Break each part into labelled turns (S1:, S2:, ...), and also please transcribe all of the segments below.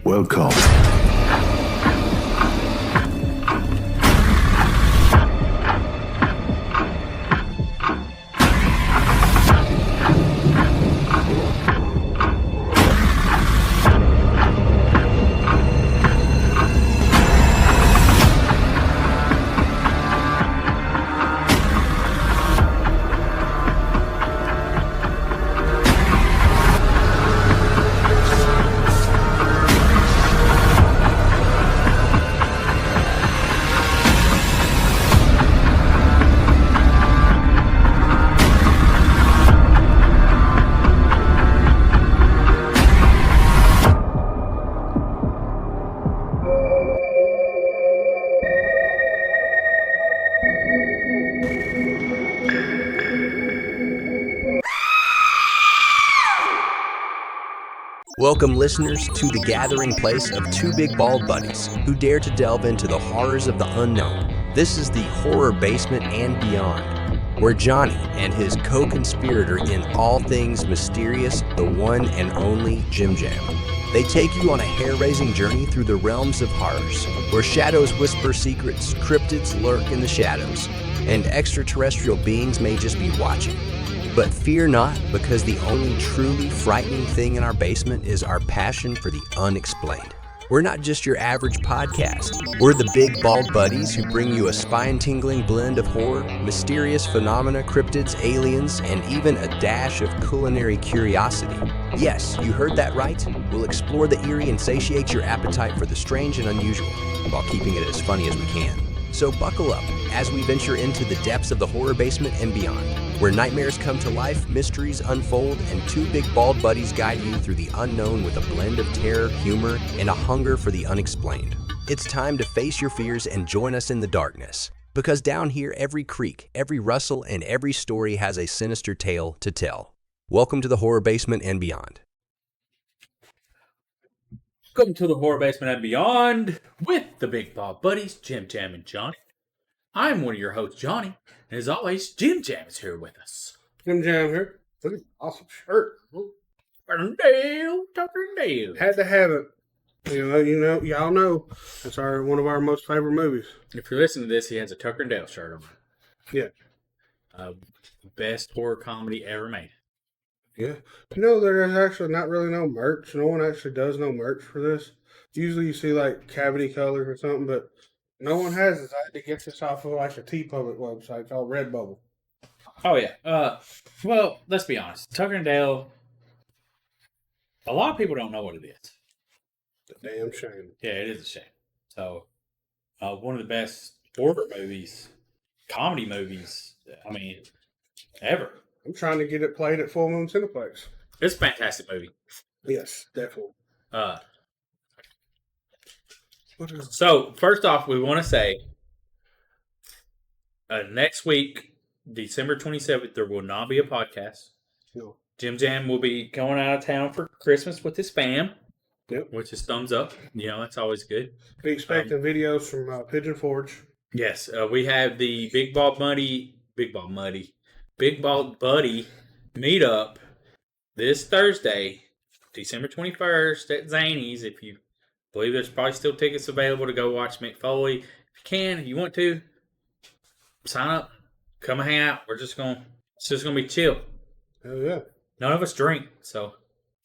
S1: Welcome.
S2: Welcome, listeners, to the gathering place of two big bald buddies who dare to delve into the horrors of the unknown. This is the Horror Basement and Beyond, where Johnny and his co-conspirator in all things mysterious, the one and only Jim Jam. They take you on a hair-raising journey through the realms of horrors, where shadows whisper secrets, cryptids lurk in the shadows, and extraterrestrial beings may just be watching. But fear not, because the only truly frightening thing in our basement is our passion for the unexplained. We're not just your average podcast. We're the big bald buddies who bring you a spine-tingling blend of horror, mysterious phenomena, cryptids, aliens, and even a dash of culinary curiosity. Yes, you heard that right. We'll explore the eerie and satiate your appetite for the strange and unusual, while keeping it as funny as we can. So buckle up as we venture into the depths of the horror basement and beyond, where nightmares come to life, mysteries unfold, and two big bald buddies guide you through the unknown with a blend of terror, humor, and a hunger for the unexplained. It's time to face your fears and join us in the darkness, because down here every creak, every rustle, and every story has a sinister tale to tell. Welcome to the Horror Basement and Beyond.
S3: Welcome to the Horror Basement and Beyond with the Big Bald Buddies, Jim Jam and Johnny. I'm one of your hosts, Johnny, and as always, Jim Jam is here with us.
S4: Jim Jam here. Look at the awesome shirt.
S3: Tucker
S4: Had to have it. Y'all know it's one of our most favorite movies.
S3: If you're listening to this, he has a Tucker and Dale shirt on.
S4: Yeah.
S3: Best horror comedy ever made.
S4: Yeah. There's actually not really no merch. No one actually does no merch for this. Usually you see like cavity colors or something, but no one has this. I had to get this off of like a TeePublic website called Redbubble.
S3: Oh, yeah. Well, let's be honest. Tucker and Dale, a lot of people don't know what it is.
S4: It's a damn shame.
S3: Yeah, it is a shame. So, one of the best horror movies, comedy movies, ever.
S4: I'm trying to get it played at Full Moon Cineplex.
S3: It's a fantastic movie.
S4: Yes, definitely.
S3: So, first off, we want to say next week, December 27th, there will not be a podcast.
S4: No.
S3: Jim Jam will be going out of town for Christmas with his fam.
S4: Yep.
S3: Which is thumbs up. That's always good.
S4: Be expecting videos from Pigeon Forge.
S3: Yes. We have the Big Bald Buddy meetup this Thursday, December 21st at Zany's. If you believe there's probably still tickets available to go watch Mick Foley. If you can, if you want to, sign up, come and hang out. It's just gonna be chill.
S4: Hell yeah.
S3: None of us drink, so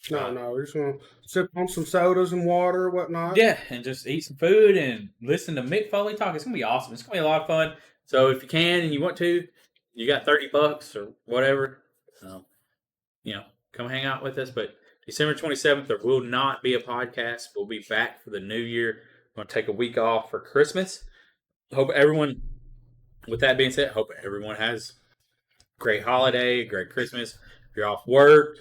S4: No, we're just gonna sip on some sodas and water or whatnot.
S3: Yeah, and just eat some food and listen to Mick Foley talk. It's gonna be awesome. It's gonna be a lot of fun. So if you can and you want to, you got $30 or whatever, come hang out with us. But December 27th, there will not be a podcast. We'll be back for the new year. We're going to take a week off for Christmas. With that being said, hope everyone has a great holiday, a great Christmas. If you're off work,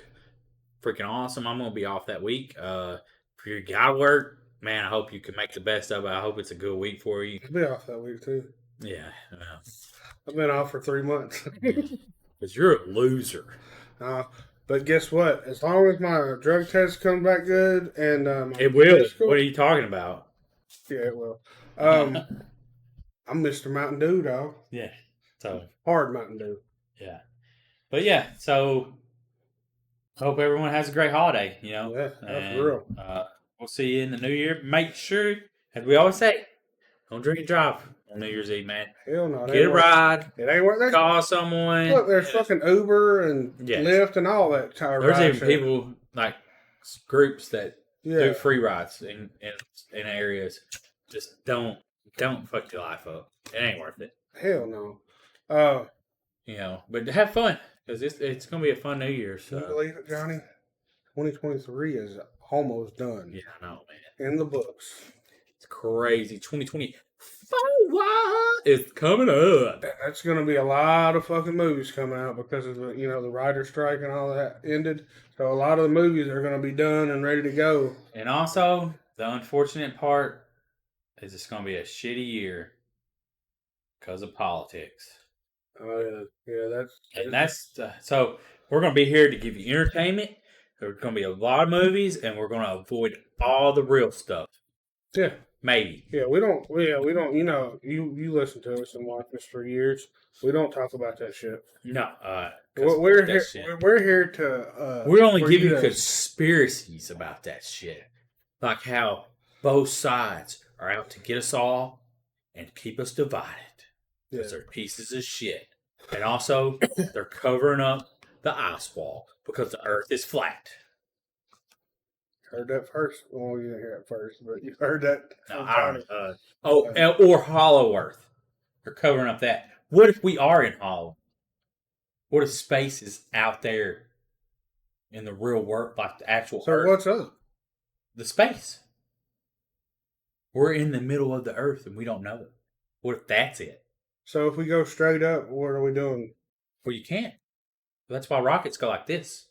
S3: freaking awesome. I'm going to be off that week. If you got work, man, I hope you can make the best of it. I hope it's a good week for you.
S4: I'll be off that week too.
S3: Yeah.
S4: I've been off for 3 months.
S3: Because you're a loser.
S4: But guess what? As long as my drug test comes back good and
S3: it will. What are you talking about?
S4: Yeah, it will. I'm Mr. Mountain Dew, dog.
S3: Yeah. So
S4: hard Mountain Dew.
S3: Yeah. But yeah, so hope everyone has a great holiday.
S4: Yeah, that's real.
S3: we'll see you in the new year. Make sure, as we always say, don't drink and drive on New Year's Eve, man.
S4: Hell no.
S3: Get a ride.
S4: It ain't worth that.
S3: Call someone.
S4: Look, there's fucking Uber and
S3: Yes.
S4: Lyft and all that.
S3: There's even people like groups that
S4: Yeah.
S3: do free rides in areas. Just don't fuck your life up. It ain't worth it.
S4: Hell no.
S3: But have fun because it's gonna be a fun New Year.
S4: Can you
S3: So
S4: believe it, Johnny? 2023 is almost done.
S3: yeah, I know, man.
S4: In the books.
S3: It's crazy. 2024 is coming up.
S4: That's going to be a lot of fucking movies coming out because of the writer's strike and all that ended. So a lot of the movies are going to be done and ready to go.
S3: And also, the unfortunate part is it's going to be a shitty year because of politics.
S4: Oh yeah,
S3: that's so we're going to be here to give you entertainment. There's going to be a lot of movies, and we're going to avoid all the real stuff.
S4: Yeah.
S3: Maybe.
S4: Yeah, we don't. You listen to us and watch us for years. We don't talk about that shit.
S3: No.
S4: We're here. We're here to.
S3: We only
S4: for
S3: give you
S4: to-
S3: conspiracies about that shit, like how both sides are out to get us all and keep us divided because they're pieces of shit, and also they're covering up the ice wall because the Earth is flat.
S4: Heard that first. Well, you didn't hear it first, but you heard that.
S3: No, I don't. Or Hollow Earth. They're covering up that. What if we are in Hollow? What if space is out there in the real world, like the actual
S4: So
S3: Earth?
S4: what's up?
S3: The space. We're in the middle of the Earth and we don't know it. What if that's it?
S4: So if we go straight up, what are we doing?
S3: Well, you can't. That's why rockets go like this.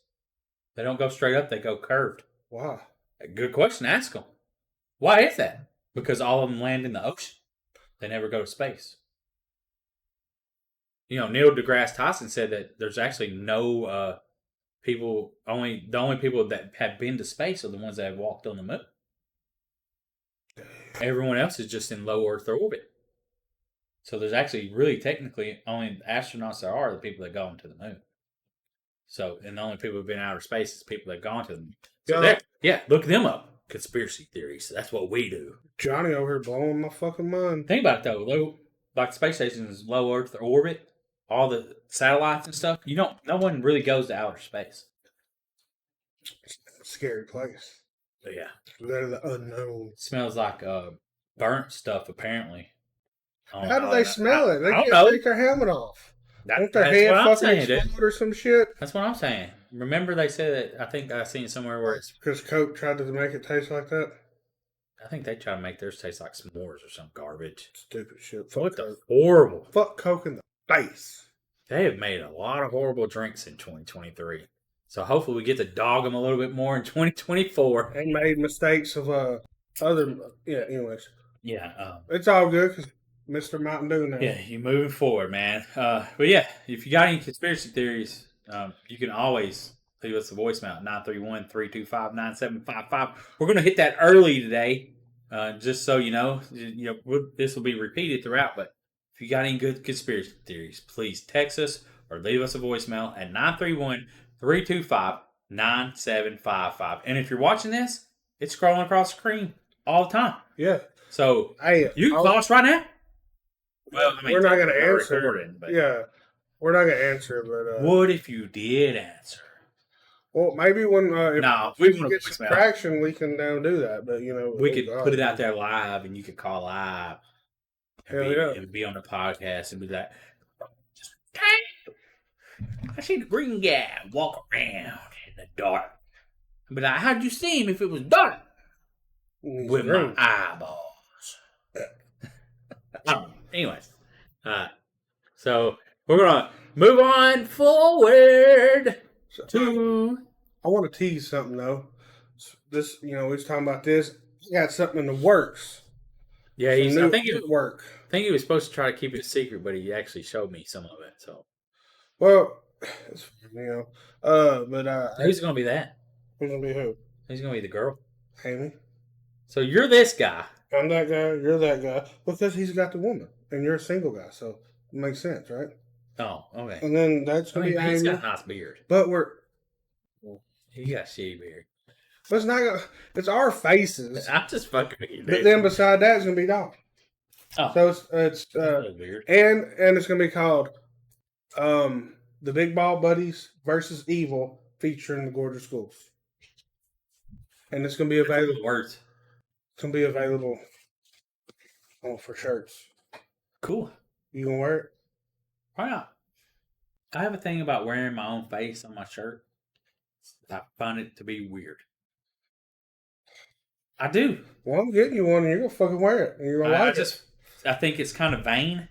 S3: They don't go straight up; they go curved.
S4: Why?
S3: Good question. Ask them. Why is that? Because all of them land in the ocean. They never go to space. Neil deGrasse Tyson said that there's actually no people. The only people that have been to space are the ones that have walked on the moon. Everyone else is just in low Earth orbit. So there's actually really technically only astronauts that are the people that go into the moon. So, and the only people who've been out of space is people that have gone to the moon. So look them up. Conspiracy theories. That's what we do.
S4: Johnny over here blowing my fucking mind.
S3: Think about it though. Like the space station is low Earth orbit. All the satellites and stuff. No one really goes to outer space.
S4: It's a scary place.
S3: But yeah.
S4: They're the unknown.
S3: It smells like burnt stuff apparently.
S4: How do they smell it? They
S3: I don't
S4: can't
S3: know.
S4: take their helmet off. Won't their
S3: That's
S4: head
S3: what I'm
S4: fucking
S3: saying, dude.
S4: explode or some shit?
S3: That's what I'm saying. Remember they said that, I think I seen somewhere where it's,
S4: Because Coke tried to make it taste like that?
S3: I think they try to make theirs taste like s'mores or some garbage.
S4: Stupid shit. Fuck
S3: What the
S4: Coke.
S3: horrible.
S4: Fuck Coke in the face.
S3: They have made a lot of horrible drinks in 2023. So hopefully we get to dog them a little bit more in 2024.
S4: They made mistakes of anyways.
S3: Yeah.
S4: It's all good because Mr. Mountain Dew now.
S3: Yeah, you're moving forward, man. But yeah, if you got any conspiracy theories, you can always leave us a voicemail at 931-325-9755. We're going to hit that early today, just so you know. This will be repeated throughout, but if you got any good conspiracy theories, please text us or leave us a voicemail at 931-325-9755. And if you're watching this, it's scrolling across the screen all the time.
S4: Yeah.
S3: So
S4: Hey,
S3: you can call us right now. Well,
S4: we're not going to
S3: we're
S4: answer.
S3: recording, but-
S4: Yeah. We're not going to answer, but.
S3: What if you did answer?
S4: Well, maybe when if
S3: No,
S4: we
S3: we want
S4: get
S3: a
S4: some
S3: voicemail.
S4: traction, we can do that. But
S3: We could put it out there live, and you could call live and,
S4: Hell yeah.
S3: and be on the podcast and be like, I seen the green guy walk around in the dark. But like, how'd you see him if it was dark? With my eyeballs. Anyways, so we're gonna move on forward to.
S4: I want to tease something though. This, we was talking about this. I got something in the works.
S3: Yeah,
S4: I
S3: I think
S4: it work.
S3: I think he was supposed to try to keep it a secret, but he actually showed me some of it. So
S4: Well, but
S3: who's gonna be that?
S4: who's gonna be who?
S3: Who's gonna be the girl?
S4: Amy.
S3: So you're this guy.
S4: I'm that guy. You're that guy. Because he's got the woman, and you're a single guy, so it makes sense, right?
S3: Oh, okay.
S4: And then that's
S3: I
S4: gonna
S3: mean,
S4: be
S3: he's
S4: Amy.
S3: got a nice beard.
S4: But we're
S3: He got a shitty beard.
S4: But it's not. It's our faces.
S3: I'm just fucking with you,
S4: But
S3: dude.
S4: then beside that, it's gonna be dogs.
S3: Oh,
S4: So it's
S3: that's weird.
S4: and it's gonna be called the Big Ball Buddies versus Evil, featuring the Gorgeous Schools, and it's gonna be available.
S3: Words.
S4: It's gonna be available. For shirts.
S3: Cool.
S4: You gonna wear it?
S3: Why not? I have a thing about wearing my own face on my shirt. I find it to be weird. I do.
S4: Well, I'm getting you one, and you're gonna fucking wear it, and you're gonna like it.
S3: I think it's kind of vain.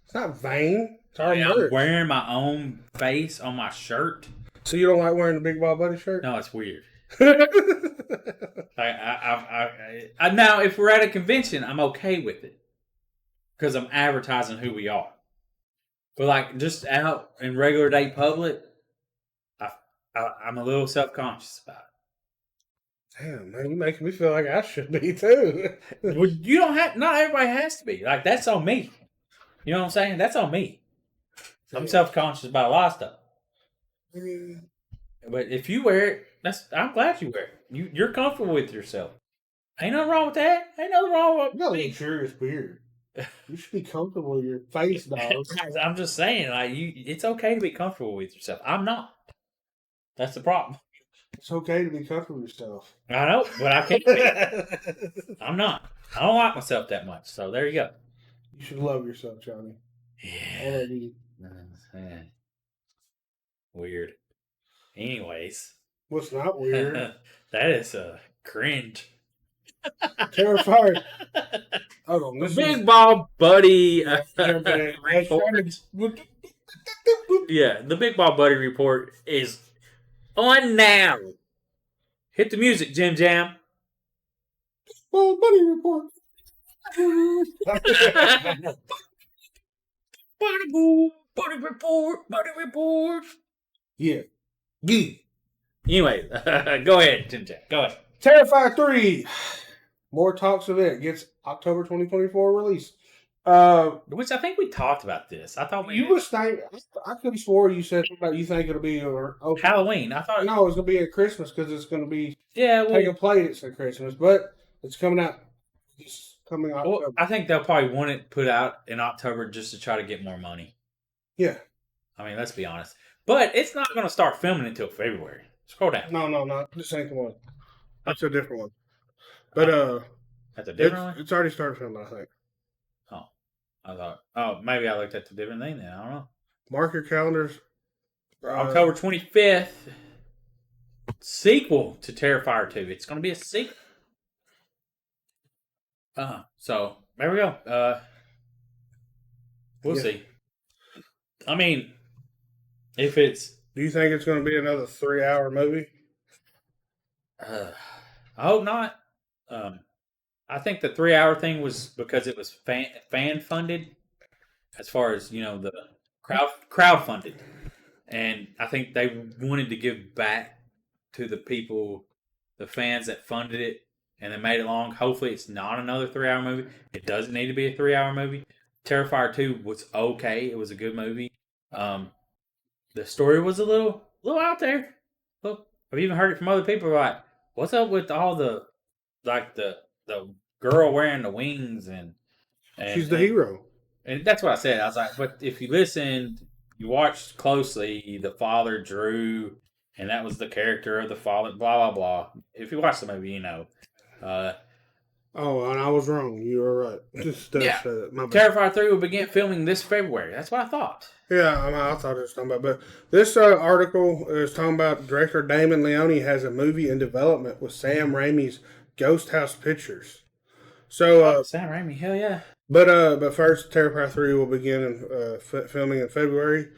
S4: It's not vain. It's our
S3: I'm
S4: merch.
S3: wearing my own face on my shirt.
S4: So you don't like wearing the Big Ball Buddy shirt?
S3: No, it's weird. Now, if we're at a convention, I'm okay with it because I'm advertising who we are. But like just out in regular day public, I'm a little self-conscious about it.
S4: Damn, man, you're making me feel like I should be too.
S3: Well, you don't have. Not everybody has to be. Like that's on me. You know what I'm saying? That's on me. I'm self-conscious about a lot of stuff. But if you wear it, I'm glad you wear it. You're comfortable with yourself. Ain't nothing wrong with that. Ain't nothing wrong with
S4: No,
S3: me.
S4: sure it's weird. You should be comfortable with your face, dog.
S3: I'm just saying, like it's okay to be comfortable with yourself. I'm not. That's the problem.
S4: It's okay to be comfortable with yourself.
S3: I know, but I can't be. I'm not. I don't like myself that much. So there you go.
S4: You should love yourself, Johnny.
S3: Yeah.
S4: Already.
S3: Weird. Anyways.
S4: What's not weird?
S3: That is a cringe.
S4: Terrified. Hold on, this
S3: Big Ball Buddy
S4: report.
S3: Yeah, the Big Ball Buddy report is on now. Hit the music, Jim Jam.
S4: Well, buddy report.
S3: Buddy report.
S4: Yeah.
S3: Anyway, go ahead, Jim Jam. Go ahead.
S4: Terrifier 3. More talks of it. Gets October 2024 release.
S3: Which I think we talked about this. I thought
S4: You was think I could have swore you said something about you think it'll be
S3: Halloween. I thought
S4: no, it's gonna be at Christmas because it's gonna be
S3: well,
S4: taking place at Christmas, but it's coming out. It's coming out.
S3: well, I think they'll probably want it put out in October just to try to get more money.
S4: Yeah.
S3: I mean, let's be honest. But it's not going to start filming until February. Scroll down.
S4: No. This ain't the one. That's a different one. But
S3: That's a different one?
S4: it's already started filming, I think.
S3: I thought, maybe I looked at the different thing then. I don't know.
S4: Mark your calendars.
S3: October 25th, sequel to Terrifier 2. It's going to be a sequel. So, there we go. We'll see. I mean, if it's...
S4: Do you think it's going to be another 3-hour movie?
S3: I hope not. I think the 3-hour thing was because it was fan funded, as far as the crowd funded, and I think they wanted to give back to the people, the fans that funded it, and they made it long. Hopefully, it's not another 3-hour movie. It doesn't need to be a 3-hour movie. Terrifier 2 was okay. It was a good movie. The story was a little out there. Look, I've even heard it from other people. Like, what's up with all the girl wearing the wings and
S4: She's the hero.
S3: And that's what I said. I was like, but if you listened, you watched closely, the father drew, and that was the character of the father, blah, blah, blah. If you watch the movie, you know.
S4: Oh, and I was wrong. You were right. Just
S3: Yeah.
S4: my bad.
S3: Terrifier 3 will begin filming this February. That's what I thought.
S4: Yeah, I thought it was talking about. But this article is talking about director Damon Leone has a movie in development with Sam Raimi's Ghost House Pictures. So,
S3: Sam Raimi, hell yeah.
S4: but first, Terrifier 3 will begin filming in February.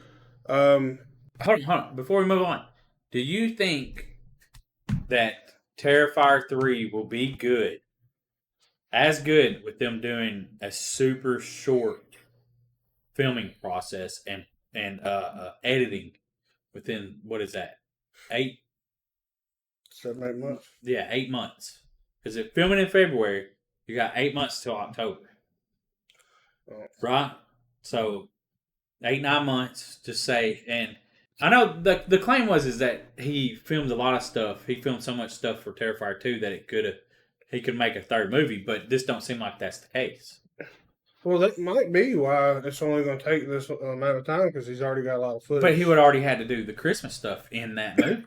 S3: Hold on. Before we move on, do you think that Terrifier 3 will be good? As good with them doing a super short filming process and editing within, what is that?
S4: 7, 8 months.
S3: Yeah, 8 months. Because if filming in February, you got 8 months till October.
S4: Oh.
S3: Right? So 8, 9 months, just say, and I know the claim is that he filmed a lot of stuff. He filmed so much stuff for Terrifier 2 that he could make a third movie, but this don't seem like that's the case.
S4: Well, that might be why it's only going to take this amount of time because he's already got a lot of footage.
S3: But he would already had to do the Christmas stuff in that movie.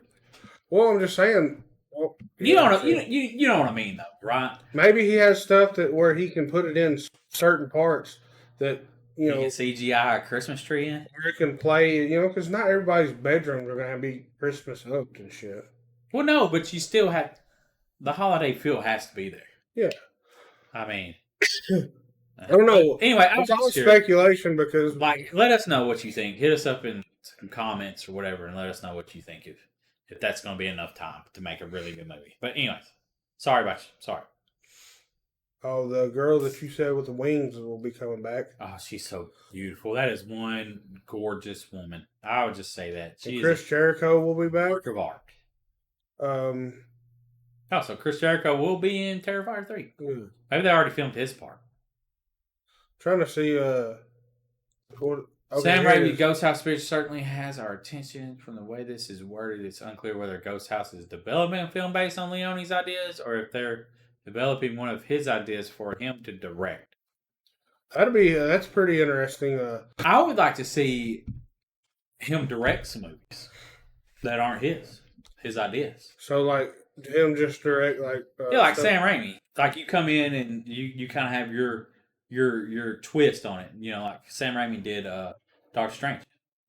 S4: Well, I'm just saying. Well,
S3: You know what I mean, though, right?
S4: Maybe he has stuff where he can put it in certain parts that
S3: You can CGI a Christmas tree in.
S4: where it can play. Because not everybody's bedrooms are going to be Christmas hooked and shit.
S3: Well, no, but you still have the holiday feel has to be there.
S4: Yeah.
S3: I mean,
S4: I don't know.
S3: Anyway,
S4: it's all speculation because
S3: let us know what you think. Hit us up in some comments or whatever, and let us know what you think if that's going to be enough time to make a really good movie. But anyways, sorry about you. Sorry.
S4: Oh, the girl that you said with the wings will be coming back.
S3: Oh, she's so beautiful. That is one gorgeous woman. I would just say that.
S4: And Chris Jericho will be back.
S3: Work of art.
S4: Um.
S3: Oh, so Chris Jericho will be in Terrifier 3.
S4: Yeah.
S3: Maybe they already filmed his part.
S4: Trying to see.
S3: Sam Raimi's Ghost House Spirits certainly has our attention. From the way this is worded, it's unclear whether Ghost House is developing a film based on Leone's ideas or if they're developing one of his ideas for him to direct.
S4: That's pretty interesting.
S3: I would like to see him direct some movies that aren't his ideas.
S4: So like him just direct like
S3: like Sam Raimi. Like you come in and you kind of have your twist on it. Like Sam Raimi did Doctor Strange.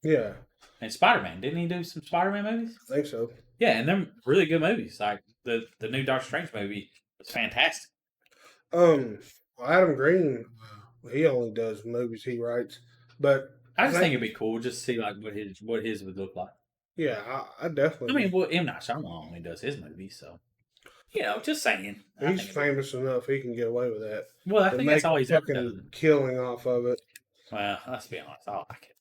S4: Yeah.
S3: And Spider-Man. Didn't he do some Spider-Man movies?
S4: I think so.
S3: Yeah, and they're really good movies. Like the new Doctor Strange movie was fantastic.
S4: Adam Green, he only does movies he writes, but
S3: I just think it'd be cool just to see like what his would look like.
S4: Yeah, I definitely.
S3: I mean, well, M. Night Shyamalan only does his movies, so just saying.
S4: He's famous enough; he can get away with that.
S3: Well, I think that's all he's ever done.
S4: Killing off of it.
S3: Well, let's be honest. I like it.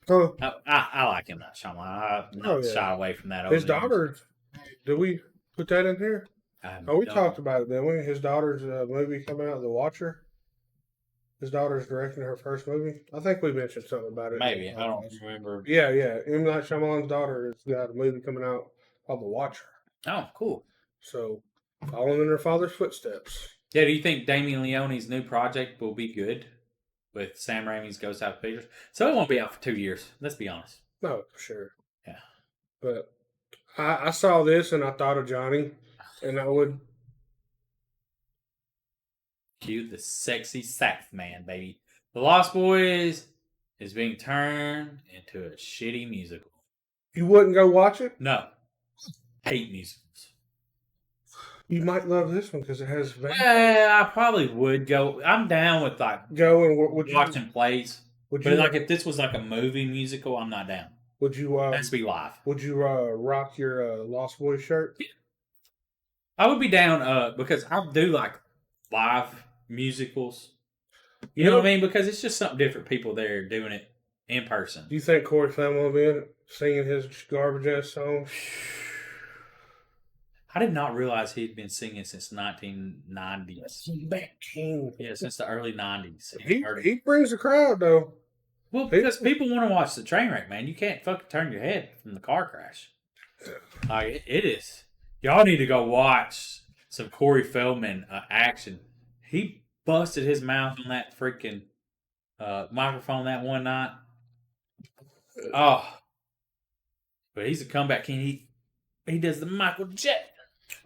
S4: Huh.
S3: I like him, not Shyamalan. I'm not shy away from that.
S4: His daughter. Did we put that in here? We talked about it, didn't we? His daughter's movie coming out, The Watcher. His daughter's directing her first movie. I think we mentioned something about it.
S3: Maybe. I don't remember.
S4: Yeah. M. Night Shyamalan's daughter has got a movie coming out called The Watcher.
S3: Oh, cool.
S4: So, following in her father's footsteps.
S3: Yeah, do you think Damien Leone's new project will be good with Sam Raimi's Ghost House Pictures? So it won't be out for 2 years. Let's be honest.
S4: No, for sure.
S3: Yeah.
S4: But I saw this and I thought of Johnny, and I would...
S3: Cue the sexy sax man, baby. The Lost Boys is being turned into a shitty musical.
S4: You wouldn't go watch it?
S3: No. Hate musicals.
S4: You might love this one because it has...
S3: I probably would go. I'm down with like
S4: go and
S3: watching plays. But like if this was like a movie musical, I'm not down.
S4: Would you...
S3: Let's be live.
S4: Would you rock your Lost Boys shirt?
S3: Yeah. I would be down because I do like live musicals. You know what I mean? Because it's just something different. People there doing it in person.
S4: Do you think Corey Feldman will be in it, singing his garbage ass songs?
S3: I did not realize he'd been singing since 1990s.
S4: Back king.
S3: Yeah, since the early 90s.
S4: He brings a crowd though.
S3: Well, because people want to watch the train wreck, man. You can't fucking turn your head from the car crash. Like it is. Y'all need to go watch some Corey Feldman action. He busted his mouth on that freaking microphone that one night. Oh. But he's a comeback king. He does the Michael Jackson.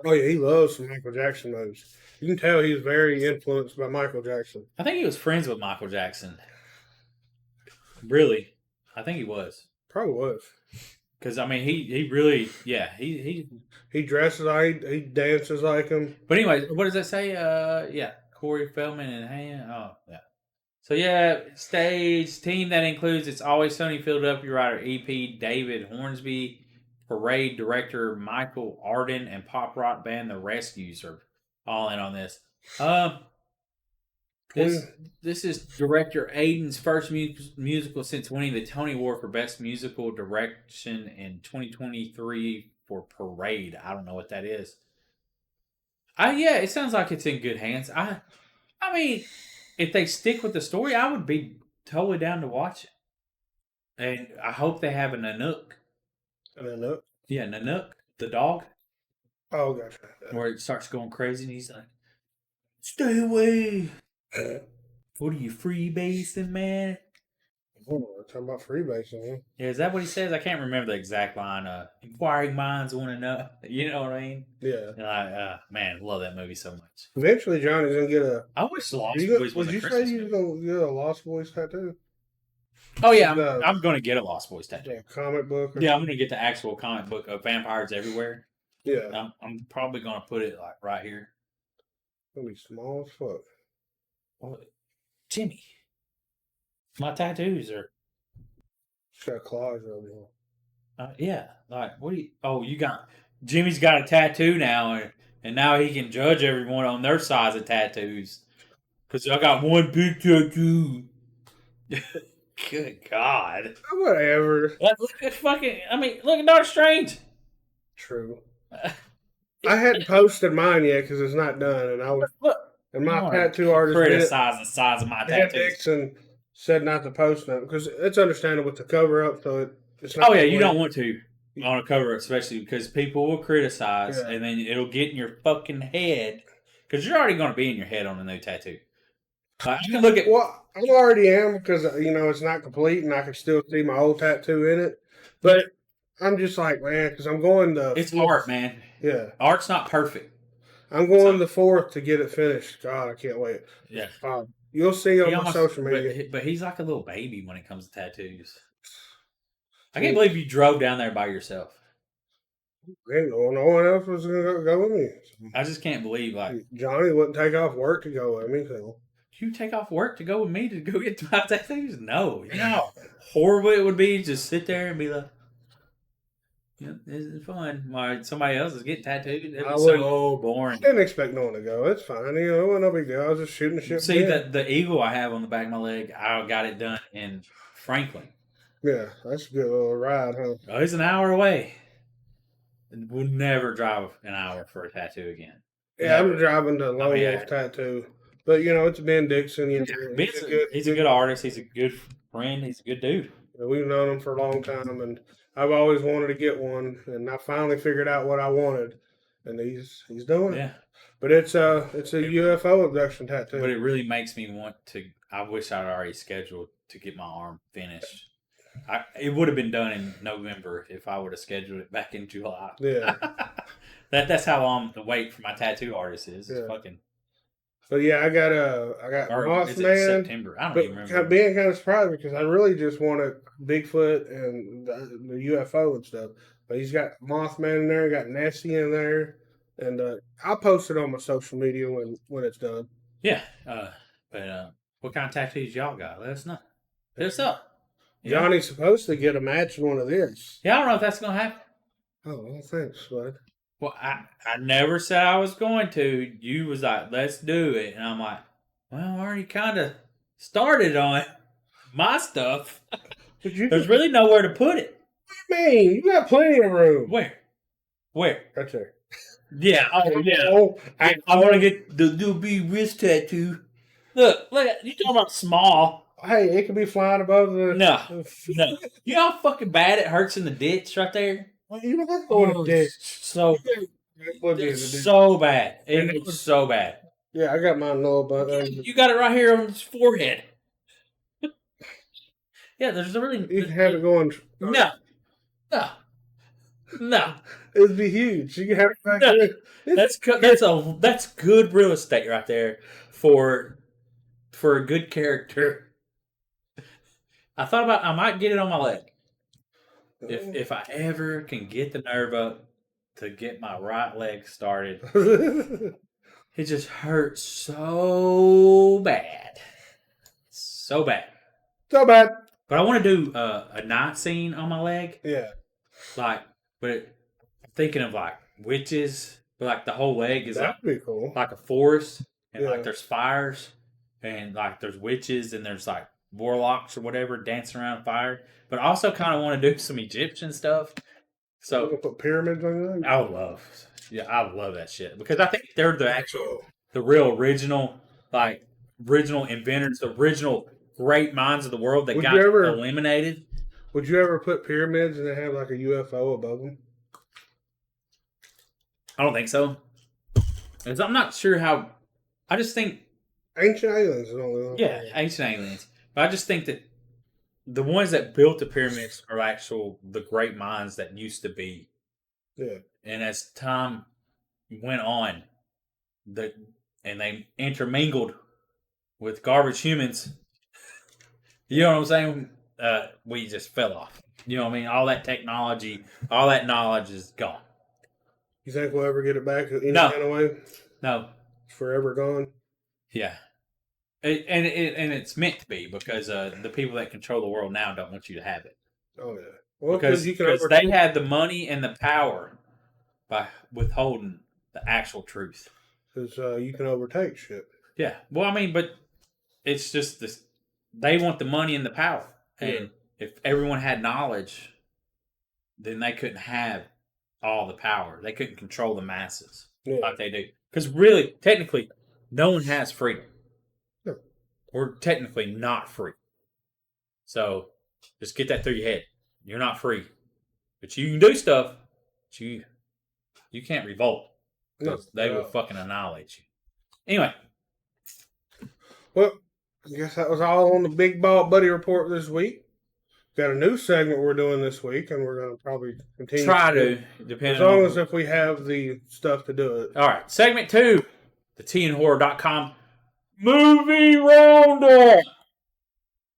S4: Oh, yeah, he loves some Michael Jackson moves. You can tell he's very influenced by Michael Jackson.
S3: I think he was friends with Michael Jackson. Really. I think he was.
S4: Probably was.
S3: Because, I mean, he really, yeah, he
S4: dresses like he dances like him.
S3: But anyway, what does that say? Yeah, Corey Feldman and Han. Oh, yeah. So, yeah, stage team that includes It's Always Sunny Philadelphia writer EP David Hornsby, parade director Michael Arden, and pop rock band The Rescues are all in on this. This is director Aiden's first musical since winning the Tony Award for Best Musical Direction in 2023 for Parade. I don't know what that is. Yeah, it sounds like it's in good hands. I mean, if they stick with the story, I would be totally down to watch it. And I hope they have a Nanook.
S4: And then look.
S3: Yeah, Nanook, the dog,
S4: Oh, gotcha.
S3: where it starts going crazy and he's like, "Stay away! What are you freebasing, man?"
S4: Hold on, we're talking about freebasing, huh?
S3: Yeah, is that what he says? I can't remember the exact line. Inquiring minds want to know. You know what I mean?
S4: Yeah.
S3: And I, man, love that movie so much.
S4: Eventually, Johnny's gonna get a.
S3: I wish Lost
S4: You
S3: Boys
S4: go,
S3: was
S4: would
S3: a
S4: you say
S3: Christmas
S4: you was
S3: movie.
S4: gonna get a Lost Boys tattoo?
S3: Oh yeah,
S4: The-
S3: I'm going to get a Lost Boys tattoo.
S4: A comic book? Or
S3: Yeah, I'm going to get the actual comic book of Vampires Everywhere.
S4: Yeah.
S3: I'm probably going to put it like right here.
S4: It'll be small as fuck.
S3: Oh, Jimmy, my tattoos are.
S4: It's got claws over here.
S3: Yeah, like what do you? Oh, you got Jimmy's got a tattoo now, and now he can judge everyone on their size of tattoos. Cause I got one big tattoo. Good God!
S4: Whatever.
S3: Look at fucking. I mean, look at Doctor Strange.
S4: True. I hadn't posted mine yet because it's not done, and I was.
S3: Look,
S4: And my
S3: Lord,
S4: tattoo artist
S3: criticize the size of my
S4: Ed
S3: tattoos.
S4: Dixon said not to post them because it's understandable with the cover up, so it's not.
S3: Oh yeah, you don't want to on a cover, especially because people will criticize,
S4: Yeah.
S3: and then it'll get in your fucking head. Because you're already going to be in your head on a new tattoo. Like, I can look at.
S4: Well, I already am because it's not complete, and I can still see my old tattoo in it. But I'm just like, man, because I'm going to.
S3: It's art, man.
S4: Yeah,
S3: Art's not perfect.
S4: I'm going the 4th to get it finished. God, I can't wait.
S3: Yeah.
S4: You'll see on
S3: He
S4: my
S3: almost-
S4: social media.
S3: But he's like a little baby when it comes to tattoos. I can't believe you drove down there by yourself.
S4: No one else was gonna go with me.
S3: I just can't believe like
S4: Johnny wouldn't take off work to go with me. So.
S3: you take off work to go with me to go get my tattoos. No, you know how horrible it would be to just sit there and be like, "Yeah, this is fun." While somebody else is getting tattooed. It
S4: I
S3: was so boring.
S4: Didn't expect no one to go. It's fine. It wasn't no big deal. I was just shooting the shit.
S3: See
S4: with
S3: the eagle I have on the back of my leg. I got it done in Franklin.
S4: Yeah, that's a good little ride, huh?
S3: Oh, it's an hour away. And we'll never drive an hour for a tattoo again.
S4: Yeah, I'm
S3: Never.
S4: driving to Lone
S3: yeah.
S4: Wolf Tattoo. But, it's Ben Dixon.
S3: He's a good artist. He's a good friend. He's a good dude.
S4: We've known him for a long time, and I've always wanted to get one, and I finally figured out what I wanted, and he's doing it.
S3: Yeah.
S4: But it's a UFO abduction tattoo.
S3: But it really makes me want to. I wish I'd already scheduled to get my arm finished. It would have been done in November if I would have scheduled it back in July.
S4: Yeah.
S3: That's how long the wait for my tattaoo artist is. It's
S4: Yeah.
S3: fucking.
S4: So yeah, I got
S3: Or is it
S4: Mothman.
S3: September? I don't even
S4: But
S3: remember.
S4: being kind of surprised because I really just wanted Bigfoot and the UFO and stuff. But he's got Mothman in there, got Nessie in there, and I'll post it on my social media when it's done.
S3: Yeah. But what kind of tattoos y'all got? Let us know. Hit us up. You know?
S4: Johnny's supposed to get a matching one of this.
S3: Yeah, I don't know if that's gonna happen.
S4: Oh, well, thanks, bud.
S3: Well, I never said I was going to. You was like, let's do it. And I'm like, well, I already kind of started on my stuff.
S4: But you
S3: There's really nowhere to put it.
S4: mean you got plenty of room.
S3: Where? Where?
S4: Right there.
S3: Yeah. Oh, yeah.
S4: Oh,
S3: I want to get the little big wrist tattoo. Look, you talking about small.
S4: hey, it could be flying above the.
S3: No. No. You know how fucking bad it hurts in the ditch right there?
S4: Well, you don't have to go in a ditch.
S3: So,
S4: What is
S3: it's
S4: it?
S3: so bad. It's so bad.
S4: Yeah, I got mine little, but
S3: You got it right here on his forehead. Yeah, there's a really
S4: you can have it going.
S3: no.
S4: It'd be huge. You can have it back
S3: No.
S4: there.
S3: That's good real estate right there for a good character. I thought about I might get it on my leg if I ever can get the nerve up to get my right leg started. It just hurts so bad, so bad.
S4: So bad.
S3: But I want to do a night scene on my leg.
S4: Yeah.
S3: I'm thinking of like witches, but like the whole leg is
S4: That'd be cool.
S3: like a forest, and
S4: Yeah.
S3: like there's fires, and like there's witches, and there's like warlocks or whatever dancing around fire. But I also kind of want to do some Egyptian stuff.
S4: So
S3: So
S4: put pyramids on your leg.
S3: I love that shit because I think they're the real original inventors, the original great minds of the world that
S4: Would
S3: got
S4: you ever-
S3: eliminated.
S4: Would you ever put pyramids and they have like a UFO above them?
S3: I don't think so. 'Cause I'm not sure how. I just think,
S4: Ancient aliens is the only one.
S3: yeah, ancient aliens. But I just think that the ones that built the pyramids are the great minds that used to be.
S4: Yeah.
S3: And as time went on, and they intermingled with garbage humans. You know what I'm saying? We just fell off. You know what I mean? All that technology, all that knowledge is gone.
S4: You think we'll ever get it back in
S3: No.
S4: any kind of way?
S3: No.
S4: It's forever gone.
S3: Yeah. And it's meant to be because the people that control the world now don't want you to have it.
S4: Oh yeah. Well,
S3: Because
S4: you can
S3: they had the money and the power by withholding the actual truth.
S4: Because you can overtake shit.
S3: Yeah. Well, I mean, but it's just this. They want the money and the power. And if everyone had knowledge, then they couldn't have all the power. They couldn't control the masses like they do. Because really, technically, no one has freedom.
S4: No.
S3: We're technically not free. So just get that through your head. You're not free. But you can do stuff, but you can't revolt.
S4: No.
S3: They will fucking annihilate you. Anyway.
S4: Well, I guess that was all on the Big Bald Buddy Report this week. Got a new segment we're doing this week, and we're going to probably continue.
S3: Try to, depending
S4: as long
S3: on...
S4: as if we have the stuff to do it.
S3: All right, segment 2, the TNHorror.com Movie Roundup.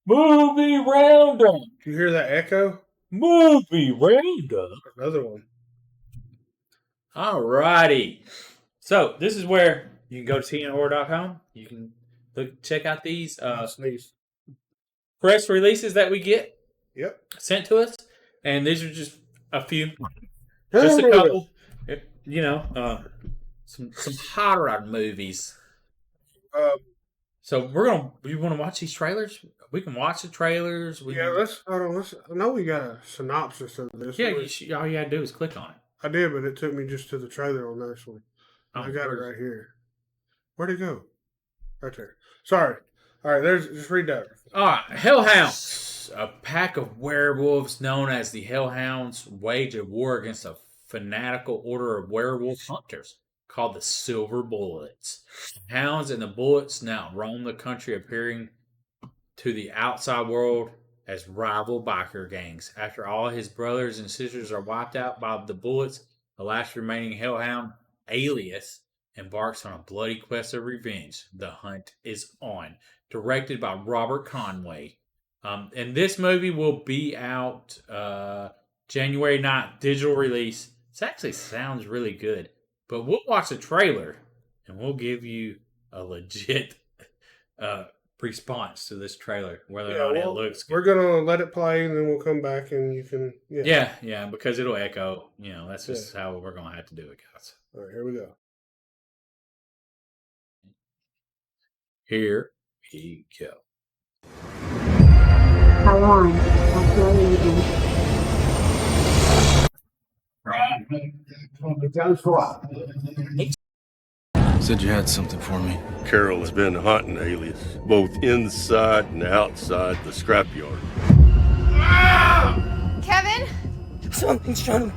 S3: Movie Roundup.
S4: Did you hear that echo?
S3: Movie Roundup.
S4: Another one.
S3: All righty. So, this is where you can go to TNHorror.com. You can check out these
S4: Sneeze.
S3: press releases that we get sent to us. And these are just a few. Just a couple. You know, some hot rod movies. So you want to watch these trailers? We can watch the trailers.
S4: Let's. I know we got a synopsis of this.
S3: Yeah, all you gotta do is click on it.
S4: I did, but it took me just to the trailer on this one. I got it right here. Where'd it go? Right there. Sorry. All right, just read that.
S3: All right, Hellhounds. A pack of werewolves known as the Hellhounds wage a war against a fanatical order of werewolf hunters called the Silver Bullets. The hounds and the bullets now roam the country, appearing to the outside world as rival biker gangs. After all his brothers and sisters are wiped out by the bullets, the last remaining hellhound, Alias, embarks on a bloody quest of revenge. The hunt is on. Directed by Robert Conway. And this movie will be out January 9th, digital release. This actually sounds really good. But we'll watch the trailer and we'll give you a legit response to this trailer, whether or not it looks good.
S4: We're going to let it play and then we'll come back and you can...
S3: Yeah, because it'll echo. You know, that's just how we're going to have to do it, guys.
S4: All right, here we go.
S3: Here we go.
S1: How long? That's your leaving.
S5: Said you had something for me.
S6: Carol has been hunting Alias, both inside and outside the scrapyard.
S7: Kevin?
S8: Something's trying to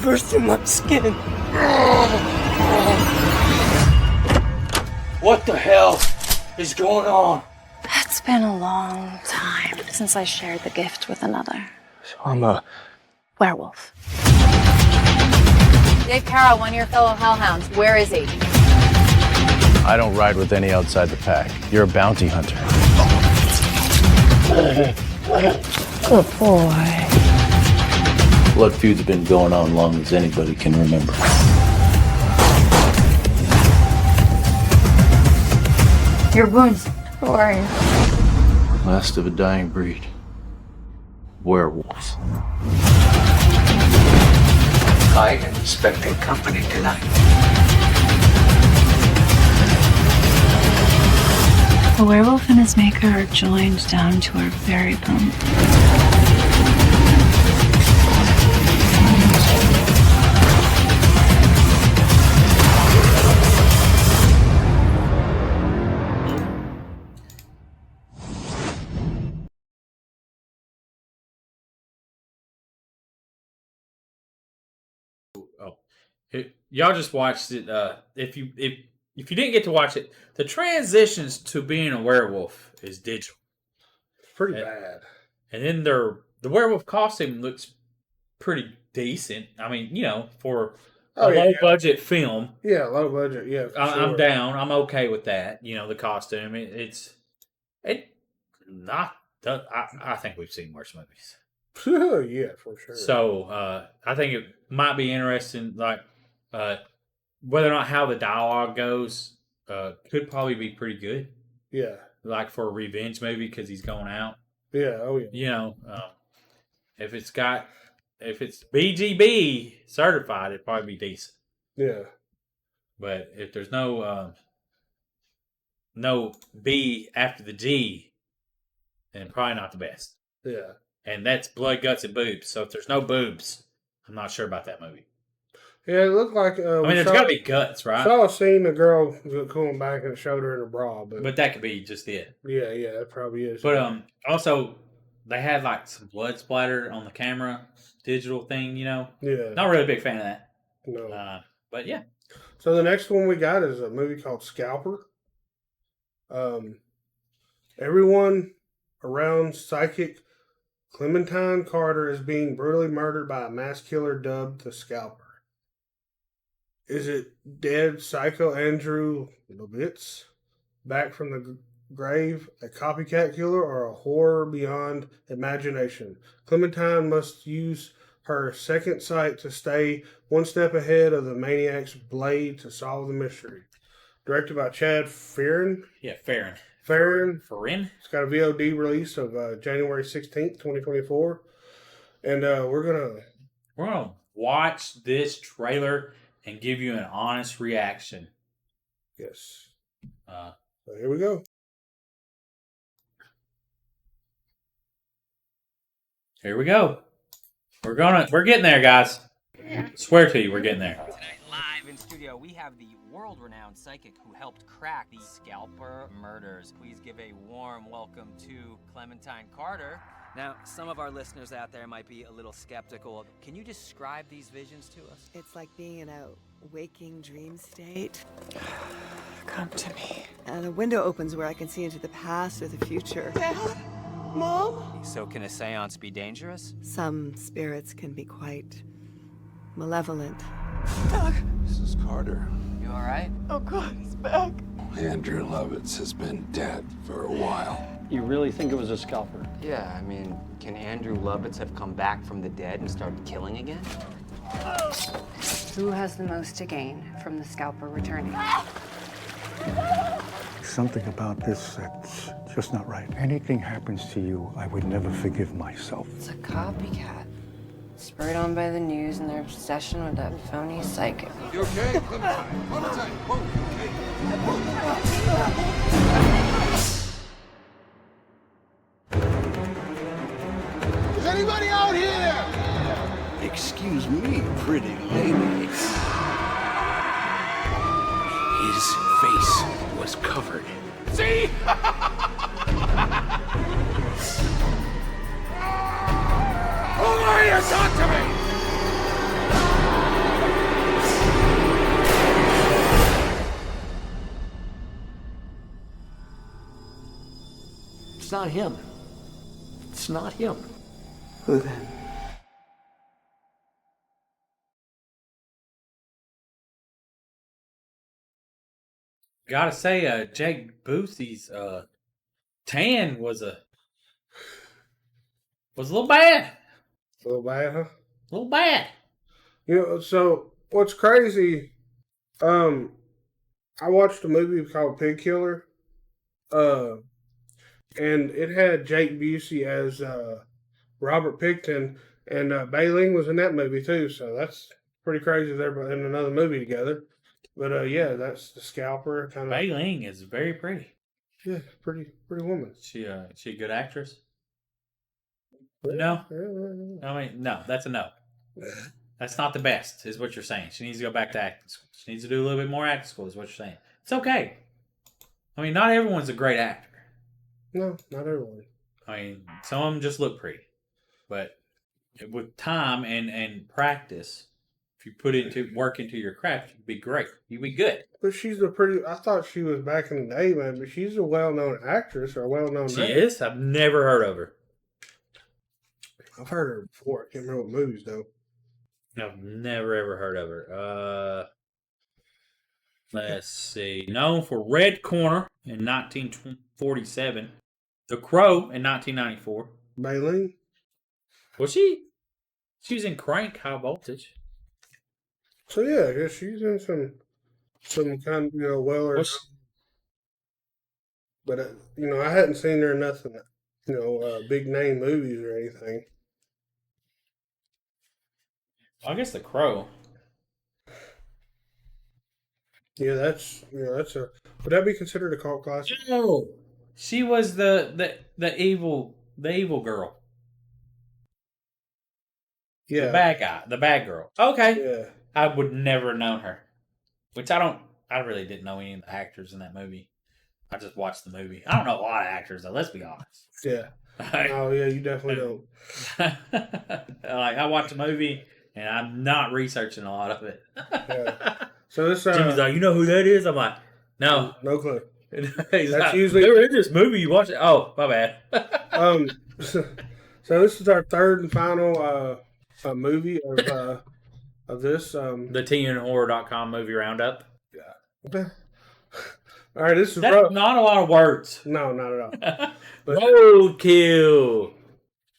S8: burst through my skin. What the hell is going on?
S1: It's been a long time since I shared the gift with another.
S8: So I'm a
S1: werewolf.
S7: Dave Carroll, one of your fellow hellhounds. Where is he?
S5: I don't ride with any outside the pack. You're a bounty hunter.
S1: Good boy.
S9: Blood feud's been going on long as anybody can remember.
S7: Your wounds.
S1: Who are you?
S9: Last of a dying breed. Werewolves.
S8: I am expecting company tonight.
S1: The werewolf and his maker are joined down to our very bone.
S3: Y'all just watched it. If you didn't get to watch it, the transitions to being a werewolf is digital.
S4: Pretty bad.
S3: And then the werewolf costume looks pretty decent. I mean, for a low budget film.
S4: Yeah, low budget. Yeah,
S3: I'm down. I'm okay with that. The costume. I think we've seen worse movies.
S4: Yeah, for sure.
S3: So I think it might be interesting, like whether or not how the dialogue goes could probably be pretty good.
S4: Yeah.
S3: Like for a revenge movie because he's going out.
S4: Yeah. Oh yeah.
S3: If it's BGB certified, it'd probably be decent.
S4: Yeah.
S3: But if there's no B after the G, then probably not the best.
S4: Yeah.
S3: And that's blood, guts, and boobs. So if there's no boobs, I'm not sure about that movie.
S4: Yeah, it looked like.
S3: there's got to be guts, right?
S4: Saw a scene the girl going back and showed her in a bra,
S3: but that could be just it.
S4: Yeah, that probably is.
S3: But also they had like some blood splatter on the camera, digital thing.
S4: Yeah.
S3: Not really a big fan of that.
S4: No.
S3: But yeah.
S4: So the next one we got is a movie called Scalper. Everyone around psychic Clementine Carter is being brutally murdered by a mass killer dubbed the Scalper. Is it dead psycho Andrew Lovitz back from the grave, a copycat killer, or a horror beyond imagination? Clementine must use her second sight to stay one step ahead of the maniac's blade to solve the mystery. Directed by Chad Farren.
S3: Yeah, Farren.
S4: It's got a VOD release of January 16th, 2024. And we're gonna
S3: watch this trailer and give you an honest reaction.
S4: Yes. So here we go.
S3: Here we go. We're getting there, guys. Swear to you, we're getting there.
S10: Tonight, live in studio, we have the world-renowned psychic who helped crack the Scalper murders. Please give a warm welcome to Clementine Carter. Now, some of our listeners out there might be a little skeptical. Can you describe these visions to us?
S11: It's like being in a waking dream state.
S1: Come to me.
S11: And a window opens where I can see into the past or the future.
S8: Dad? Mom?
S10: So can a seance be dangerous?
S11: Some spirits can be quite malevolent.
S8: Doc.
S12: Mrs. Carter.
S10: You all right?
S8: Oh God, he's back.
S12: Andrew Lovitz has been dead for a while.
S13: You really think it was a scalper?
S10: Yeah, I mean, can Andrew Lovitz have come back from the dead and started killing again?
S14: Who has the most to gain from the scalper returning?
S15: Something about this that's just not right. Anything happens to you, I would never forgive myself.
S14: It's a copycat. Spurred on by the news and their obsession with that phony psychic.
S12: You okay, Clementine? Clementine, whoa,
S16: Is anybody out here?
S12: Excuse me, pretty lady. His face was covered.
S16: See? Who are you? Talk to me!
S13: It's not him. It's not him.
S8: Who then?
S3: Gotta say, Jake Busey's tan was a little bad.
S4: A little bad, huh?
S3: A little bad.
S4: So what's crazy? I watched a movie called Pig Killer, and it had Jake Busey as Robert Picton, and Bailey was in that movie too. So that's pretty crazy. They're in another movie together. But yeah, that's the Scalper kind of.
S3: Bai Ling is very pretty.
S4: Yeah, pretty woman.
S3: She a good actress? No. I mean, no. That's a no. That's not the best, is what you're saying. She needs to go back to acting school. She needs to do a little bit more acting school, is what you're saying. It's okay. I mean, not everyone's a great actor.
S4: No, not everyone.
S3: I mean, some of them just look pretty, but with time and practice, if you put into work into your craft, you'd be great. You'd be good.
S4: But she's I thought she was back in the day, man, but she's a well-known actress or a well-known
S3: She
S4: name.
S3: is? I've never heard of her.
S4: I've heard her before. I can't remember what movies, though.
S3: I've never ever heard of her. Let's see. Known for Red Corner in 1947. The Crow in 1994.
S4: Baleen?
S3: Was she? She was in Crank, High Voltage.
S4: So, yeah, I guess she's in some kind of, well, but, I hadn't seen her in nothing, big name movies or anything.
S3: I guess The Crow.
S4: Yeah, that's would that be considered a cult classic?
S3: No, she was the evil girl.
S4: Yeah,
S3: the bad guy, the bad girl. Okay,
S4: yeah,
S3: I would never have known her. Which I really didn't know any of the actors in that movie. I just watched the movie. I don't know a lot of actors though. Let's be honest.
S4: Yeah. Oh yeah, you definitely don't.
S3: I watched a movie and I'm not researching a lot of it.
S4: Yeah. So this
S3: Jimmy's like, you know who that is? I'm like, no,
S4: no clue.
S3: He's
S4: That's
S3: like,
S4: usually
S3: they were in this movie. You watched it? Oh, my bad.
S4: So this is our third and final movie of this.
S3: The TNHorror.com movie roundup.
S4: Yeah. All right, this is
S3: That's not a lot of words.
S4: No, not at all.
S3: Roadkill.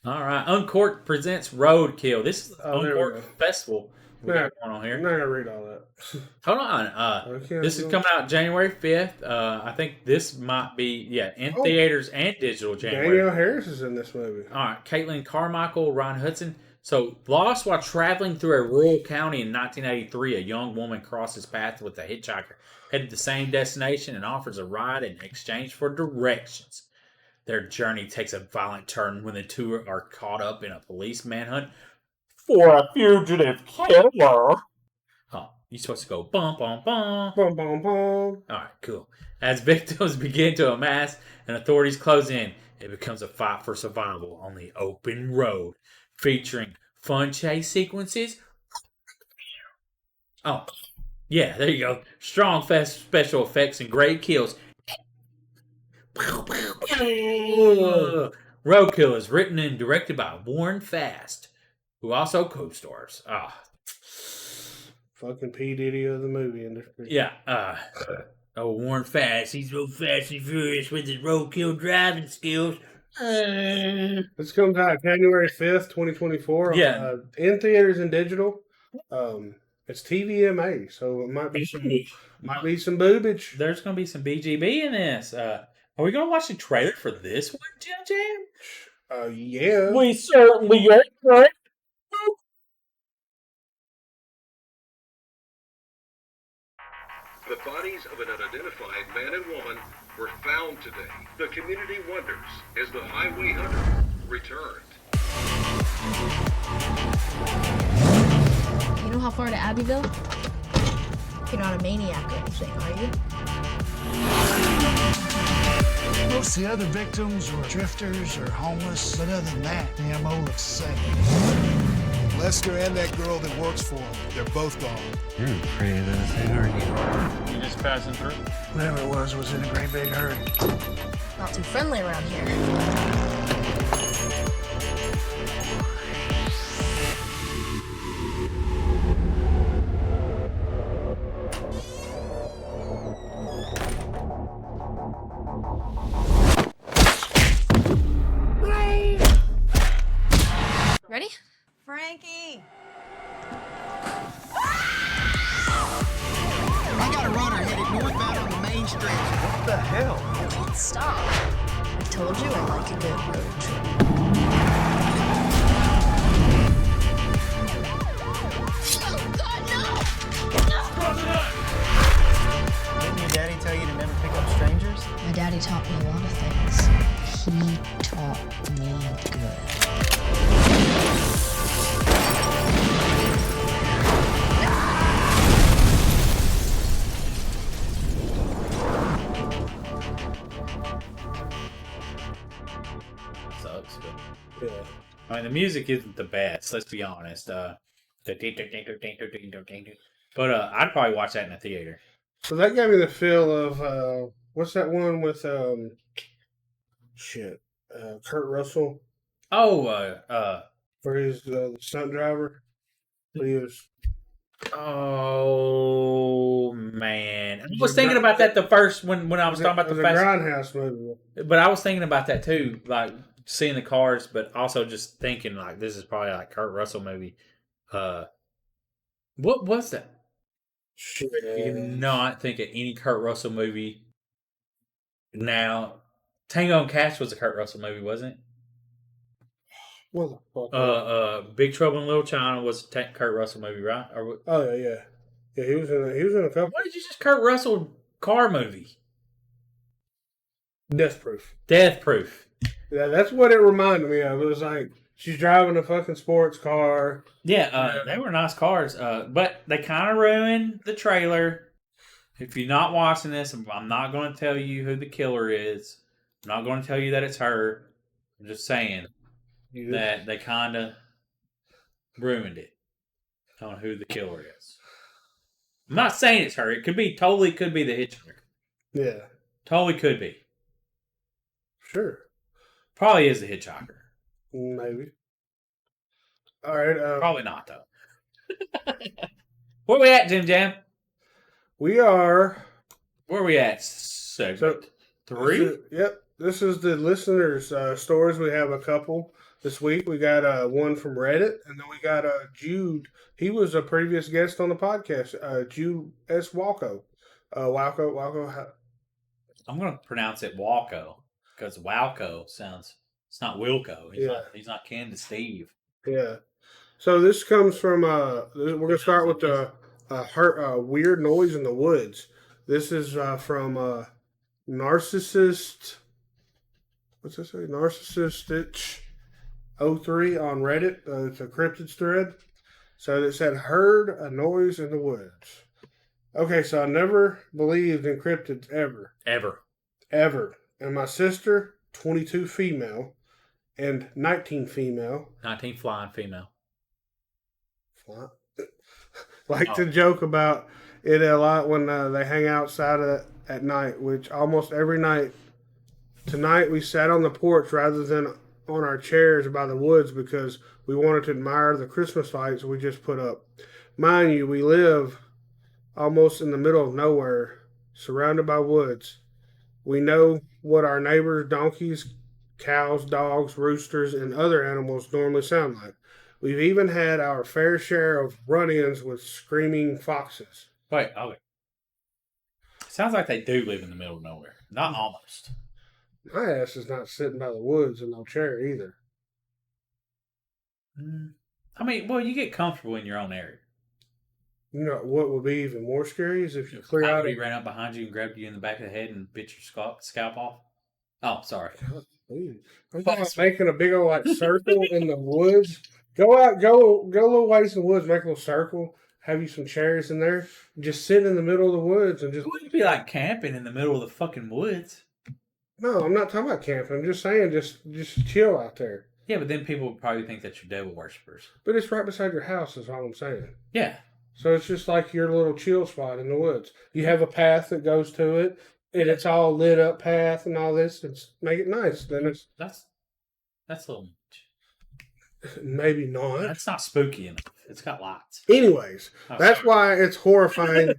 S3: All right, Uncorked presents Roadkill. This is Uncorked Festival. We got going on here.
S4: I'm not gonna read all that.
S3: Hold on. This is coming out January 5th. I think this might be in theaters and digital January.
S4: Danielle Harris is in this movie.
S3: All right, Caitlin Carmichael, Ryan Hudson. So, lost while traveling through a rural county in 1983, a young woman crosses paths with a hitchhiker, headed to the same destination and offers a ride in exchange for directions. Their journey takes a violent turn when the two are caught up in a police manhunt for a fugitive killer. Oh, you're supposed to go bum, bum, bum.
S4: Bum, bum, bum.
S3: All right, cool. As victims begin to amass and authorities close in, it becomes a fight for survival on the open road, featuring fun chase sequences. Oh, yeah, there you go. Strong special effects and great kills. Roadkill is written and directed by Warren Fast, who also co-stars.
S4: Fucking P. Diddy of the movie industry.
S3: Yeah. Warren Fast. He's so fast and furious with his roadkill driving skills.
S4: This comes out January 5th, 2024.
S3: Yeah.
S4: In theaters and digital. It's TVMA, so it might be some boobage.
S3: There's gonna be some BGB in this. Are we gonna watch the trailer for this one, Jim Jam?
S4: Yeah.
S3: We certainly are.
S6: The bodies of an unidentified man and woman were found today. The community wonders as the highway hunter returned.
S17: You know how far to Abbeville? You're not a maniac or anything, are you?
S18: Most of the other victims were drifters or homeless, but other than that, the MO looks the same.
S16: Lester and that girl that works for him, they're both gone.
S9: You're a pretty little thing, aren't you?
S13: You just passing through?
S18: Whoever it was in a great big hurry.
S17: Not too friendly around here. Ready?
S14: Frankie!
S16: I got a runner headed northbound on the main stretch.
S18: What the hell?
S17: I can't stop. I told you I like a good road trip. Oh, God, no!
S10: Didn't your daddy tell you to never pick up strangers?
S17: My daddy taught me a lot of things. He taught me good.
S3: Sucks, but
S4: Yeah.
S3: I mean, the music isn't the best. Let's be honest. But I'd probably watch that in the theater.
S4: So that gave me the feel of what's that one with Kurt Russell, where he's the stunt driver. But he was.
S3: Oh man, I was thinking about that the first when I was talking about the
S4: Grindhouse movie.
S3: But I was thinking about that too, like seeing the cars, but also just thinking like this is probably like Kurt Russell movie. What was that? I cannot think of any Kurt Russell movie now. Tango and Cash was a Kurt Russell movie, wasn't it?
S4: What the fuck?
S3: Big Trouble in Little China was a Kurt Russell movie, right?
S4: Oh yeah. He was in a couple.
S3: What did you just Kurt Russell car movie?
S4: Death Proof.
S3: Death Proof.
S4: Yeah, that's what it reminded me of. It was like she's driving a fucking sports car.
S3: Yeah, they were nice cars, but they kind of ruined the trailer. If you're not watching this, I'm not going to tell you who the killer is. I'm not going to tell you that it's her. I'm just saying that they kind of ruined it on who the killer is. I'm not saying it's her. It could be the hitchhiker.
S4: Yeah.
S3: Totally could be.
S4: Sure.
S3: Probably is the hitchhiker.
S4: Maybe. All right.
S3: Probably not, though. Where we at, Jim Jam?
S4: We are.
S3: Where are we at? Segment 3?
S4: Yep. This is the listeners' stories. We have a couple this week. We got one from Reddit, and then we got Jude. He was a previous guest on the podcast. Jude S. Walco. Walco.
S3: I'm going to pronounce it Walco because Walco sounds. It's not Wilco. He's not kin to Steve.
S4: Yeah. So this comes from. We're going to start with the weird noise in the woods. This is from Narcissist. What's this say? Narcissist 03 on Reddit. It's a cryptids thread. So it said, heard a noise in the woods. Okay, so I never believed in cryptids ever. Ever. And my sister, 22 female, and 19 female.
S3: 19 flying female.
S4: To joke about it a lot when they hang outside at night, which almost every night. Tonight we sat on the porch rather than on our chairs by the woods because we wanted to admire the Christmas lights we just put up. Mind you, we live almost in the middle of nowhere, surrounded by woods. We know what our neighbors' donkeys, cows, dogs, roosters, and other animals normally sound like. We've even had our fair share of run-ins with screaming foxes.
S3: Wait, okay. Sounds like they do live in the middle of nowhere. Not almost.
S4: My ass is not sitting by the woods in no chair either.
S3: I mean, well, you get comfortable in your own area.
S4: You know what would be even more scary is if you clear out.
S3: He ran up behind you and grabbed you in the back of the head and bit your scalp off. Oh, sorry.
S4: I'm talking about making a big old circle in the woods. Go out, go a little ways in the woods, make a little circle. Have you some chairs in there? Just sit in the middle of the woods and just.
S3: It wouldn't be like camping in the middle of the fucking woods.
S4: No, I'm not talking about camping. I'm just saying, just chill out there.
S3: Yeah, but then people would probably think that you're devil worshippers.
S4: But it's right beside your house, is all I'm saying.
S3: Yeah. So
S4: it's just like your little chill spot in the woods. You have a path that goes to it, and it's all lit up path and all this. It's make it nice. Then
S3: that's a little much.
S4: Maybe not.
S3: That's not spooky enough. It's got lights.
S4: Anyways, that's why it's horrifying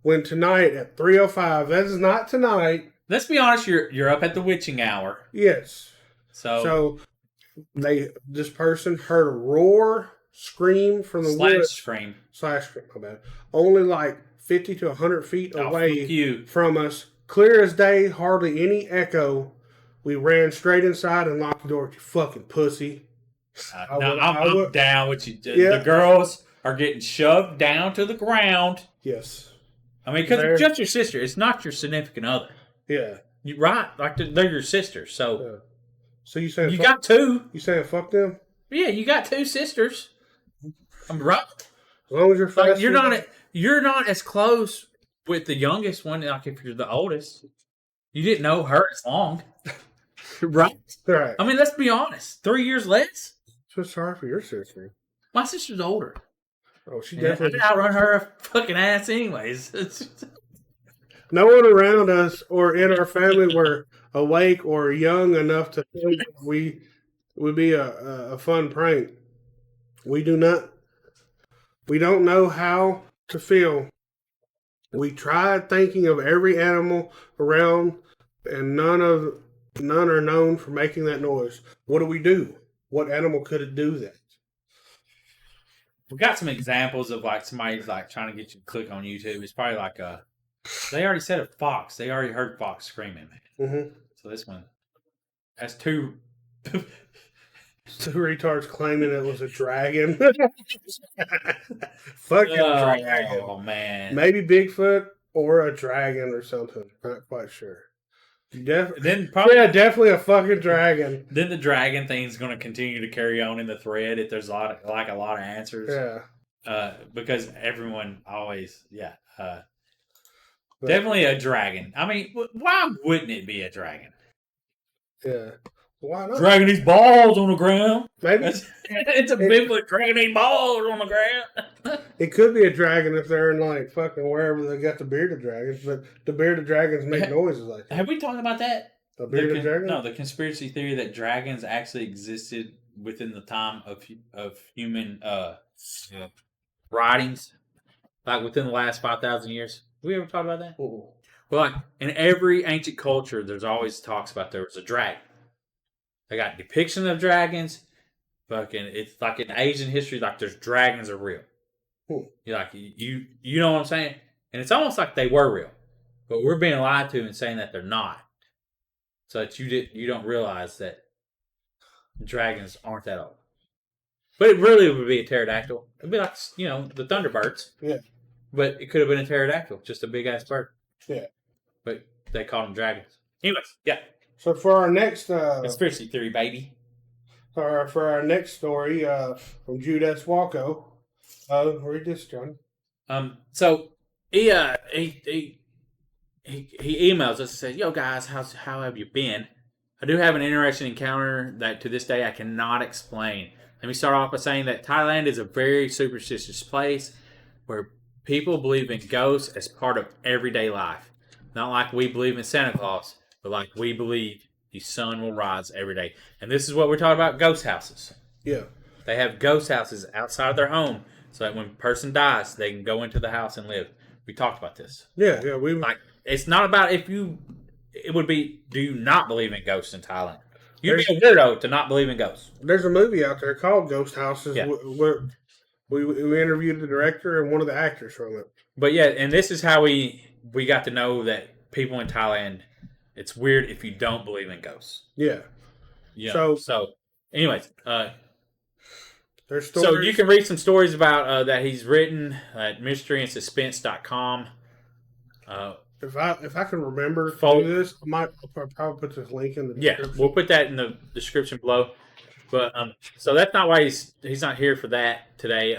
S4: when tonight at 3:05. That is not tonight.
S3: Let's be honest. You're up at the witching hour.
S4: Yes.
S3: So
S4: this person heard a roar, scream from the woods.
S3: Scream.
S4: My bad. Only like 50 to 100 feet away from us. Clear as day, hardly any echo. We ran straight inside and locked the door. You fucking pussy.
S3: I'm down with you.
S4: Yeah.
S3: The girls are getting shoved down to the ground.
S4: Yes.
S3: I mean, because it's just your sister. It's not your significant other.
S4: Yeah.
S3: Right. Like they're your sisters. So.
S4: Yeah. So you saying
S3: you got two?
S4: You saying fuck them?
S3: Yeah, you got two sisters. I'm right.
S4: As long as you're fast.
S3: Like, you're not as close with the youngest one. Like if you're the oldest, you didn't know her as long. Right.
S4: Right.
S3: I mean, let's be honest. 3 years less.
S4: So sorry for your sister.
S3: My sister's older.
S4: Oh, she
S3: Yeah,
S4: definitely.
S3: I outrun her fucking ass anyways.
S4: No one around us or in our family were awake or young enough to think we would be a fun prank. We do not. We don't know how to feel. We tried thinking of every animal around, and none are known for making that noise. What do we do? What animal could do that?
S3: We got some examples of like somebody's like trying to get you to click on YouTube. It's probably like they already said a fox. They already heard fox screaming.
S4: Mm-hmm.
S3: So this one, that's two.
S4: Two retards claiming it was a dragon. Fucking dragon.
S3: Oh man.
S4: Maybe Bigfoot or a dragon or something. Not quite sure.
S3: Then probably
S4: definitely a fucking dragon.
S3: Then the dragon thing's going to continue to carry on in the thread if there's a lot of answers.
S4: Yeah.
S3: Because everyone always definitely a dragon. I mean, why wouldn't it be a dragon?
S4: Yeah. Why not?
S3: Dragging these balls on the ground.
S4: Maybe
S3: it's a Bigfoot dragging these balls on the ground.
S4: It could be a dragon if they're in like fucking wherever they got the bearded dragons, but the bearded dragons make noises like that.
S3: Have we talked about that?
S4: The bearded dragon?
S3: No, the conspiracy theory that dragons actually existed within the time of human writings, like within the last 5,000 years. Have we ever talked about that?
S4: Ooh.
S3: Well, like in every ancient culture, there's always talks about there was a dragon. They got depiction of dragons. Fucking, it's like in Asian history, like there's dragons are real. You're like you know what I'm saying? And it's almost like they were real, but we're being lied to and saying that they're not. So that you don't realize that dragons aren't that old. But it really would be a pterodactyl. It'd be like the Thunderbirds.
S4: Yeah.
S3: But it could have been a pterodactyl, just a big ass bird.
S4: Yeah.
S3: But they called them dragons. Anyways, yeah.
S4: So for our next
S3: conspiracy theory, baby.
S4: For our next story from Jude S. Walco, read this, John.
S3: So he emails us and says, "Yo guys, how have you been? I do have an interesting encounter that to this day I cannot explain. Let me start off by saying that Thailand is a very superstitious place where people believe in ghosts as part of everyday life. Not like we believe in Santa Claus, but like we believe the sun will rise every day." And this is what we're talking about, ghost houses.
S4: Yeah.
S3: They have ghost houses outside of their home so that when a person dies, they can go into the house and live. We talked about this.
S4: Yeah.
S3: It's not about it would be, do you not believe in ghosts in Thailand? You'd be a weirdo to not believe in ghosts.
S4: There's a movie out there called Ghost Houses
S3: Yeah.
S4: where we interviewed the director and one of the actors from it.
S3: But yeah, and this is how we got to know that people in Thailand, it's weird if you don't believe in ghosts.
S4: Yeah.
S3: Yeah. So anyways,
S4: there's
S3: so you can read some stories about that he's written at mysteryandsuspense.com.
S4: If I can remember to do this, I'll probably put this link in the description.
S3: Yeah, we'll put that in the description below. But so that's not why he's not here for that today.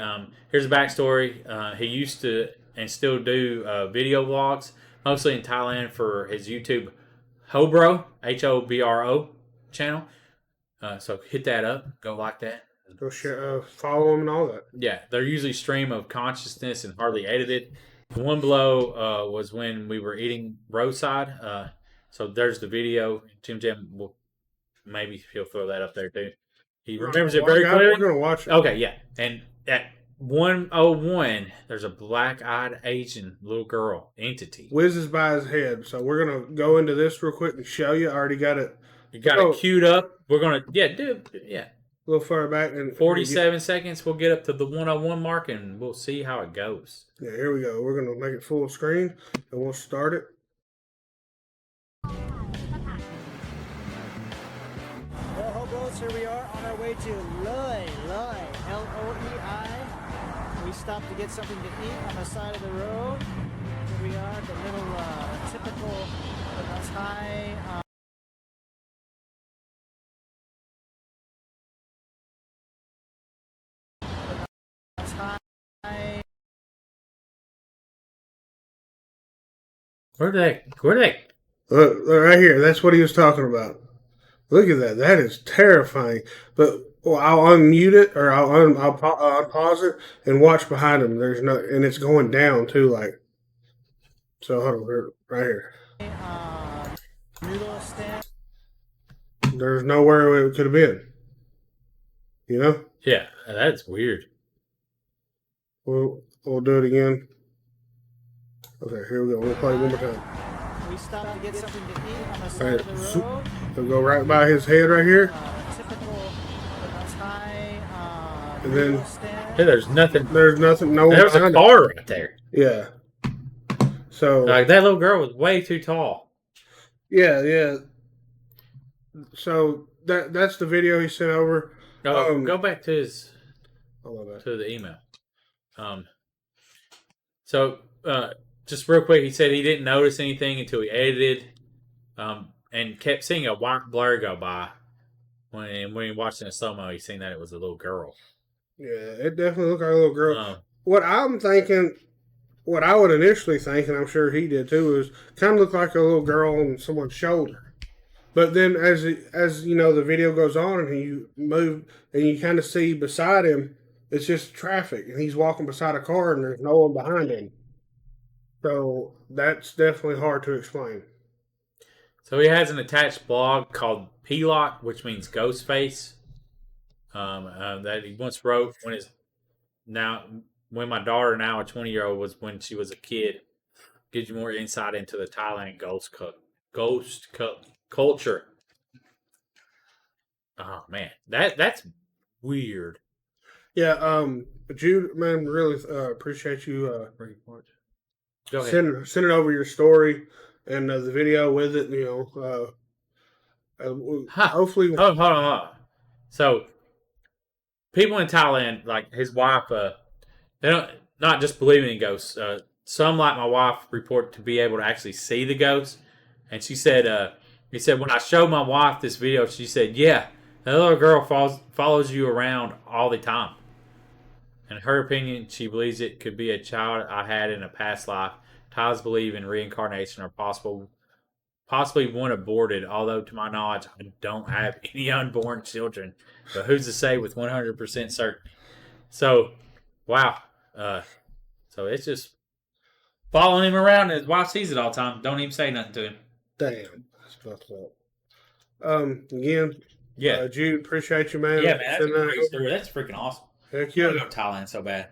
S3: Here's a backstory. He used to and still do video vlogs, mostly in Thailand for his YouTube Hobro, Hobro channel. So hit that up. Go like that.
S4: Go share, follow them and all that.
S3: Yeah, they're usually stream of consciousness and hardly edited. The one below was when we were eating roadside. So there's the video. Jim will maybe he'll throw that up there too. He remembers it very clearly.
S4: We're gonna watch it.
S3: Okay, yeah. And at 101, there's a black-eyed Asian little girl entity.
S4: Whizzes by his head. So we're gonna go into this real quick and show you. I already got it.
S3: You got it queued up. We're gonna do it.
S4: A little further back and
S3: 47 seconds. We'll get up to the 101 mark and we'll see how it goes.
S4: Yeah, here we go. We're gonna make it full screen and we'll start it.
S19: Well, Hobos, here we are on our way to Loi, L-O-E-I. We stopped to get something to eat on the side of the road. Here we are, the little typical Thai.
S3: Where are they?
S4: Look, right here. That's what he was talking about. Look at that. That is terrifying. But Well, I'll unmute it or I'll unpause it and watch behind him. There's no, and it's going down too. Like, so hold on, right here.
S19: Noodle stand.
S4: There's nowhere it could have been. You know?
S3: Yeah, that's weird.
S4: We'll do it again. Okay, here we go. We'll play it one more time.
S19: We stopped to get something to eat on the side
S4: All right,
S19: of the road.
S4: so go right by his head right here.
S19: Typical Thai
S4: And then
S3: Yeah, there's nothing.
S4: there's nothing. No one
S3: There's a
S4: behind
S3: car
S4: it.
S3: right there.
S4: Yeah. So
S3: Like that little girl was way too tall.
S4: yeah. So that's the video he sent over.
S3: Go back to his
S4: to
S3: the email. So just real quick, he said he didn't notice anything until he edited, and kept seeing a white blur go by. When he watched it in slow-mo, he seen that it was a little girl.
S4: Yeah, it definitely looked like a little girl. What I'm thinking, what I would initially think, and I'm sure he did too, is kind of look like a little girl on someone's shoulder. But then as you know, the video goes on and you move and you kind of see beside him, it's just traffic and he's walking beside a car and there's no one behind him. So that's definitely hard to explain.
S3: So he has an attached blog called Pelot, which means ghost face. That he once wrote when my daughter, now a 20-year-old, was when she was a kid. Gives you more insight into the Thailand ghost culture. Oh man, that's weird.
S4: Yeah, Jude, man, really appreciate you
S3: Go ahead.
S4: sending over your story and the video with it. You know, hopefully.
S3: Hold on. So, people in Thailand, like his wife, they don't not just believing in ghosts. Some, like my wife, report to be able to actually see the ghosts. And she said, he said, when I showed my wife this video, she said, yeah, that little girl follows you around all the time. In her opinion, she believes it could be a child I had in a past life. Thais believe in reincarnation or possibly one aborted, although to my knowledge, I don't have any unborn children. But who's to say with 100% certainty? So, wow. So it's just following him around, and his wife sees it all the time. Don't even say nothing to him.
S4: Damn, that's fucked up. Again,
S3: yeah,
S4: Jude, appreciate you, man.
S3: Yeah, man, that's a great story. That's freaking awesome.
S4: Heck yeah.
S3: I want to go to Thailand so bad.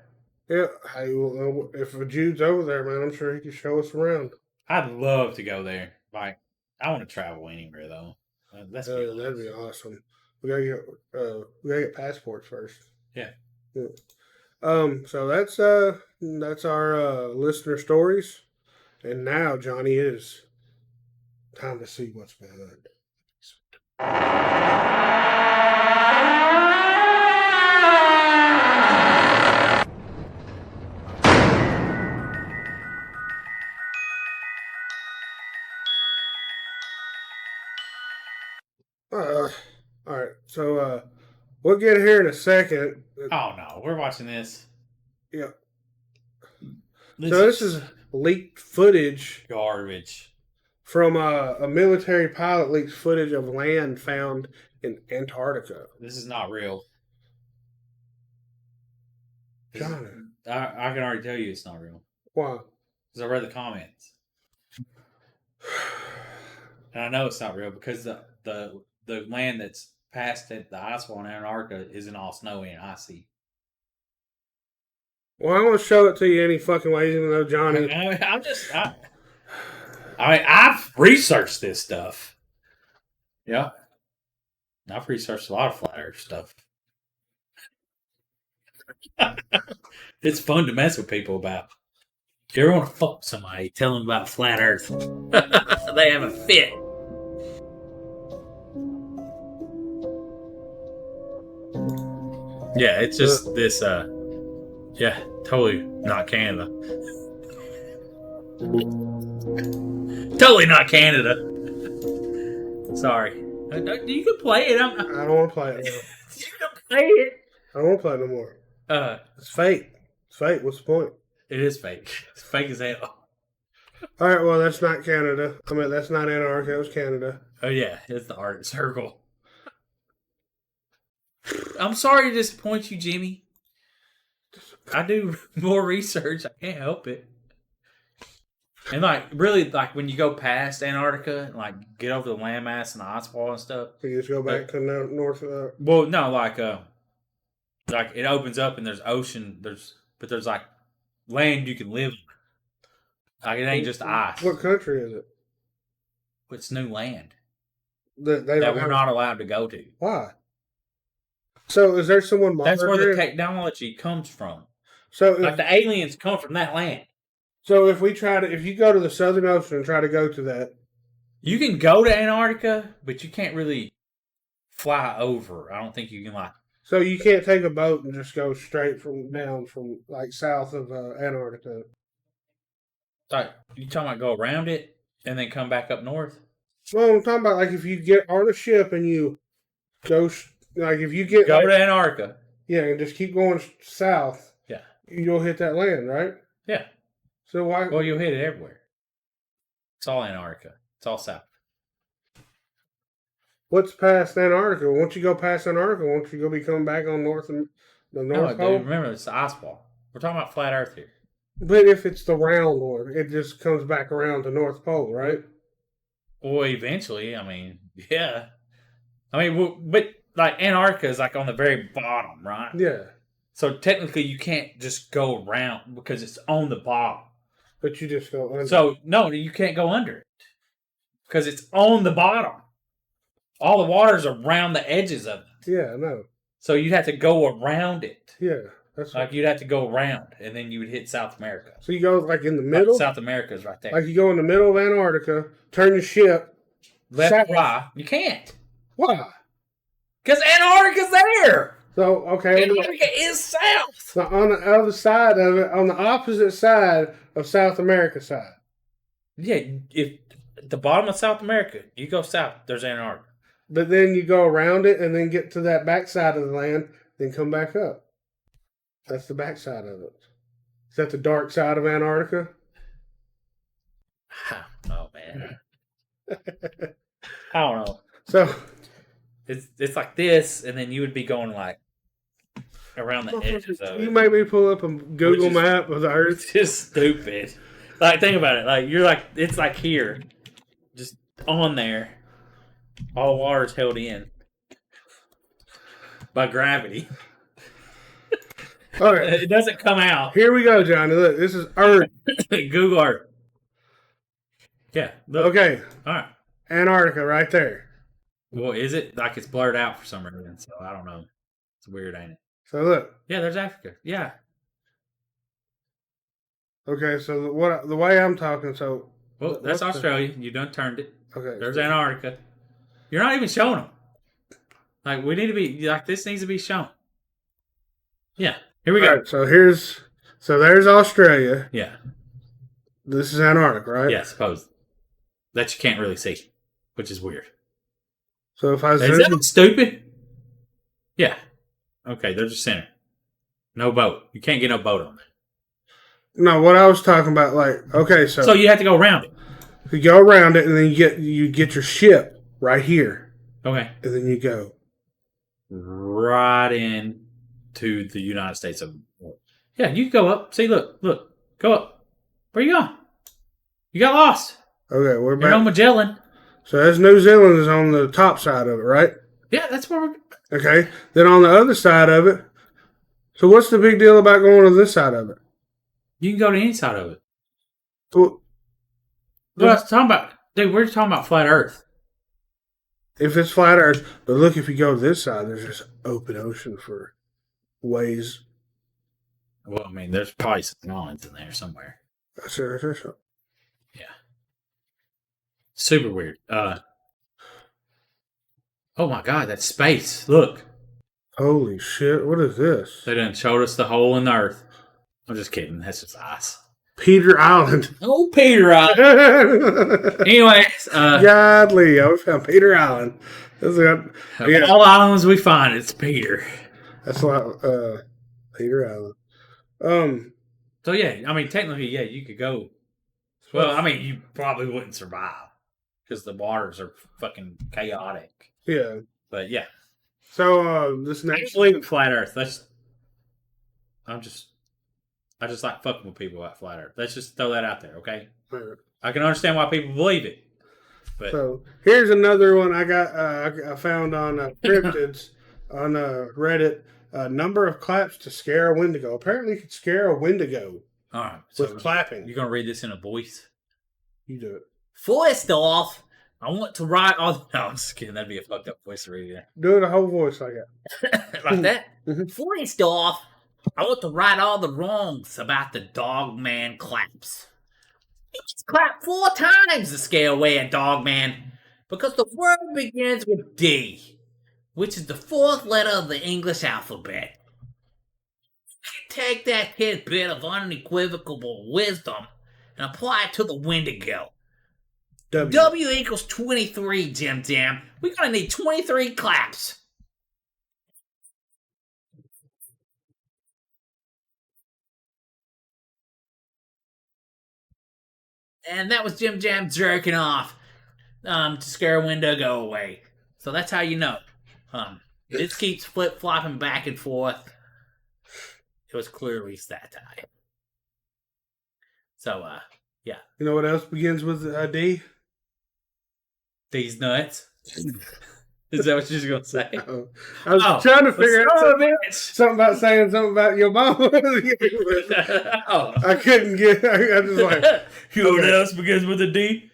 S4: Yeah, hey, well, if Jude's over there, man, I'm sure he can show us around.
S3: I'd love to go there. Like, I want to travel anywhere though. That'd
S4: be awesome. We gotta get passports first.
S3: Yeah.
S4: So that's our listener stories, and now Johnny, it is time to see what's been done. All right, so we'll get here in a second.
S3: Oh no, we're watching this.
S4: Yeah. This is leaked footage.
S3: Garbage.
S4: From a military pilot leaks footage of land found in Antarctica.
S3: This is not real.
S4: John,
S3: I can already tell you it's not real.
S4: Why?
S3: Because I read the comments. And I know it's not real because the land that's past at the ice wall in Antarctica isn't all snowy and icy.
S4: Well, I'm going to show it to you any fucking way, even though Johnny...
S3: I've researched this stuff. Yeah. I've researched a lot of flat earth stuff. It's fun to mess with people about. If you ever want to fuck somebody, tell them about flat earth. They have a fit. Yeah, it's just this, yeah, totally not Canada. Totally not Canada. Sorry. You can play it. I
S4: don't want to play it.
S3: You can play it.
S4: I don't want to play it no more. It's fake. It's fake. What's the point?
S3: It is fake. It's fake as hell.
S4: All right, well, that's not Canada. I mean, that's not Antarctica. It was Canada.
S3: Oh, yeah. It's the Arctic Circle. I'm sorry to disappoint you, Jimmy. I do more research. I can't help it. And really, when you go past Antarctica, and get over the landmass and the ice wall and stuff.
S4: So you just go back to north.
S3: Well, no, it opens up and there's ocean. But there's land you can live in. It ain't just ice.
S4: What country is it?
S3: It's new land
S4: that
S3: we're not allowed to go to.
S4: Why? So is there someone?
S3: That's where the technology comes from.
S4: So
S3: the aliens come from that land.
S4: So if you go to the Southern Ocean and try to go to that,
S3: you can go to Antarctica, but you can't really fly over. I don't think you can
S4: So you can't take a boat and just go straight from south of Antarctica.
S3: You talking about go around it and then come back up north?
S4: Well, I'm talking about if you get on a ship and you go if you get
S3: to Antarctica,
S4: yeah, and just keep going south,
S3: yeah,
S4: you'll hit that land, right?
S3: Yeah.
S4: So why?
S3: Well, you'll hit it everywhere. It's all Antarctica. It's all south.
S4: What's past Antarctica? Once you go past Antarctica, won't you be coming back on the North Pole?
S3: Dude, remember, it's the ice wall. We're talking about flat Earth here.
S4: But if it's the round one, it just comes back around to North Pole, right?
S3: Well, eventually, yeah. But Antarctica is on the very bottom, right?
S4: Yeah.
S3: So technically, you can't just go around because it's on the bottom.
S4: But you just go under.
S3: So no, you can't go under it because it's on the bottom. All the water's around the edges of it.
S4: Yeah, I know.
S3: So you'd have to go around it.
S4: Yeah, that's
S3: you'd have to go around, and then you would hit South America.
S4: So you go in the middle.
S3: South America's right there.
S4: You go in the middle of Antarctica, turn your ship
S3: left, right. You can't.
S4: Why?
S3: Because Antarctica's there.
S4: So
S3: Antarctica is south.
S4: So on the other side of it, on the opposite side of South America side.
S3: Yeah, if at the bottom of South America, you go south, there's Antarctica.
S4: But then you go around it and then get to that back side of the land, then come back up. That's the back side of it. Is that the dark side of Antarctica?
S3: Oh man. I don't know.
S4: So
S3: it's like this, and then you would be going around the edges of it.
S4: You made me pull up a Google map of the Earth.
S3: It's just stupid. Think about it. It's here, just on there. All the water's held in by gravity.
S4: All right,
S3: it doesn't come out.
S4: Here we go, Johnny. Look, this is Earth.
S3: Google Earth. Yeah. Look.
S4: Okay.
S3: All right.
S4: Antarctica, right there.
S3: Well, is it it's blurred out for some reason? So I don't know. It's weird, ain't it?
S4: So look.
S3: Yeah, there's Africa. Yeah.
S4: Okay, so the way I'm talking, so.
S3: Well, that's Australia. You done turned it.
S4: Okay.
S3: There's Antarctica. You're not even showing them. We need to be this needs to be shown. Yeah. Here we go.
S4: Right, so there's Australia.
S3: Yeah.
S4: This is Antarctica, right?
S3: Yeah, suppose. That you can't really see, which is weird.
S4: So if I
S3: Is that stupid? Yeah. Okay, there's a center. No boat. You can't get no boat on there.
S4: No, what I was talking about, okay, so
S3: you have to go around it.
S4: You go around it, and then you get your ship right here.
S3: Okay.
S4: And then you go
S3: right in to the United States of America. Yeah, you can go up. See, look, go up. Where you going? You got lost.
S4: Okay, we're back.
S3: You're on Magellan.
S4: So that's New Zealand is on the top side of it, right?
S3: Yeah, that's where we're.
S4: Okay, then on the other side of it. So what's the big deal about going to this side of it?
S3: You can go to any side of it.
S4: Well,
S3: what I was talking about, dude, we're talking about flat Earth.
S4: If it's flat Earth, but look, if you go to this side, there's just open ocean for ways.
S3: Well, there's probably some islands in there somewhere.
S4: Sure.
S3: Yeah. Super weird. Oh my God, that's space. Look.
S4: Holy shit, what is this?
S3: They done showed us the hole in the Earth. I'm just kidding. That's just ice.
S4: Peter Island.
S3: Oh, Peter Island. Anyways.
S4: Godly, I found Peter Island.
S3: All islands we find, it's Peter.
S4: That's a Peter Island.
S3: So yeah, technically, yeah, you could go. Well, you probably wouldn't survive because the waters are fucking chaotic.
S4: Yeah.
S3: But yeah.
S4: So this
S3: I
S4: next
S3: just believe in flat Earth. I just like fucking with people about flat Earth. Let's just throw that out there, okay? I can understand why people believe it, but
S4: So here's another one I got. I found on cryptids on Reddit. Number of claps to scare a Wendigo. Apparently, you could scare a Wendigo
S3: all right.
S4: with
S3: So
S4: clapping.
S3: you're gonna read this in a voice.
S4: You do it.
S3: First off, I want to write all. No, I'm just kidding. That'd be a fucked up voice to read it.
S4: Do it a whole voice like that.
S3: Like that. First off, I want to right all the wrongs about the dog man claps. You just clap 4 times to scare away a dog man because the word begins with D, which is the 4th letter of the English alphabet. You take that tidbit of unequivocal wisdom and apply it to the Wendigo. W equals 23, Jim Jam. We're gonna need 23 claps. And that was Jim Jam jerking off to scare a Wendigo away. So that's how you know. This keeps flip-flopping back and forth. It was clearly that time. So, yeah.
S4: You know what else begins with D?
S3: These nuts. Is that what you're going to say?
S4: I was trying to figure out something about saying something about your mom. I couldn't get. I just like.
S3: You know what else begins with a D?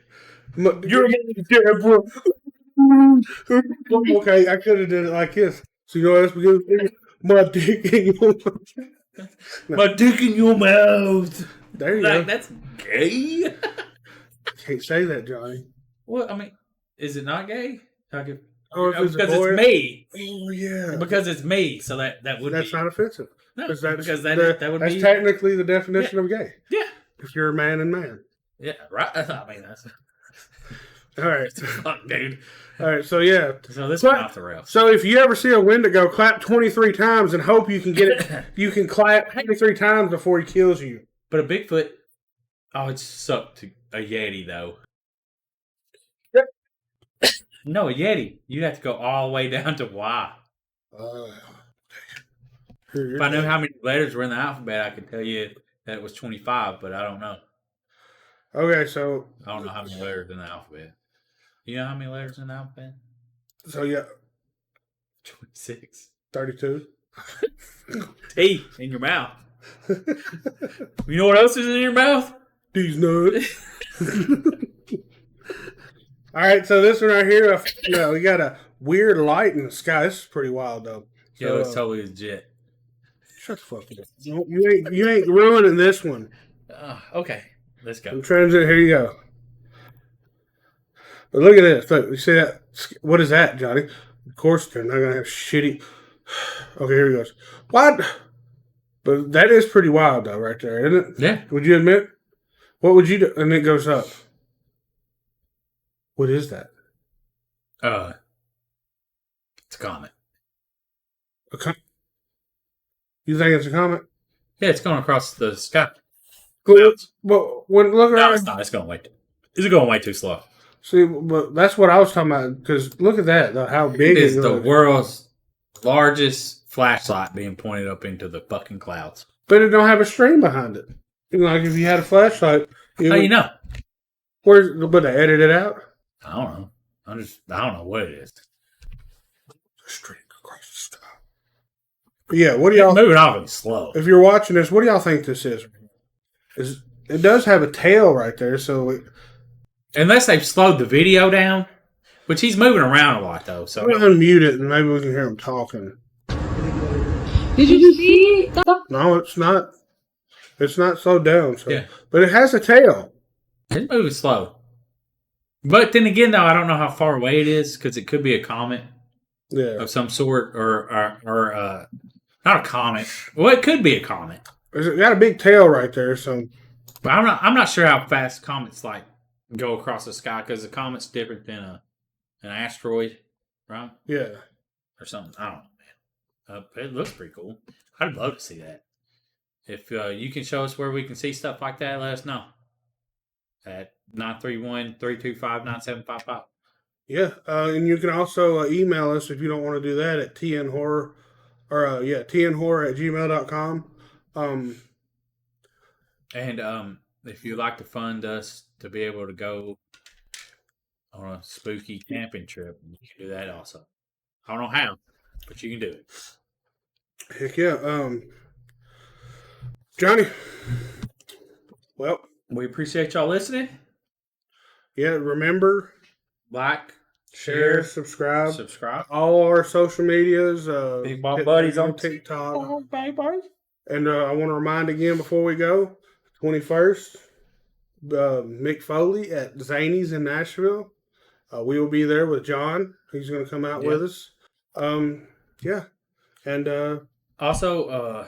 S4: Your Deborah. Okay, I could have done it like this. So you know what else begins with D? My dick in your mouth.
S3: My dick in your mouth.
S4: There you go.
S3: That's gay.
S4: Can't say that, Johnny.
S3: Well, I mean, is it not gay?
S4: Or if it's
S3: because
S4: a boy,
S3: it's me.
S4: Oh yeah.
S3: Because it's me, so that would
S4: that's
S3: be.
S4: not offensive.
S3: No,
S4: because
S3: that would
S4: that's
S3: be
S4: technically the definition of gay.
S3: Yeah.
S4: If you're a man and man.
S3: Yeah, right. I mean, that's
S4: all right,
S3: fuck, dude.
S4: All right, so yeah.
S3: So this went off the rails.
S4: So if you ever see a Wendigo, clap 23 times and hope you can get it. You can clap 23 times before he kills you.
S3: But a Bigfoot, oh, it sucked to a Yeti though.
S4: Yep.
S3: No, a Yeti. You'd have to go all the way down to Y. If I knew how many letters were in the alphabet, I could tell you that it was 25, but I don't know.
S4: Okay, so
S3: I don't know how many letters in the alphabet. You know how many letters in the alphabet?
S4: So yeah,
S3: 26.
S4: 32.
S3: T in your mouth. You know what else is in your mouth?
S4: These nuts. All right, so this one right here, we got a weird light in the sky. This is pretty wild, though. So,
S3: Yeah, it's totally legit.
S4: Shut the fuck up. You ain't ruining this one.
S3: Okay, let's go.
S4: I'm transit. Here you go. But look at this. Look, you see that? What is that, Johnny? Of course, they're not gonna have shitty. Okay, here he goes. What? But that is pretty wild, though, right there, isn't it?
S3: Yeah.
S4: Would you admit? What would you do? And it goes up. What is that?
S3: It's a comet.
S4: You think it's a comet?
S3: Yeah, it's going across the sky.
S4: Well, when look around,
S3: No, it's not. It's going way. Is it going way too slow?
S4: See, but that's what I was talking about. Because look at that, how big
S3: It is
S4: it
S3: the
S4: goes.
S3: world's largest flashlight being pointed up into the fucking clouds.
S4: But it don't have a string behind it. Like if you had a flashlight,
S3: How you know?
S4: But they edit it out.
S3: I don't know. I don't know what it is.
S4: String across the sky. But yeah, what do y'all
S3: moving awfully slow?
S4: If you're watching this, what do y'all think this is? It does have a tail right there, so
S3: Unless they've slowed the video down, which he's moving around a lot though. So
S4: I'm gonna unmute it and maybe we can hear him talking.
S1: Did you see that?
S4: No, it's not. It's not slowed down. So.
S3: Yeah.
S4: But it has a tail.
S3: It's moving slow. But then again, though, I don't know how far away it is because it could be a comet, of some sort, or not a comet. Well, it could be a comet.
S4: It's got a big tail right there. So,
S3: but I'm not sure how fast comets go across the sky because a comet's different than an asteroid, right?
S4: Yeah.
S3: Or something. I don't know, man. It looks pretty cool. I'd love to see that. If you can show us where we can see stuff like that, let us know. At 931-325-9755.
S4: Yeah, and you can also email us if you don't want to do that at tnhorror, or tnhorror@gmail.com.
S3: And if you'd like to fund us to be able to go on a spooky camping trip, you can do that also. I don't know how, but you can do it.
S4: Heck yeah. Johnny, well,
S3: we appreciate y'all listening.
S4: Yeah, remember,
S3: like,
S4: share, subscribe. All our social medias.
S3: Big Bald Buddies on
S4: TikTok. And I want to remind again before we go, 21st, Mick Foley at Zany's in Nashville. We will be there with John. He's going to come out with us. Yeah. And
S3: also,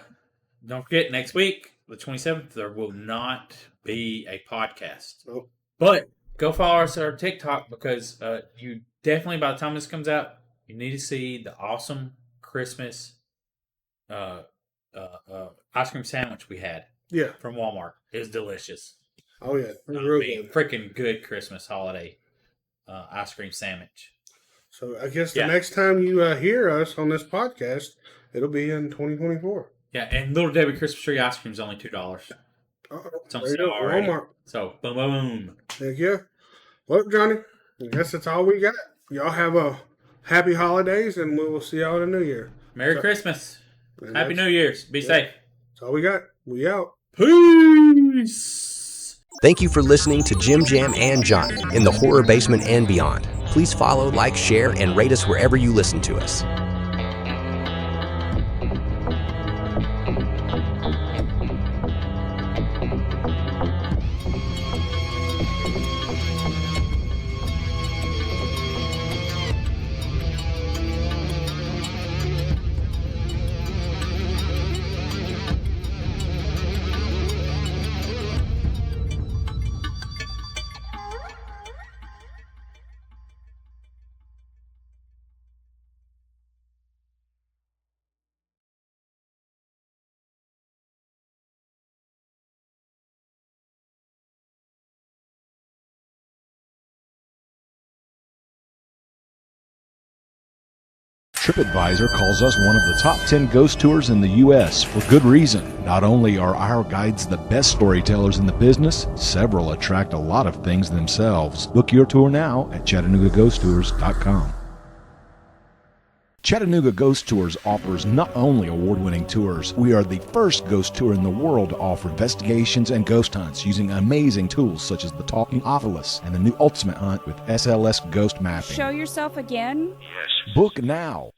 S3: don't forget, next week, the 27th, there will not be a podcast.
S4: Nope.
S3: But go follow us on our TikTok, because you definitely, by the time this comes out, you need to see the awesome Christmas ice cream sandwich we had.
S4: Yeah.
S3: From Walmart. It was delicious.
S4: Oh, yeah. It was real good.
S3: Freaking good Christmas holiday ice cream sandwich.
S4: So I guess the next time you hear us on this podcast, it'll be in 2024.
S3: Yeah, and Little Debbie Christmas tree ice cream is only $2. It's on sale already.
S4: Walmart.
S3: So, boom, boom.
S4: Heck yeah. Well, Johnny, I guess that's all we got. Y'all have a happy holidays, and we will see y'all in the new year.
S3: Merry Christmas. Happy New Year's. Be safe.
S4: That's all we got. We out.
S3: Peace.
S2: Thank you for listening to Jim Jam and Johnny in the Horror Basement and beyond. Please follow, like, share, and rate us wherever you listen to us.
S20: TripAdvisor calls us one of the top 10 ghost tours in the U.S. for good reason. Not only are our guides the best storytellers in the business, several attract a lot of things themselves. Book your tour now at ChattanoogaGhostTours.com. Chattanooga Ghost Tours offers not only award-winning tours, we are the first ghost tour in the world to offer investigations and ghost hunts using amazing tools such as the Talking Oculus and the new Ultimate Hunt with SLS Ghost Mapping.
S21: Show yourself again?
S20: Yes. Book now.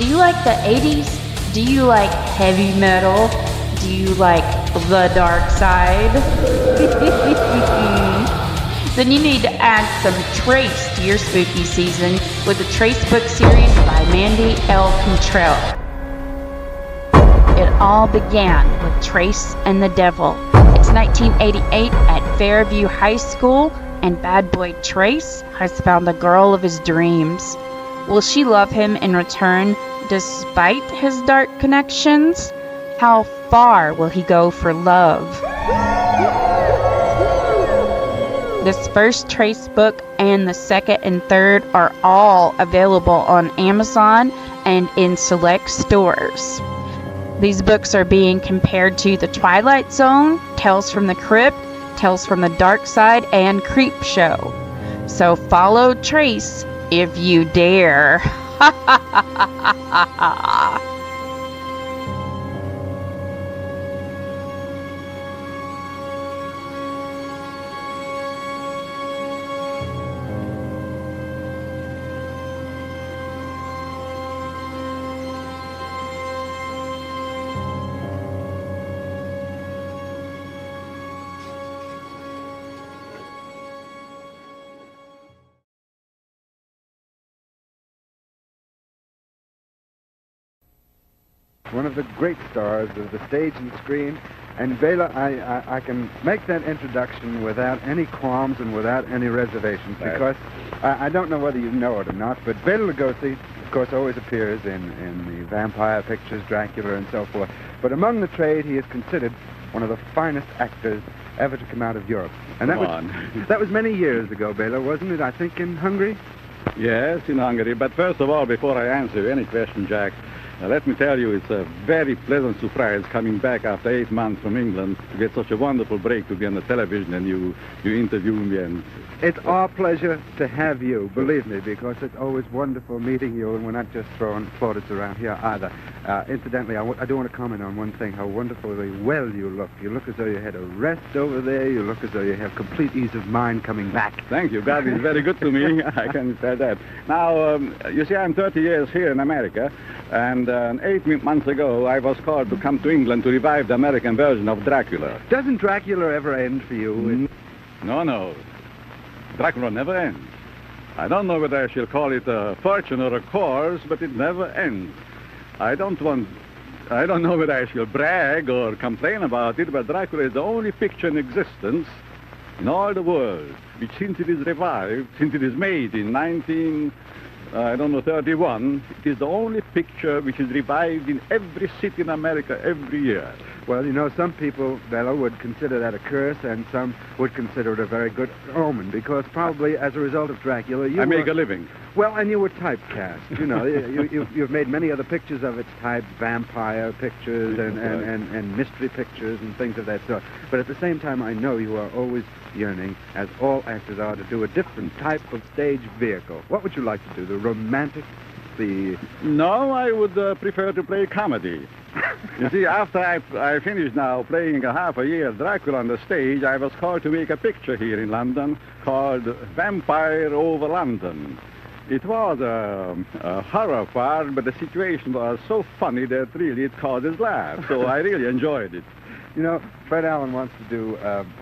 S21: Do you like the 80s? Do you like heavy metal? Do you like the dark side? Then you need to add some Trace to your spooky season with the Trace book series by Mandy L. Cantrell. It all began with Trace and the Devil. It's 1988 at Fairview High School, and bad boy Trace has found the girl of his dreams. Will she love him in return despite his dark connections? How far will he go for love? This first Trace book and the second and third are all available on Amazon and in select stores. These books are being compared to The Twilight Zone, Tales from the Crypt, Tales from the Dark Side, and Creepshow. So follow Trace if you dare. Ha ha ha ha ha ha.
S22: One of the great stars of the stage and screen. And Bela, I can make that introduction without any qualms and without any reservations, because I don't know whether you know it or not, but Bela Lugosi, of course, always appears in the vampire pictures, Dracula, and so forth. But among the trade, he is considered one of the finest actors ever to come out of Europe. And that was many years ago, Bela, wasn't it? I think in Hungary?
S23: Yes, in Hungary. But first of all, before I answer any question, Jack, let me tell you, it's a very pleasant surprise coming back after 8 months from England to get such a wonderful break to be on the television and you interview me. And
S22: it's our pleasure to have you, believe me, because it's always wonderful meeting you, and we're not just throwing plaudits around here either. Incidentally, I do want to comment on one thing, how wonderfully well you look. You look as though you had a rest over there. You look as though you have complete ease of mind coming back.
S23: Thank you. God is very good to me. I can tell that. Now, you see, I'm 30 years here in America, and 8 months ago, I was called to come to England to revive the American version of Dracula.
S22: Doesn't Dracula ever end for you?
S23: No. Dracula never ends. I don't know whether I shall call it a fortune or a course, but it never ends. I don't know whether I shall brag or complain about it, but Dracula is the only picture in existence in all the world, which since it is revived, since it is made in 31, it is the only picture which is revived in every city in America every year.
S22: Well, you know, some people, Bela, would consider that a curse, and some would consider it a very good omen, because probably as a result of Dracula,
S23: I make a living.
S22: Well, and you were typecast. You know, you've made many other pictures of its type, vampire pictures and mystery pictures and things of that sort. But at the same time, I know you are always yearning, as all actors are, to do a different type of stage vehicle. What would you like to do? The romantic?
S23: No, I would prefer to play comedy. You see, after I finished now playing a half a year Dracula on the stage, I was called to make a picture here in London called Vampire Over London. It was a horror part, but the situation was so funny that really it causes laughs, so I really enjoyed it.
S22: You know, Fred Allen wants to do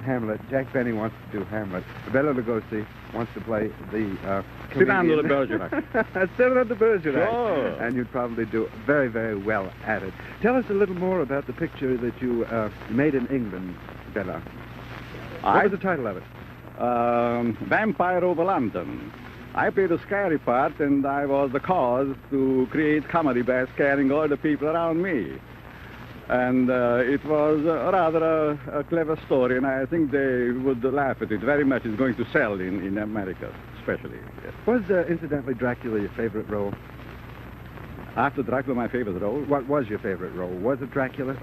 S22: Hamlet. Jack Benny wants to do Hamlet. Bela Lugosi wants to play the
S23: Cyrano de Bergerac.
S22: Cyrano de Bergerac.
S23: Sure.
S22: And you'd probably do very, very well at it. Tell us a little more about the picture that you made in England, Bela. What was the title of it?
S23: Vampire Over London. I played a scary part, and I was the cause to create comedy by scaring all the people around me. And it was rather a clever story, and I think they would laugh at it very much. It's going to sell in America, especially. Yes.
S22: Was, incidentally, Dracula your favorite role?
S23: After Dracula, my favorite role?
S22: What was your favorite role? Was it Dracula?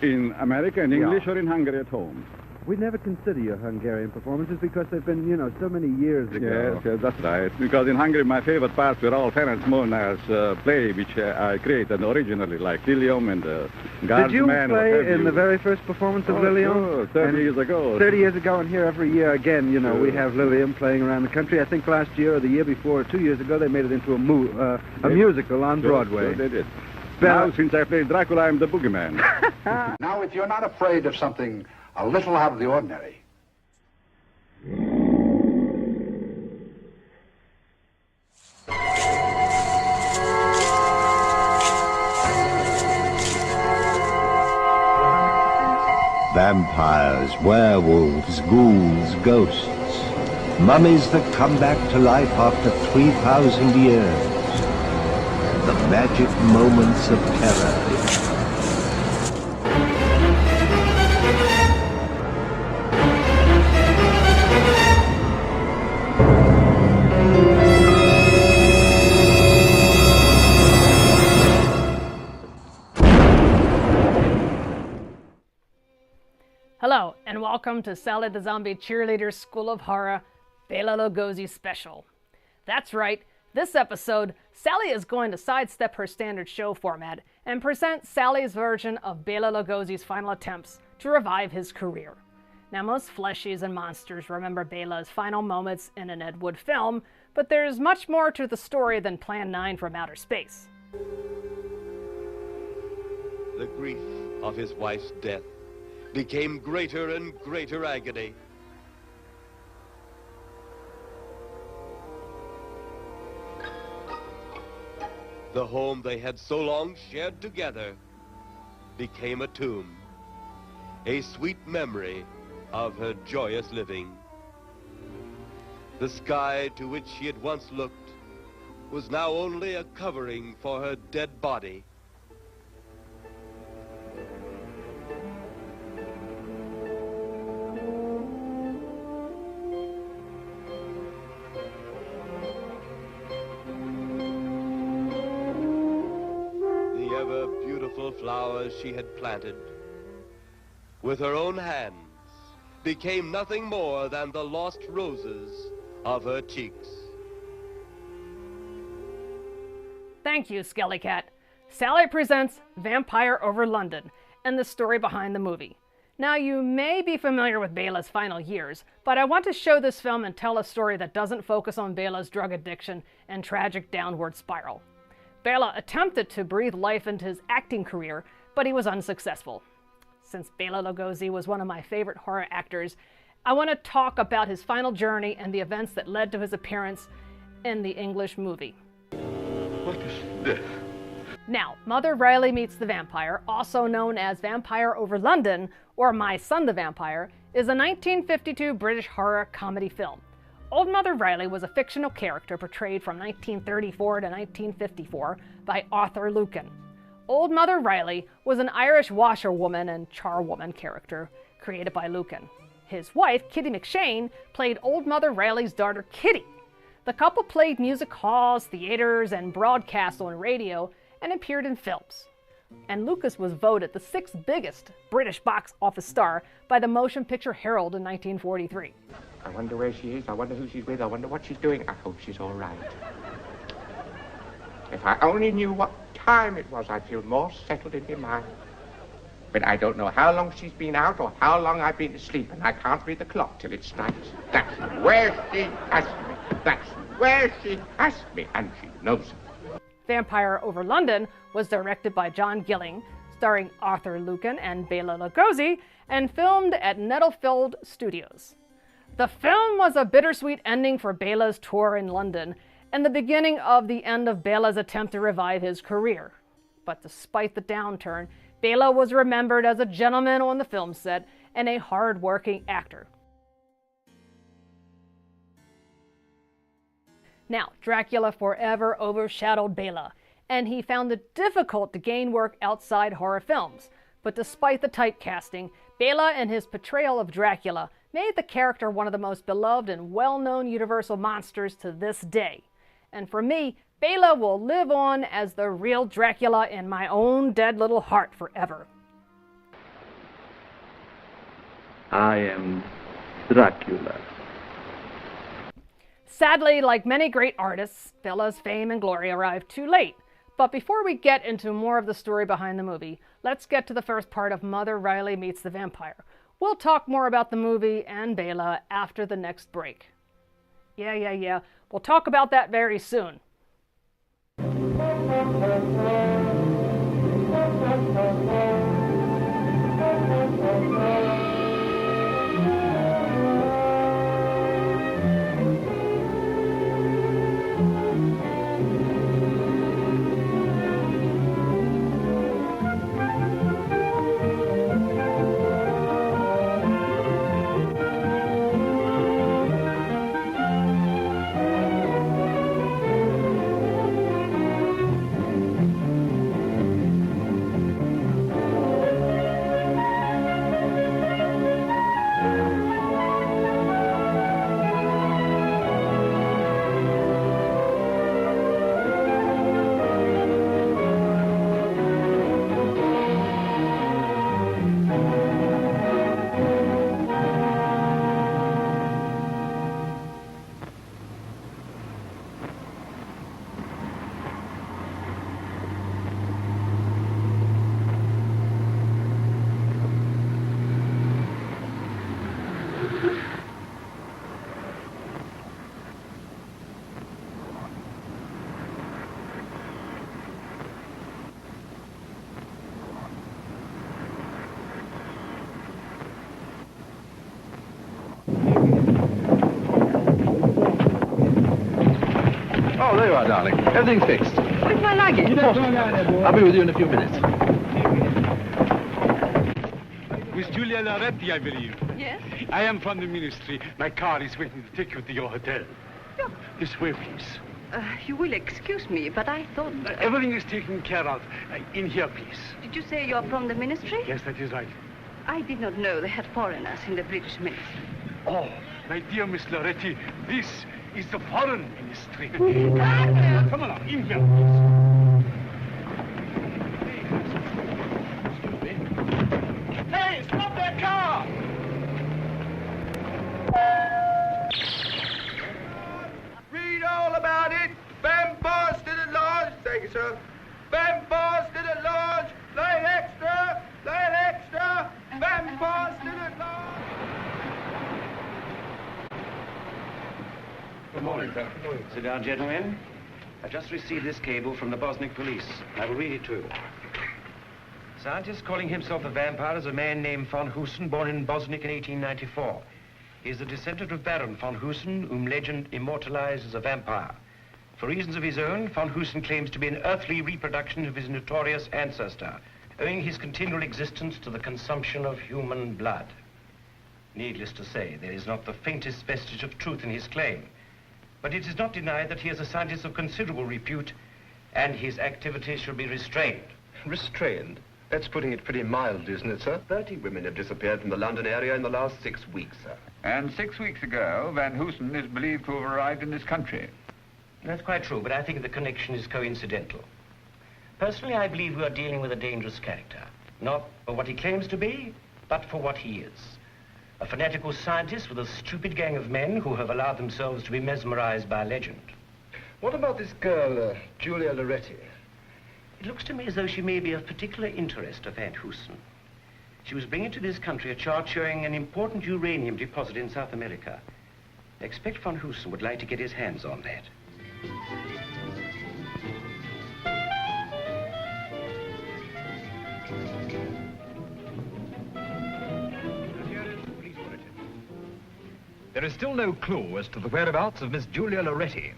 S23: In America, in English, or in Hungary at home?
S22: we never consider your Hungarian performances because they've been, so many years ago.
S23: Yes, that's right. Because in Hungary, my favorite parts were all Ferenc Molnár's play, which I created originally, like Lilium and Guardsman.
S22: Did you play in the very first performance of Lilium?
S23: Sure, 30 years ago.
S22: 30 years ago, and here every year again, we have Lilium playing around the country. I think last year or the year before, 2 years ago, they made it into a musical on Broadway.
S23: Sure, they did. Now, since I played Dracula, I'm the boogeyman.
S5: Now, if you're not afraid of something a little out of the ordinary,
S7: vampires, werewolves, ghouls, ghosts, mummies that come back to life after 3,000 years. The magic moments of terror.
S11: Hello, and welcome to Sally the Zombie Cheerleader's School of Horror Bela Lugosi special. That's right, this episode, Sally is going to sidestep her standard show format and present Sally's version of Bela Lugosi's final attempts to revive his career. Now, most fleshies and monsters remember Bela's final moments in an Ed Wood film, but there's much more to the story than Plan 9 from outer space.
S24: The grief of his wife's death became greater and greater agony. The home they had so long shared together became a tomb, a sweet memory of her joyous living. The sky to which she had once looked was now only a covering for her dead body. Flowers she had planted with her own hands became nothing more than the lost roses of her cheeks.
S11: Thank you, Skellycat. Sally presents Vampire Over London and the story behind the movie. Now, you may be familiar with Bela's final years, but I want to show this film and tell a story that doesn't focus on Bela's drug addiction and tragic downward spiral. Bela attempted to breathe life into his acting career, but he was unsuccessful. Since Bela Lugosi was one of my favorite horror actors, I want to talk about his final journey and the events that led to his appearance in the English movie.
S24: What is this?
S11: Now, Mother Riley Meets the Vampire, also known as Vampire Over London, or My Son the Vampire, is a 1952 British horror comedy film. Old Mother Riley was a fictional character portrayed from 1934 to 1954 by Arthur Lucan. Old Mother Riley was an Irish washerwoman and charwoman character created by Lucan. His wife, Kitty McShane, played Old Mother Riley's daughter, Kitty. The couple played music halls, theaters, and broadcast on radio, and appeared in films. And Lucas was voted the 6th biggest British box office star by the Motion Picture Herald in 1943.
S25: I wonder where she is, I wonder who she's with, I wonder what she's doing. I hope she's all right. If I only knew what time it was, I'd feel more settled in my mind. But I don't know how long she's been out or how long I've been asleep, and I can't read the clock till it strikes. That's where she has me. That's where she has me, and she knows it.
S11: Vampire Over London was directed by John Gilling, starring Arthur Lucan and Bela Lugosi, and filmed at Nettlefield Studios. The film was a bittersweet ending for Bela's tour in London and the beginning of the end of Bela's attempt to revive his career. But despite the downturn, Bela was remembered as a gentleman on the film set and a hard-working actor. Now, Dracula forever overshadowed Bela, and he found it difficult to gain work outside horror films. But despite the typecasting, Bela and his portrayal of Dracula made the character one of the most beloved and well-known Universal monsters to this day. And for me, Bela will live on as the real Dracula in my own dead little heart forever.
S6: I am Dracula.
S11: Sadly, like many great artists, Bella's fame and glory arrived too late. But before we get into more of the story behind the movie, let's get to the first part of Mother Riley Meets the Vampire. We'll talk more about the movie and Bela after the next break. Yeah. We'll talk about that very soon.
S8: Oh, there you are, darling. Everything's fixed.
S9: Where's my luggage?
S8: I'll be with you in a few minutes.
S12: Miss Julia Loretti, I believe.
S9: Yes?
S12: I am from the ministry. My car is waiting to take you to your hotel.
S9: Oh.
S12: This way, please.
S9: You will excuse me, but I thought...
S12: Everything is taken care of. In here, please.
S9: Did you say you're from the ministry?
S12: Yes, that is right.
S9: I did not know they had foreigners in the British ministry.
S12: Oh, my dear Miss Loretti, this is the foreign ministry. Come along, in here, please. Hey, stop that car!
S25: Read all about it. Vampires to the lodge. Thank you, sir. Vampires to the lodge. Lane extra. Lane extra. Vampires to the lodge.
S15: Good morning, sir. Sit down, gentlemen. I just received this cable from the Bosniak police. I will read it to you. Scientist calling himself a vampire is a man named von Husen, born in Bosniak in 1894. He is the descendant of Baron von Husen, whom legend immortalized as a vampire. For reasons of his own, von Husen claims to be an earthly reproduction of his notorious ancestor, owing his continual existence to the consumption of human blood. Needless to say, there is not the faintest vestige of truth in his claim. But it is not denied that he is a scientist of considerable repute, and his activities should be restrained.
S24: Restrained? That's putting it pretty mildly, isn't it, sir? 30 women have disappeared from the London area in the last 6 weeks, sir.
S15: And 6 weeks ago, Van Hoosen is believed to have arrived in this country. That's quite true, but I think the connection is coincidental. Personally, I believe we are dealing with a dangerous character. Not for what he claims to be, but for what he is. A fanatical scientist with a stupid gang of men who have allowed themselves to be mesmerized by legend.
S24: What about this girl, Julia Loretti?
S15: It looks to me as though she may be of particular interest to Van Hoosen. She was bringing to this country a chart showing an important uranium deposit in South America. I expect Van Hoosen would like to get his hands on that.
S26: There is still no clue as to the whereabouts of Miss Julia Loretti,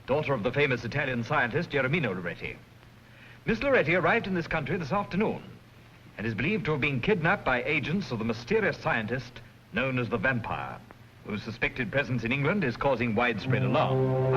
S26: daughter of the famous Italian scientist Germino Loretti. Miss Loretti arrived in this country this afternoon and is believed to have been kidnapped by agents of the mysterious scientist known as the Vampire, whose suspected presence in England is causing widespread alarm.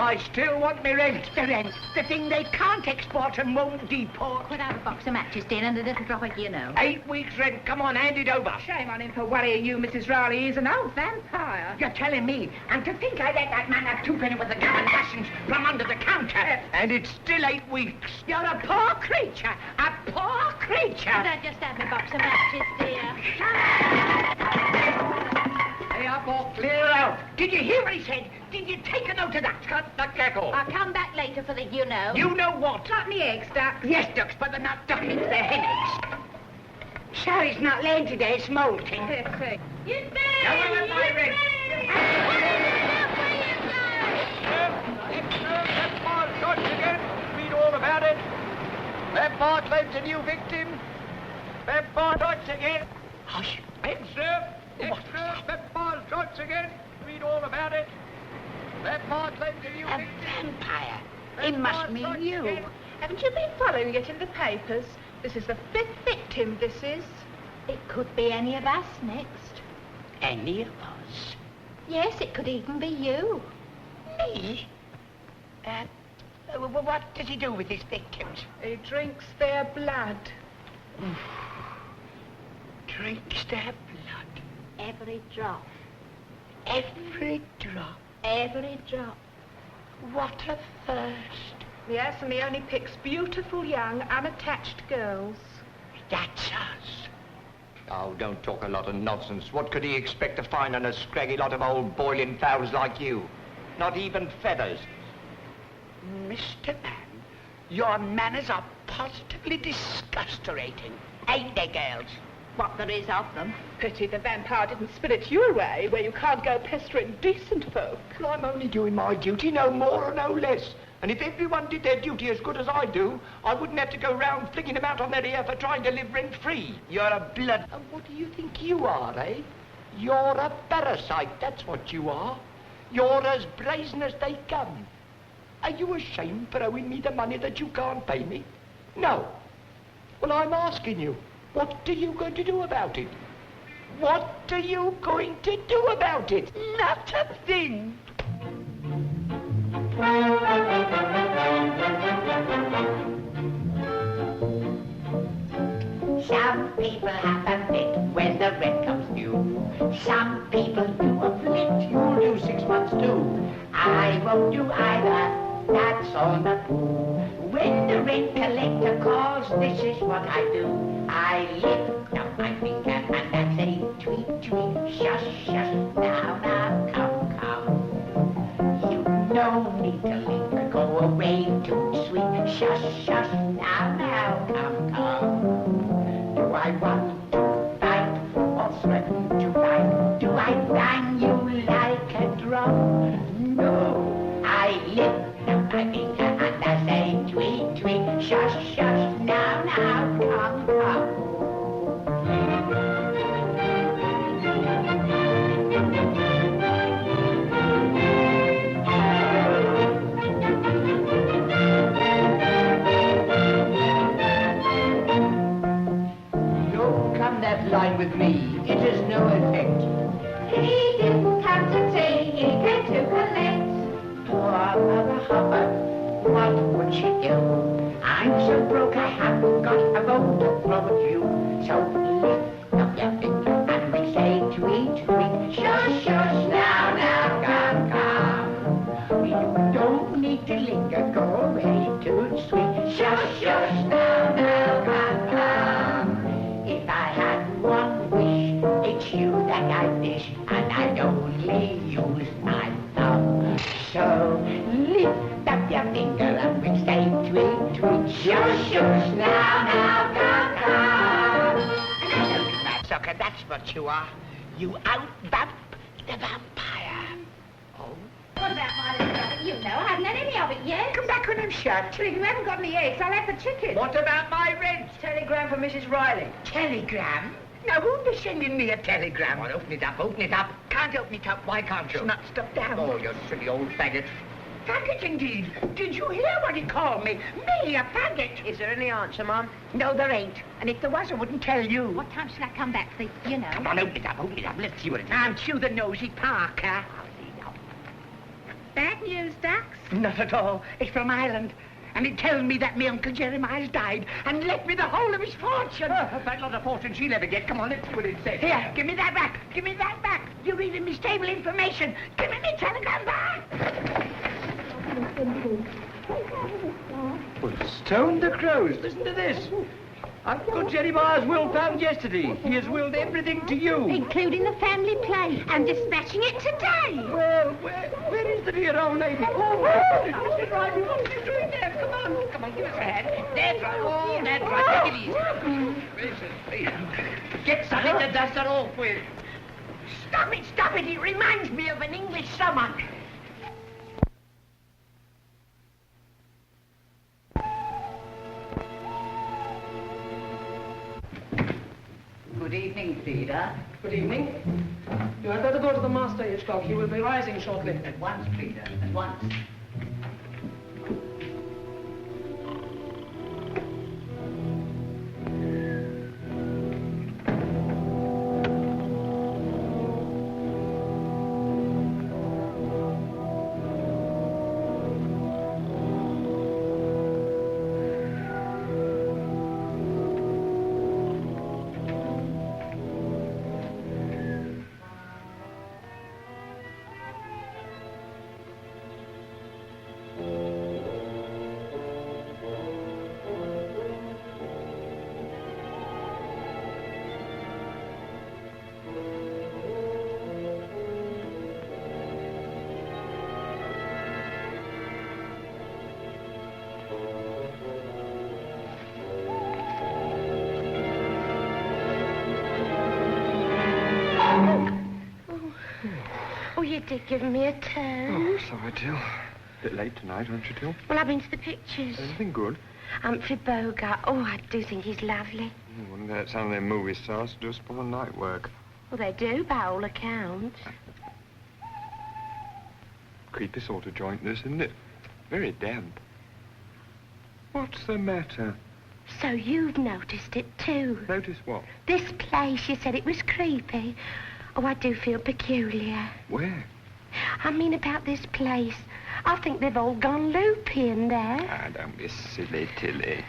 S10: I still want me rent. The rent? The thing they can't export and won't deport.
S13: Put out a box of matches, dear, and a little drop of you know.
S10: 8 weeks' rent. Come on, hand it over.
S13: Shame on him for worrying you, Mrs. Riley. He's an old vampire.
S10: You're telling me. And to think I let that man have 2 penny worth of gum and rations from under the counter. And it's still 8 weeks. You're a poor creature. A poor creature.
S13: Could I just have a box of matches, dear?
S10: Hey, up or clear out. Did you hear what he said? Did you take a note of that? Cut the cackle.
S13: I'll come back later for the you know.
S10: You know what?
S13: Got me eggs, Duck.
S10: Yes, Ducks, but they're not ducklings, they're hen eggs. Sally's not laying today, it's molting.
S13: You bet!
S10: Go on with my ring.
S12: Left bar shots again. Read all about it. Left bar claims a new victim. Left bar shots again.
S10: Hush.
S12: Sir. Left bar shots again. Read all about it. Left bar claims a new victim.
S10: Vampire. It must mean you.
S14: Haven't you been following it in the papers? This is the 5th victim, this is.
S13: It could be any of us next.
S10: Any of us?
S13: Yes, it could even be you.
S10: Me? What does he do with his victims?
S14: He drinks their blood.
S10: Drinks their blood.
S13: Every drop.
S10: Every drop.
S13: Every drop.
S10: What a thirst.
S14: Yes, and he only picks beautiful, young, unattached girls.
S10: That's us.
S15: Oh, don't talk a lot of nonsense. What could he expect to find on a scraggy lot of old boiling fowls like you? Not even feathers.
S10: Mr. Man, your manners are positively disgusterating. Ain't they, girls?
S13: What there is of them.
S14: Pity the vampire didn't spirit you away where you can't go pestering decent folk.
S15: Well, I'm only doing my duty, no more or no less. And if everyone did their duty as good as I do, I wouldn't have to go round flinging them out on their ear for trying to live rent-free. You're a blood... And what do you think you are, eh? You're a parasite, that's what you are. You're as brazen as they come. Are you ashamed for owing me the money that you can't pay me? No. Well, I'm asking you, what are you going to do about it? What are you going to do about it? Not a thing.
S10: Some people have a fit when the rent comes due. Some people do a flit. You'll do 6 months too. I won't do either. That's on the pool. When the rent collector calls, this is what I do. I lift up my finger and I say, tweet, tweet, shush, shush. Now, now, come, come. You no need to linger, go away too sweet. Shush, shush. Now, now, come, come. Do I want to fight or threaten to fight? Do I bang you like a drum? No, I lift up my finger and I say, tweet, tweet, shush, shush. Now, now, come, come. That line with me, it has no effect.
S13: He didn't come to tea, he came to collect.
S10: Poor Mother Hubbard, what would she do? I'm so broke I haven't got a bone to throw at you. So lift up your finger and we say tweet, tweet, shush, shush, now, now, come, come. You don't need to linger, go away too sweet. Shush, shush, now, now, come, come. If I had one wish, it's you that I wish, and I only use my thumb. So lift up your finger and we say tweet, tweet, shush, shush, now, now, come, come. And I don't do sucker, that's what you are. You out-vamp the vampire. Oh?
S13: What about my little rabbit? You know, I haven't had any of it yet.
S10: Come back with them shut.
S13: Well, if you haven't got any eggs, I'll have the chicken.
S10: What about my rent?
S14: Telegram from Mrs. Riley.
S10: Telegram? Now, who'd be sending me a telegram? Well, open it up, open it up. Can't open it up, why can't you? It's not stuck down. Oh, you silly old faggot. Faggot, indeed. Did you hear what he called me? Me, a faggot.
S14: Is there any answer, Mum?
S10: No, there ain't. And if there was, I wouldn't tell you.
S13: What time shall I come back for the, you know?
S10: Come on, open it up, open it up. Let's see what it is. Aren't you the nosy Parker?
S13: Bad news, Ducks.
S10: Not at all. It's from Ireland. And it tells me that my Uncle Jeremiah's died and left me the whole of his fortune.
S12: Oh, that lot of fortune she'll ever get. Come on, let's put it safe.
S10: Here, give me that back. Give me that back. You're reading me stable information. Give me my telegram back.
S12: Well, stone the crows. Listen to this. Uncle Jeremiah's will found yesterday. He has willed everything to you.
S13: Including the family play. I'm dispatching it today.
S12: Well, where is the dear old lady? Oh, Mr. Riley, what are you doing there? Come on, give us a hand. That's right. Oh, that's right. Take it easy. Get something to dust it off with.
S10: Stop it. It reminds me of an English summer.
S1: Good evening, Frida.
S4: Good evening. You had better go to the master, Hitchcock. He will be rising shortly.
S1: At once, Frida, at once.
S13: You did give me a turn.
S15: Oh, sorry, Till. Bit late tonight, aren't you, Till?
S13: Well, I've been to the pictures.
S15: Anything good?
S13: Humphrey Bogart. Oh, I do think he's lovely.
S15: Wouldn't let some of them movie stars do us for night work.
S13: Well, they do, by all accounts.
S15: Creepy sort of joint, this, isn't it? Very damp. What's the matter?
S13: So you've noticed it, too.
S15: Notice what?
S13: This place, you said it was creepy. Oh, I do feel peculiar.
S15: Where?
S13: I mean about this place. I think they've all gone loopy in there.
S15: Ah, don't be silly, Tilly.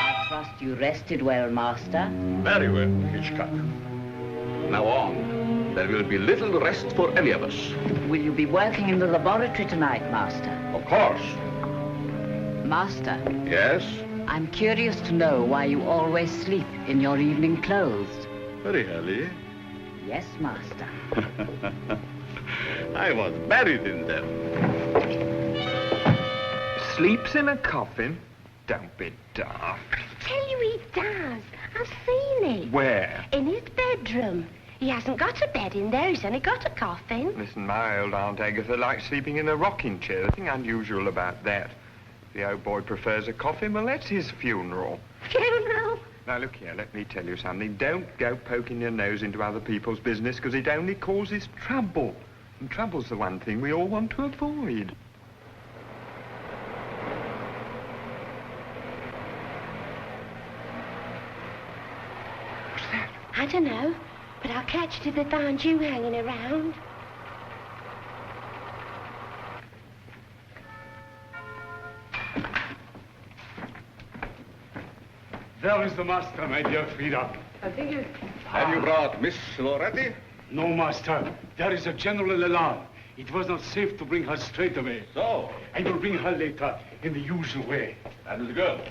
S1: I trust you rested well, Master.
S8: Very well, Hitchcock. Now on. There will be little rest for any of us.
S1: Will you be working in the laboratory tonight, Master?
S8: Of course.
S1: Master.
S8: Yes?
S1: I'm curious to know why you always sleep in your evening clothes.
S8: Very early.
S1: Yes, Master.
S8: I was buried in them.
S15: Sleeps in a coffin? Don't be daft.
S13: I tell you he does. I've seen it.
S15: Where?
S13: In his bedroom. He hasn't got a bed in there. He's only got a coffin.
S15: Listen, my old Aunt Agatha likes sleeping in a rocking chair. Nothing unusual about that. The old boy prefers a coffin. Well, that's his funeral.
S13: Funeral?
S15: Now, look here, let me tell you something. Don't go poking your nose into other people's business, because it only causes trouble. And trouble's the one thing we all want to avoid.
S13: What's that? I don't know, but I'll catch it if they find you hanging around.
S16: There is the master, my dear Frida.
S4: I think you...
S8: Have you brought Miss Loretti?
S16: No, master. There is a general alarm. It was not safe to bring her straight away.
S8: So?
S16: I will bring her later, in the usual way.
S8: That is good.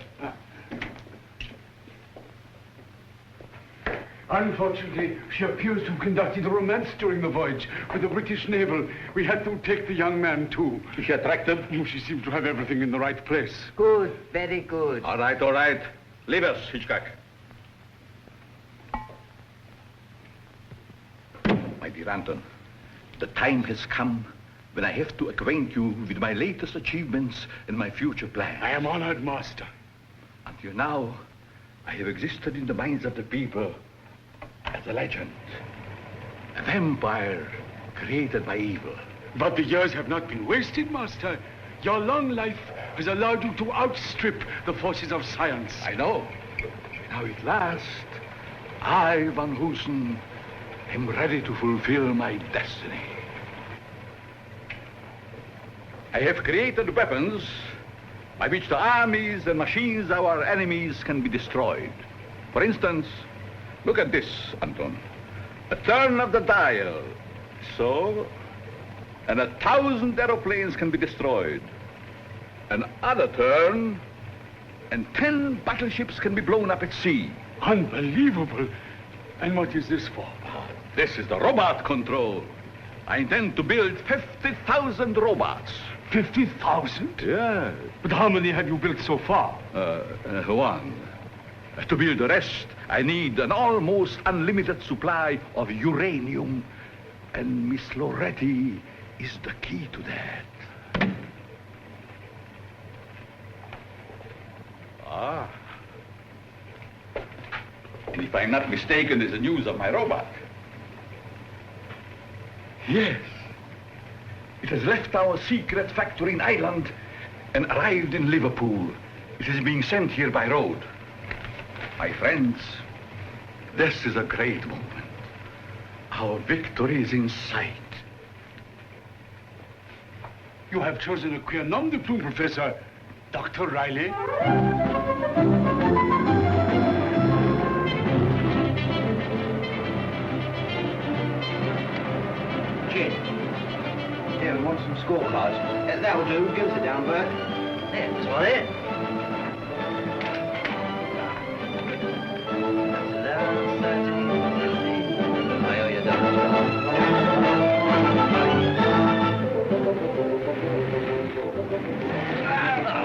S16: Unfortunately, she appears to have conducted a romance during the voyage with the British naval. We had to take the young man, too.
S8: Is she attractive?
S16: Oh, she seemed to have everything in the right place.
S1: Good, very good.
S8: All right, all right. Leave us, Hitchcock. My dear Anton, the time has come when I have to acquaint you with my latest achievements and my future plans.
S16: I am honored, master.
S8: Until now, I have existed in the minds of the people as a legend. A vampire created by evil.
S16: But the years have not been wasted, Master. Your long life has allowed you to outstrip the forces of science.
S8: I know. Now at last, I, Van Hoosen, am ready to fulfill my destiny. I have created weapons by which the armies and machines of our enemies can be destroyed. For instance, look at this, Anton. A turn of the dial. So, and 1,000 aeroplanes can be destroyed. Another turn, and 10 battleships can be blown up at sea.
S16: Unbelievable. And what is this for?
S8: This is the robot control. I intend to build 50,000 robots.
S16: 50,000?
S8: Yes.
S16: But how many have you built so far?
S8: One. To build the rest, I need an almost unlimited supply of uranium. And Miss Loretti is the key to that. Ah. And if I'm not mistaken, there's the news of my robot. Yes. It has left our secret factory in Ireland and arrived in Liverpool. It is being sent here by road. My friends, this is a great moment. Our victory is in sight.
S16: You have chosen a queer nom de plume, Professor. Dr. Riley.
S2: Jim. Yeah, we want some scorecards. That'll do. Give us it down, Bert. There, that's what it. I owe you a double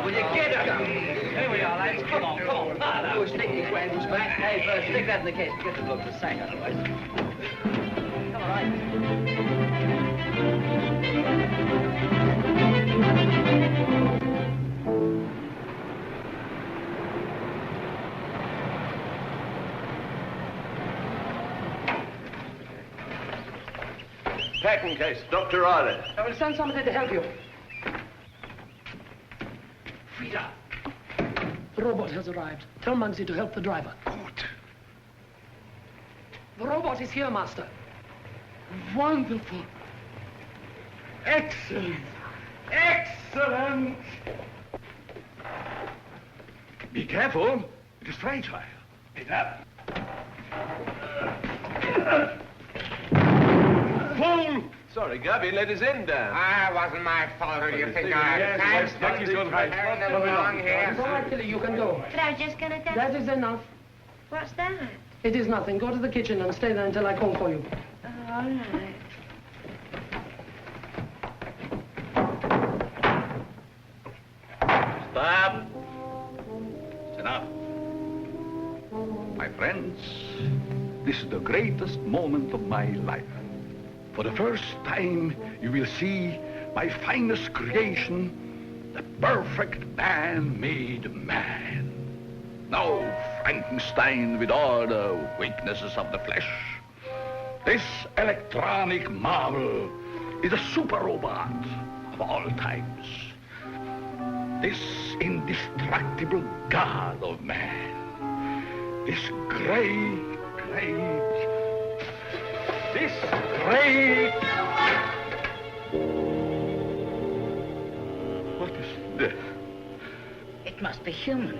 S2: will you get up? Here we are, lads. Come on, come on. We'll stick these wagons back. Hey, first, stick that in the case. Get the bloke to sack otherwise. Come on, right.
S24: Packing case, Dr. Riley.
S4: I will send somebody to help you. Frida. The robot has arrived. Tell Muggsy to help the driver.
S16: Good.
S4: The robot is here, Master.
S16: Wonderful. Excellent. Excellent.
S8: Be careful. It is fragile. Pick up.
S16: Fool!
S24: Sorry, Gabby let his end down.
S25: Ah, it wasn't my fault. Who do you think I am? Thanks for carrying them along here.
S4: All right, Tilly, you can go.
S13: But I was just going to tell
S4: That is enough.
S13: What's that?
S4: It is nothing. Go to the kitchen and stay there until I call for you.
S13: Oh, all right.
S8: Stop. It's enough. My friends, this is the greatest moment of my life. For the first time, you will see my finest creation, the perfect man-made man. No Frankenstein with all the weaknesses of the flesh. This electronic marvel is a super robot of all times. This indestructible god of man. This great What is this?
S1: It must be human.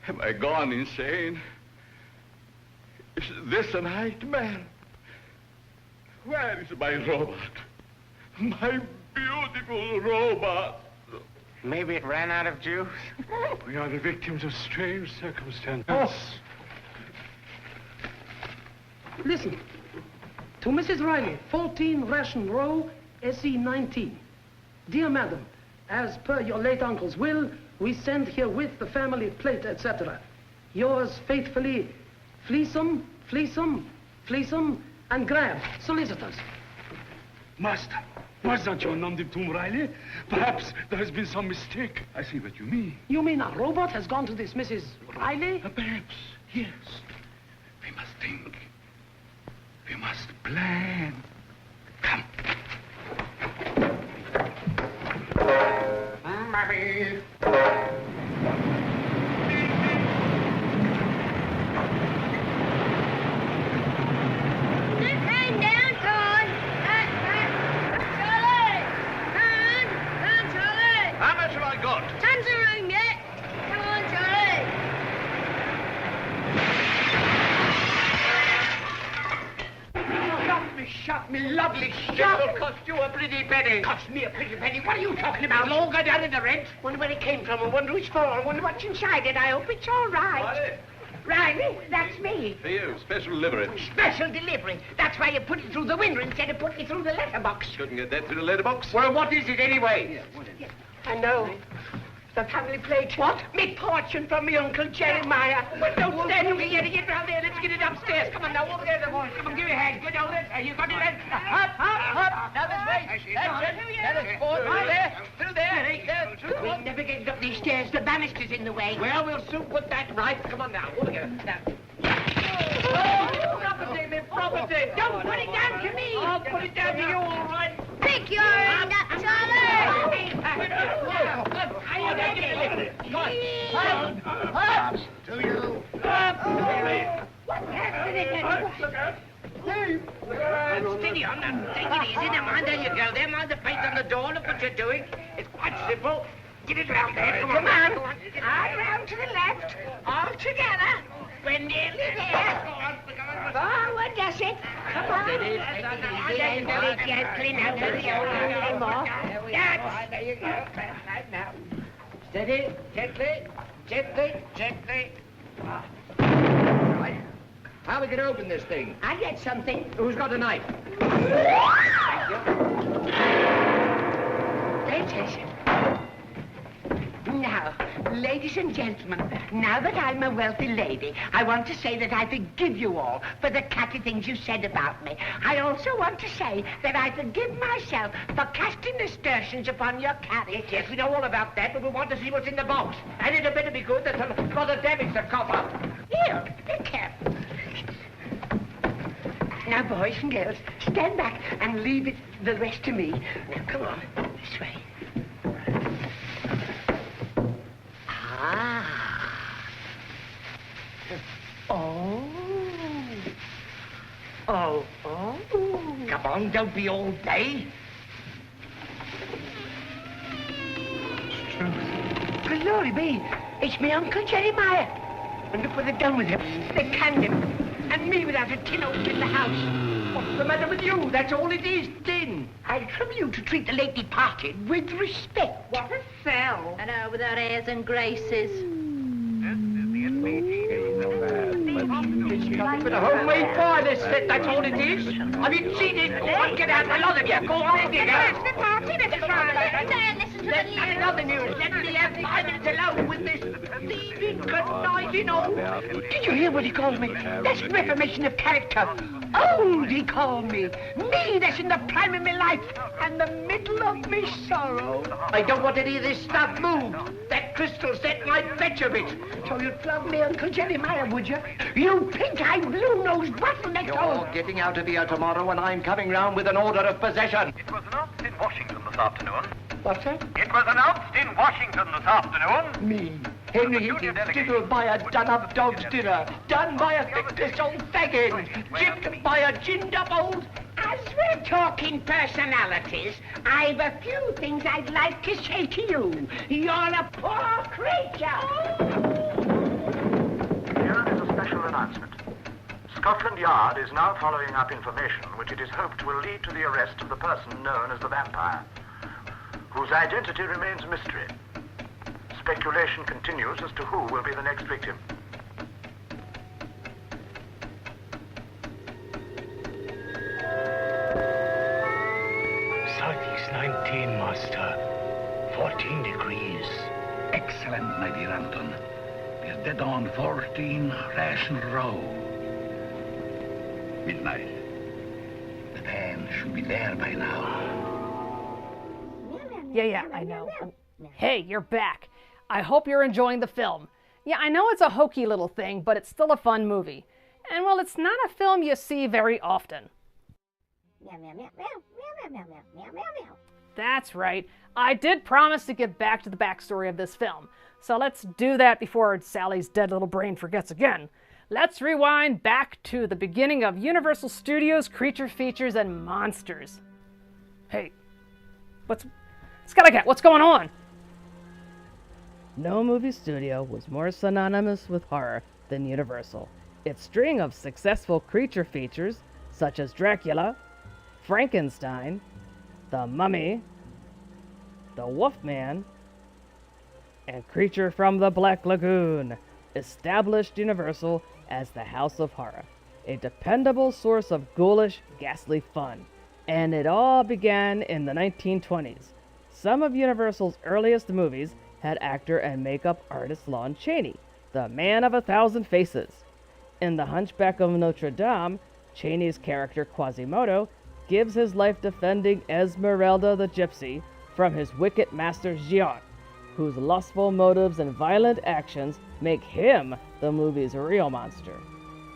S8: Am I gone insane? Is this a nightmare? Where is my robot? My beautiful robot.
S25: Maybe it ran out of juice.
S16: We are the victims of strange circumstances.
S4: Oh. Listen. To Mrs. Riley, 14 Ration Row, SE 19. Dear Madam, as per your late uncle's will, We send herewith the family plate, etc. Yours faithfully, Fleesome, and Graham, solicitors.
S16: Master, was that your nom de plume, Riley? Perhaps there has been some mistake. I see what you mean.
S4: You mean a robot has gone to this Mrs. Riley?
S16: Perhaps, yes. We must think. We must plan. Come.
S10: Mommy.
S8: How much have I got?
S13: Tons of room yet. Come on, Charlie.
S10: Shut me, lovely shut. It'll cost you a pretty penny. Cost me a pretty penny? What are you talking about? It'll all go down in the rent. Wonder where it came from. I wonder who it's for. I wonder what's inside it. I hope it's all right. Riley, that's me.
S24: For you, special delivery.
S10: Special delivery. That's why you put it through the window instead of putting it through the letterbox.
S24: Couldn't get that through the letterbox.
S10: Well, what is it anyway? I know. The family plate. What? Me fortune from me Uncle Jeremiah. But don't stand here. Get round there. Let's get it upstairs. Come on now, over there. Come on, give me a hand. Good old there. You got it then? Up. Now this way. That's it. That is forward. Through there. We'll never get up these stairs. The banister's in the way. Well, we'll soon put that right. Come on now. Over here. Now. Property. Don't put it down to me. I'll put it down to you, all right.
S13: Pick your end up, Charlie.
S10: To you. Steady on that. Take it easy. Now, mind, there you go. There, mind the plate on the door. Look what you're doing. It's quite simple. Get it round there. Come on. Hard round to the left. All together. We're nearly there. Forward, does it? Come on. Very gently now. There you go. That's. There you go. Right now. Steady. Gently. Right. How are we going to open this thing? I'll get something. Who's got a knife? Thank you. There it is. Now, ladies and gentlemen, now that I'm a wealthy lady, I want to say that I forgive you all for the catty things you said about me. I also want to say that I forgive myself for casting aspersions upon your character. Yes, we know all about that, but we want to see what's in the box. And it'd better be good that Mother Debbie's to cough up. Here, be careful. Now, boys and girls, stand back and leave the rest to me. Now, come on, this way. Oh. Come on, don't be all day. It's true. Glory be, it's me Uncle Jeremiah. And look what they've done with him. They canned him. And me without a tin open in the house. What's the matter with you? That's all it is, tin. I trouble you to treat the late departed with respect. What a sell.
S9: I know, without airs and graces.
S10: But a homemade pie, that's all it is. Have you seen it? Go on, get out, a lot of you. Go on, get out.
S13: The party, Mr. Riley. Listen to the news.
S10: That's another news. Let me have 5 minutes alone with this thieving, conniving old... Did you hear what he called me? That's reformation of character. Old, he called me. Me, that's in the prime of my life and the middle of me sorrow. I don't want any of this stuff moved. That crystal set might fetch a bit. So you'd flog me, Uncle Jeremiah, would you? You pink-eyed, blue-nosed, bottleneck
S15: You're all getting out of here tomorrow, and I'm coming round with an order of possession.
S3: It was announced in Washington this afternoon.
S10: What's that?
S3: It was announced in Washington this afternoon.
S10: Me, Henry Higgins, diddled by a done-up dog's dinner, done by a fictitious old faggin, gypped by a ginned-up old... As we're talking personalities, I've a few things I'd like to say to you. You're a poor creature.
S3: Here is a special announcement. Scotland Yard is now following up information which it is hoped will lead to the arrest of the person known as the vampire, whose identity remains a mystery. Speculation continues as to who will be the next victim.
S16: Southeast 19, Master. 14 degrees.
S8: Excellent, my dear Anton. We're dead on 14 Ration Row. Midnight. The van should be there by now.
S11: Yeah, I know. Hey, you're back. I hope you're enjoying the film. Yeah, I know it's a hokey little thing, but it's still a fun movie. And well, it's not a film you see very often. That's right. I did promise to get back to the backstory of this film. So let's do that before Sally's dead little brain forgets again. Let's rewind back to the beginning of Universal Studios' Creature Features and Monsters. Hey, what's going on? No movie studio was more synonymous with horror than Universal. Its string of successful creature features, such as Dracula, Frankenstein, The Mummy, The Wolfman, and Creature from the Black Lagoon, established Universal as the House of Horror, a dependable source of ghoulish, ghastly fun. And it all began in the 1920s. Some of Universal's earliest movies had actor and makeup artist Lon Chaney, the man of 1,000 faces. In The Hunchback of Notre Dame, Chaney's character Quasimodo gives his life defending Esmeralda the Gypsy from his wicked master Gian, whose lustful motives and violent actions make him the movie's real monster.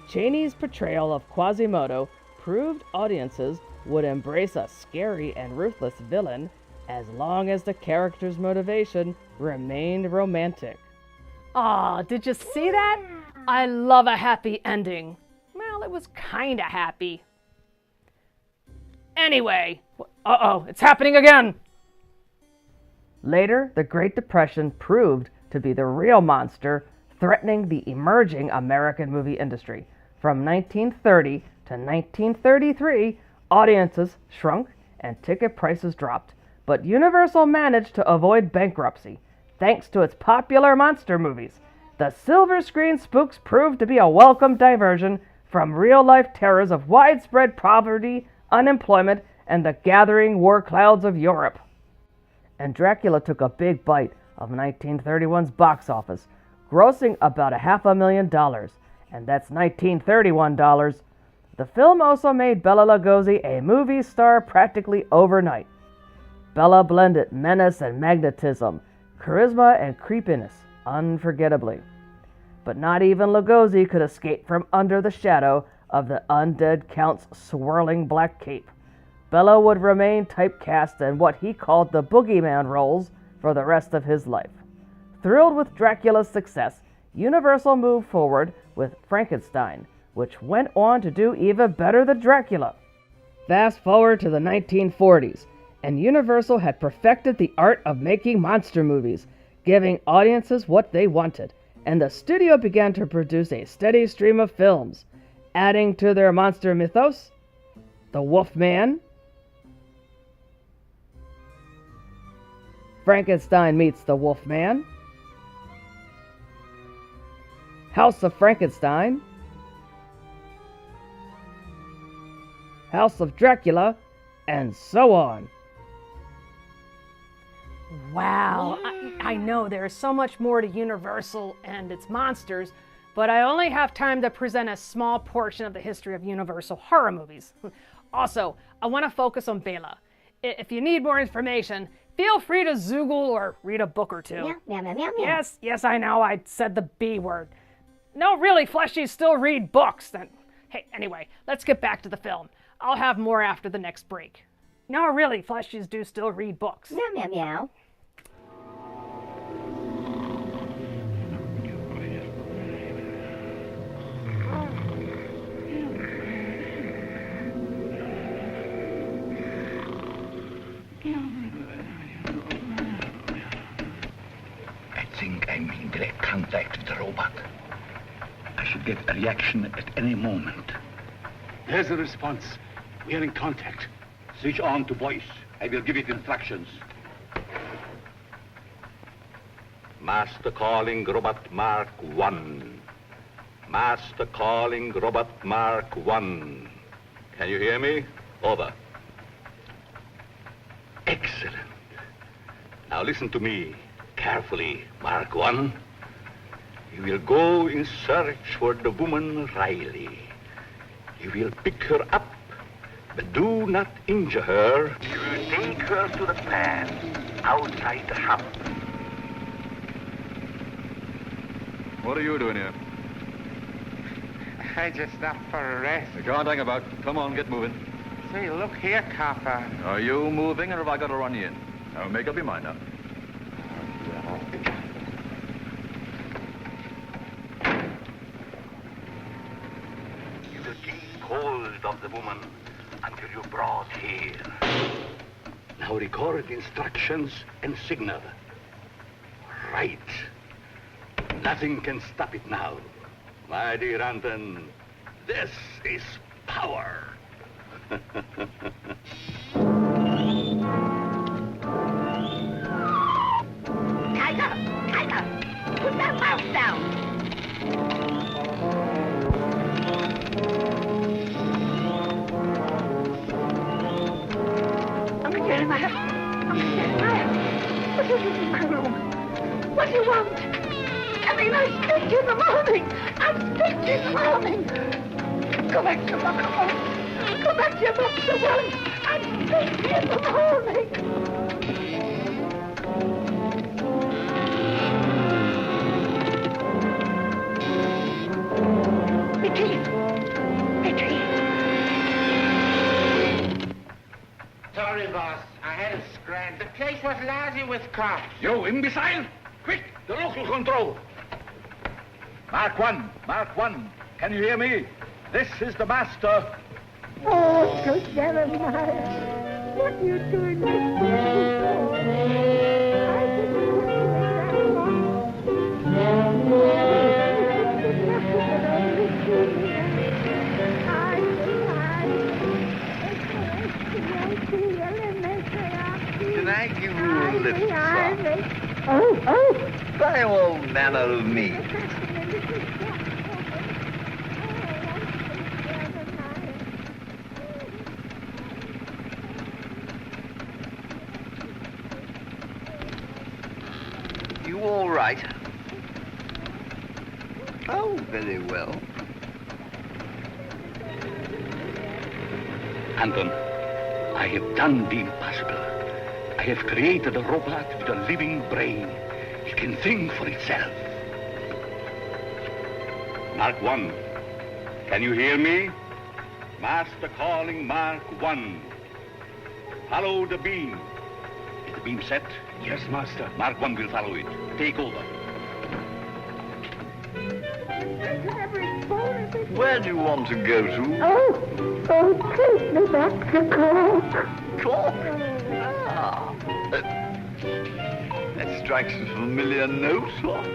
S11: Chaney's portrayal of Quasimodo proved audiences would embrace a scary and ruthless villain as long as the character's motivation remained romantic. Aw, did you see that? I love a happy ending. Well, it was kinda happy. Anyway, uh-oh, it's happening again! Later, the Great Depression proved to be the real monster threatening the emerging American movie industry. From 1930 to 1933, audiences shrunk and ticket prices dropped, but Universal managed to avoid bankruptcy thanks to its popular monster movies. The silver screen spooks proved to be a welcome diversion from real-life terrors of widespread poverty, unemployment, and the gathering war clouds of Europe. And Dracula took a big bite of 1931's box office, grossing about $500,000, and that's 1931 dollars. The film also made Bela Lugosi a movie star practically overnight. Bela blended menace and magnetism, charisma and creepiness unforgettably. But not even Lugosi could escape from under the shadow of the undead Count's swirling black cape. Bela would remain typecast in what he called the boogeyman roles for the rest of his life. Thrilled with Dracula's success, Universal moved forward with Frankenstein, which went on to do even better than Dracula. Fast forward to the 1940s, and Universal had perfected the art of making monster movies, giving audiences what they wanted, and the studio began to produce a steady stream of films, adding to their monster mythos The Wolfman, Frankenstein Meets the Wolfman, House of Frankenstein, House of Dracula, and so on. Wow, I know there's so much more to Universal and its monsters, but I only have time to present a small portion of the history of Universal horror movies. Also, I want to focus on Bela. If you need more information, feel free to Zoogle or read a book or two. Yes, I know, I said the B word. No, really, fleshies still read books. Then, hey, anyway, let's get back to the film. I'll have more after the next break. No, really, fleshies do still read books.
S13: Meow.
S8: I think I'm in direct contact with the robot. I should get a reaction at any moment.
S16: There's a response. We are in contact. Switch on to voice. I will give it instructions.
S17: Master calling Robot Mark 1. Master calling Robot Mark 1. Can you hear me? Over. Excellent. Now listen to me carefully, Mark 1. You will go in search for the woman Riley. You will pick her up, but do not injure her. You will take her to the path outside the house.
S8: What are you doing here?
S25: I just stopped for a rest.
S8: You can't hang about. Come on, get moving.
S25: Say, look here, copper.
S8: Are you moving, or have I got to run you in? Now, make up your mind now.
S17: You will keep hold of the woman until you're brought here. Now record instructions and signal. Right. Nothing can stop it now. My dear Anton, this is power.
S10: Tiger, put that mouse down. Uncle Jeremiah, what is this in my room? What do you want? I mean, I expect you in the morning. I expect you in the morning. Go back to Boxer 1. Go back to your Boxer 1. I expect you in the morning.
S25: Sorry, boss. I had a scram. The place was lousy with cops.
S8: You imbecile! Quick, the local control. Mark 1, Mark 1. Can you hear me? This is the master.
S10: Oh, Uncle Jeremiah, what are you doing this
S18: Can I give you a lift, son?
S10: Oh.
S18: By all manner of means. You all right? Oh, very well.
S17: Anton, I have done the impossible. I have created a robot with a living brain. It can think for itself. Mark 1, can you hear me? Master calling Mark 1. Follow the beam. Is the beam set?
S16: Yes, Master.
S17: Mark 1 will follow it. Take over.
S18: Where do you want to go to?
S10: Oh, take me back to Cork.
S18: Cork? Ah. That strikes a familiar note, what?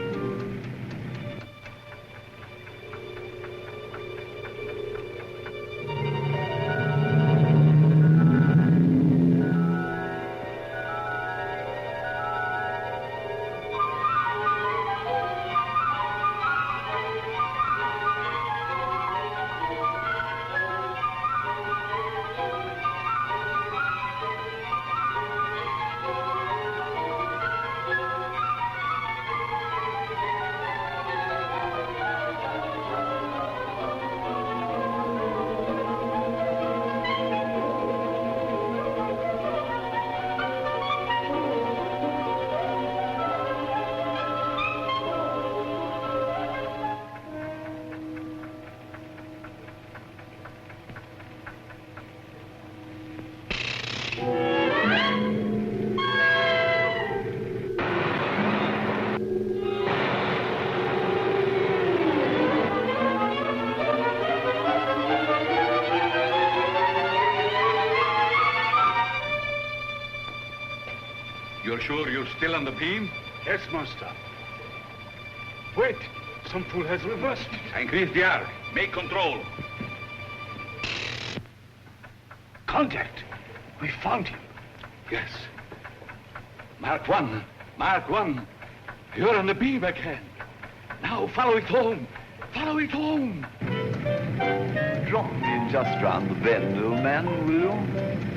S8: You're sure you're still on the beam?
S16: Yes, Master. Wait, some fool has reversed.
S8: Increase the arc. Make control.
S16: Contact. We found him.
S17: Yes. Mark 1. Mark 1. You're on the beam again. Now follow it home. Follow it home.
S18: Drop me just round the bend, old man, will you?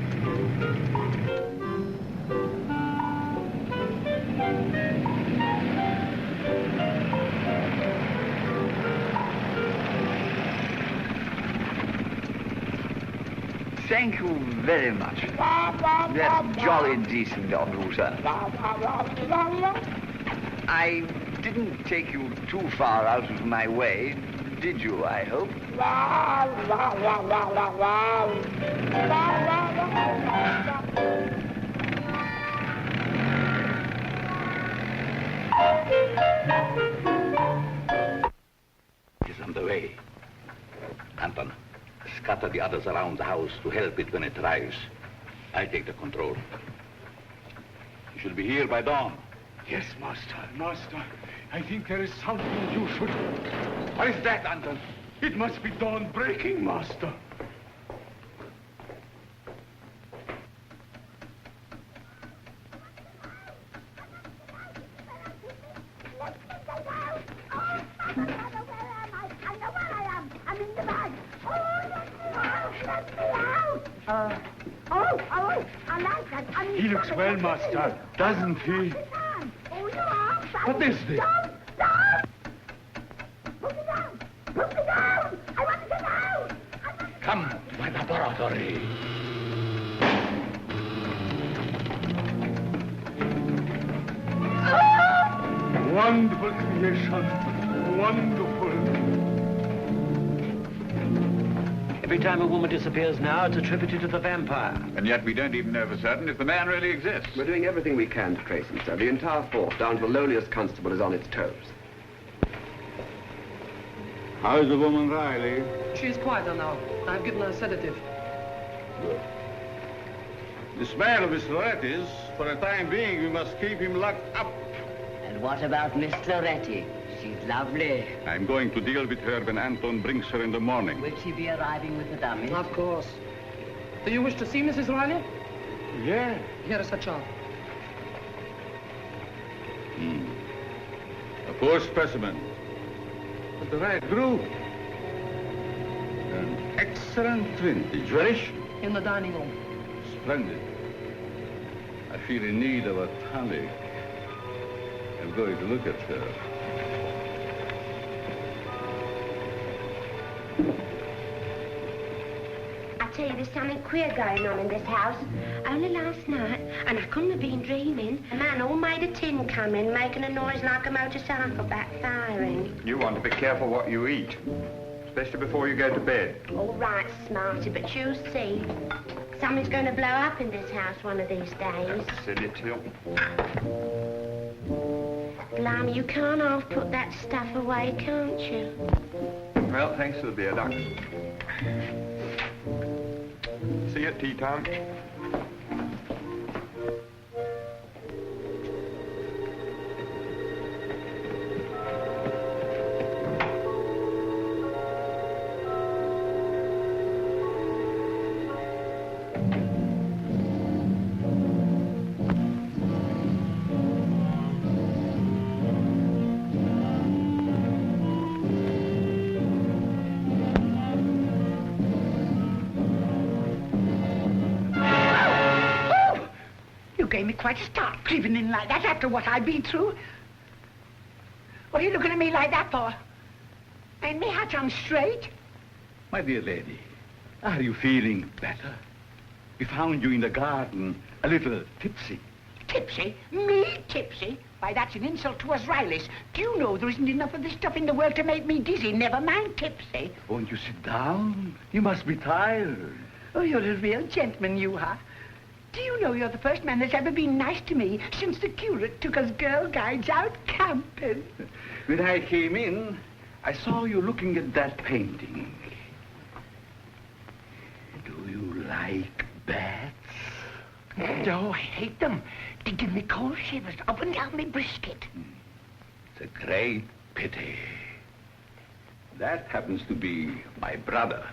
S18: Thank you very much. That's jolly decent, Don Hooser. I didn't take you too far out of my way, did you, I hope?
S17: It is on the way. Anton, scatter the others around the house to help it when it arrives. I'll take the control. You should be here by dawn.
S16: Yes, Master. Master, I think there is something you should... What is that, Anton? It must be dawn breaking, Master. He looks well, Master, doesn't he? What is this?
S17: Come to my laboratory.
S16: Wonderful creation. Wonderful.
S15: Every time a woman disappears now, it's attributed to the vampire.
S8: And yet we don't even know for certain if the man really exists.
S5: We're doing everything we can to trace him, sir. The entire force, down to the lowliest constable, is on its toes.
S16: How's the woman, Riley?
S4: She is quieter now. I've given her a sedative.
S16: Good. The smell of Miss Loretti's, for the time being, we must keep him locked up.
S1: And what about Miss Loretti? She's lovely.
S8: I'm going to deal with her when Anton brings her in the morning.
S1: Will she be arriving with the dummy?
S4: Of course. Do you wish to see Mrs. Riley?
S16: Yeah.
S4: Here is her chart.
S16: A poor specimen. But the right group. An excellent vintage. Relish?
S4: In the dining room.
S16: Splendid. I feel in need of a tonic. I'm going to look at her.
S13: I tell you, there's something queer going on in this house. Only last night, and I couldn't have been dreaming, a man all made of tin come in, making a noise like a motorcycle backfiring.
S5: You want to be careful what you eat, especially before you go to bed.
S13: All right, Smarty, but you see, something's going to blow up in this house one of these days.
S5: Silly too.
S13: Blimey, you can't half put that stuff away, can't you?
S5: Well, thanks for the beer, Doc. See you at tea time.
S12: Gave me quite a start creeping in like that after what I've been through. What are you looking at me like that for? Ain't me hat on straight?
S8: My dear lady, are you feeling better? We found you in the garden, a little tipsy.
S12: Tipsy? Me tipsy? Why, that's an insult to us Rileys. Do you know there isn't enough of this stuff in the world to make me dizzy, never mind tipsy?
S8: Won't you sit down? You must be tired.
S12: Oh, you're a real gentleman, you are. Do you know you're the first man that's ever been nice to me since the curate took us girl guides out camping?
S8: When I came in, I saw you looking at that painting. Do you like bats?
S12: Oh, I hate them. They give me cold shivers up and down my brisket.
S8: It's a great pity. That happens to be my brother.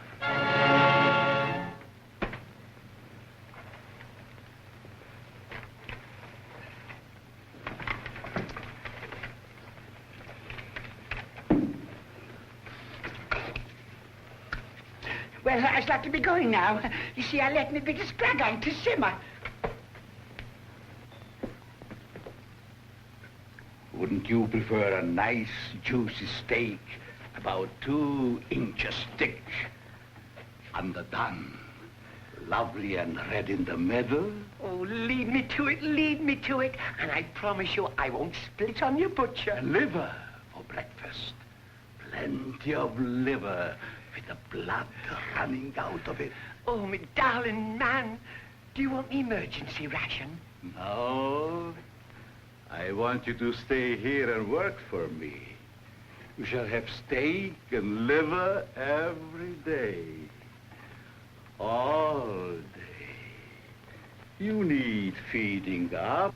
S12: Well, I'd like to be going now. You see, I let me bit of scrag on to simmer.
S8: Wouldn't you prefer a nice, juicy steak, about 2 inches thick, underdone,
S17: lovely and red in the middle.
S10: Oh, lead me to it, lead me to it. And I promise you I won't split on your butcher.
S17: Liver for breakfast. Plenty of liver with the blood running out of it.
S10: Oh, my darling man, do you want the emergency ration?
S17: No. I want you to stay here and work for me. You shall have steak and liver every day. All day. You need feeding up.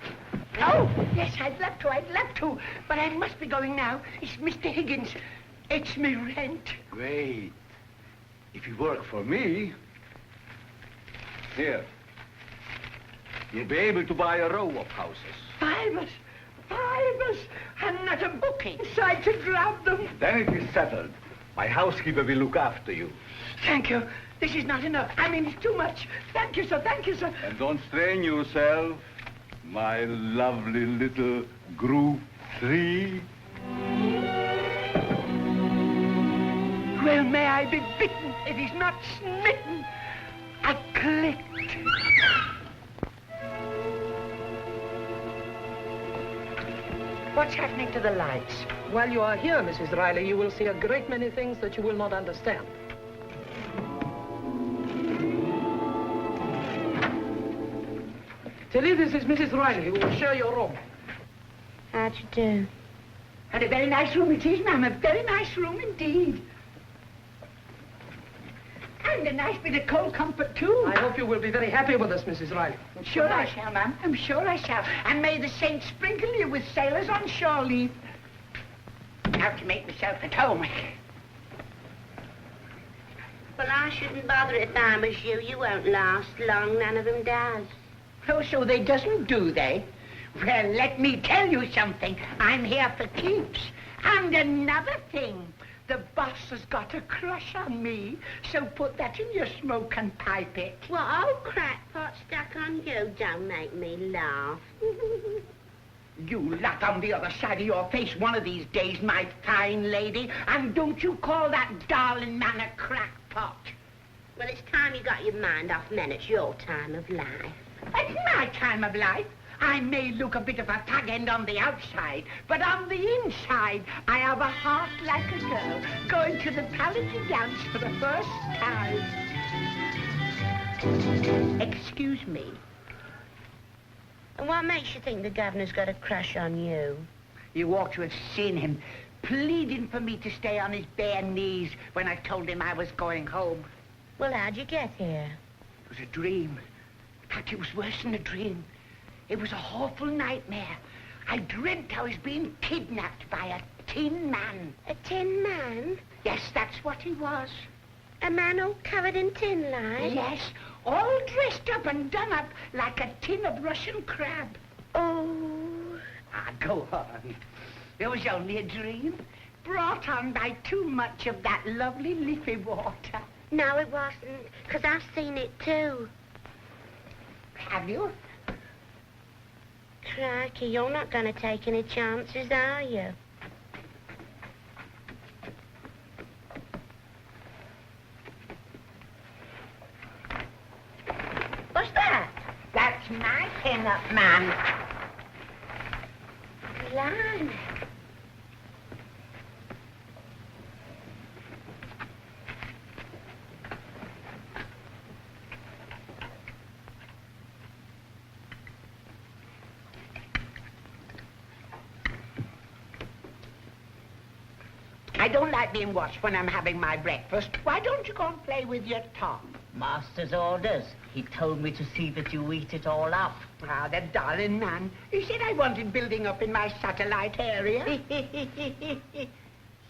S10: Oh, yes, I'd love to. But I must be going now. It's Mr. Higgins. It's me rent.
S17: Wait. If you work for me, here, you'll be able to buy a row of houses.
S10: 5 us, and not a book inside to grab them.
S17: Then it is settled. My housekeeper will look after you.
S10: Thank you. This is not enough. I mean, it's too much. Thank you, sir. Thank you, sir.
S17: And don't strain yourself, my lovely little Group 3.
S10: Well, may I be bitten. It is not smitten. I clicked. What's happening to the lights?
S4: While you are here, Mrs. Riley, you will see a great many things that you will not understand. Tilly, this is Mrs. Riley, who will share your room.
S13: How'd you do?
S10: And a very nice room it is, ma'am. A very nice room indeed. And a nice bit of cold comfort, too.
S4: I hope you will be very happy with us, Mrs. Riley.
S10: Sure I shall, ma'am. I'm sure I shall. And may the saints sprinkle you with sailors on shore leave. Now to make myself at home.
S13: Well, I shouldn't bother if I was you. You won't last long. None of them does.
S10: Oh, so they doesn't, do they? Well, let me tell you something. I'm here for keeps. And another thing. The boss has got a crush on me, so put that in your smoke and pipe it.
S13: Well, old crackpot stuck on you. Don't make me laugh.
S10: You laugh on the other side of your face one of these days, my fine lady. And don't you call that darling man a crackpot.
S13: Well, it's time you got your mind off men. It's your time of life.
S10: It's my time of life. I may look a bit of a fag end on the outside, but on the inside, I have a heart like a girl going to the Paladin dance for the first time. Excuse me.
S13: And what makes you think the governor's got a crush on you?
S10: You ought to have seen him pleading for me to stay on his bare knees when I told him I was going home.
S13: Well, how'd you get here?
S10: It was a dream. In fact, it was worse than a dream. It was a awful nightmare. I dreamt I was being kidnapped by a tin man.
S13: A tin man?
S10: Yes, that's what he was.
S13: A man all covered in tin lime?
S10: Yes, all dressed up and done up like a tin of Russian crab.
S13: Oh.
S10: Ah, go on. It was only a dream, brought on by too much of that lovely leafy water.
S13: No, it wasn't, because I've seen it too.
S10: Have you?
S13: Crikey, you're not going to take any chances, are you?
S10: What's that? That's my pin-up man.
S13: Blimey.
S10: I don't like being watched when I'm having my breakfast. Why don't you go and play with your Tom?
S7: Master's orders. He told me to see that you eat it all up.
S10: Ah, the darling man. He said I wanted building up in my satellite area.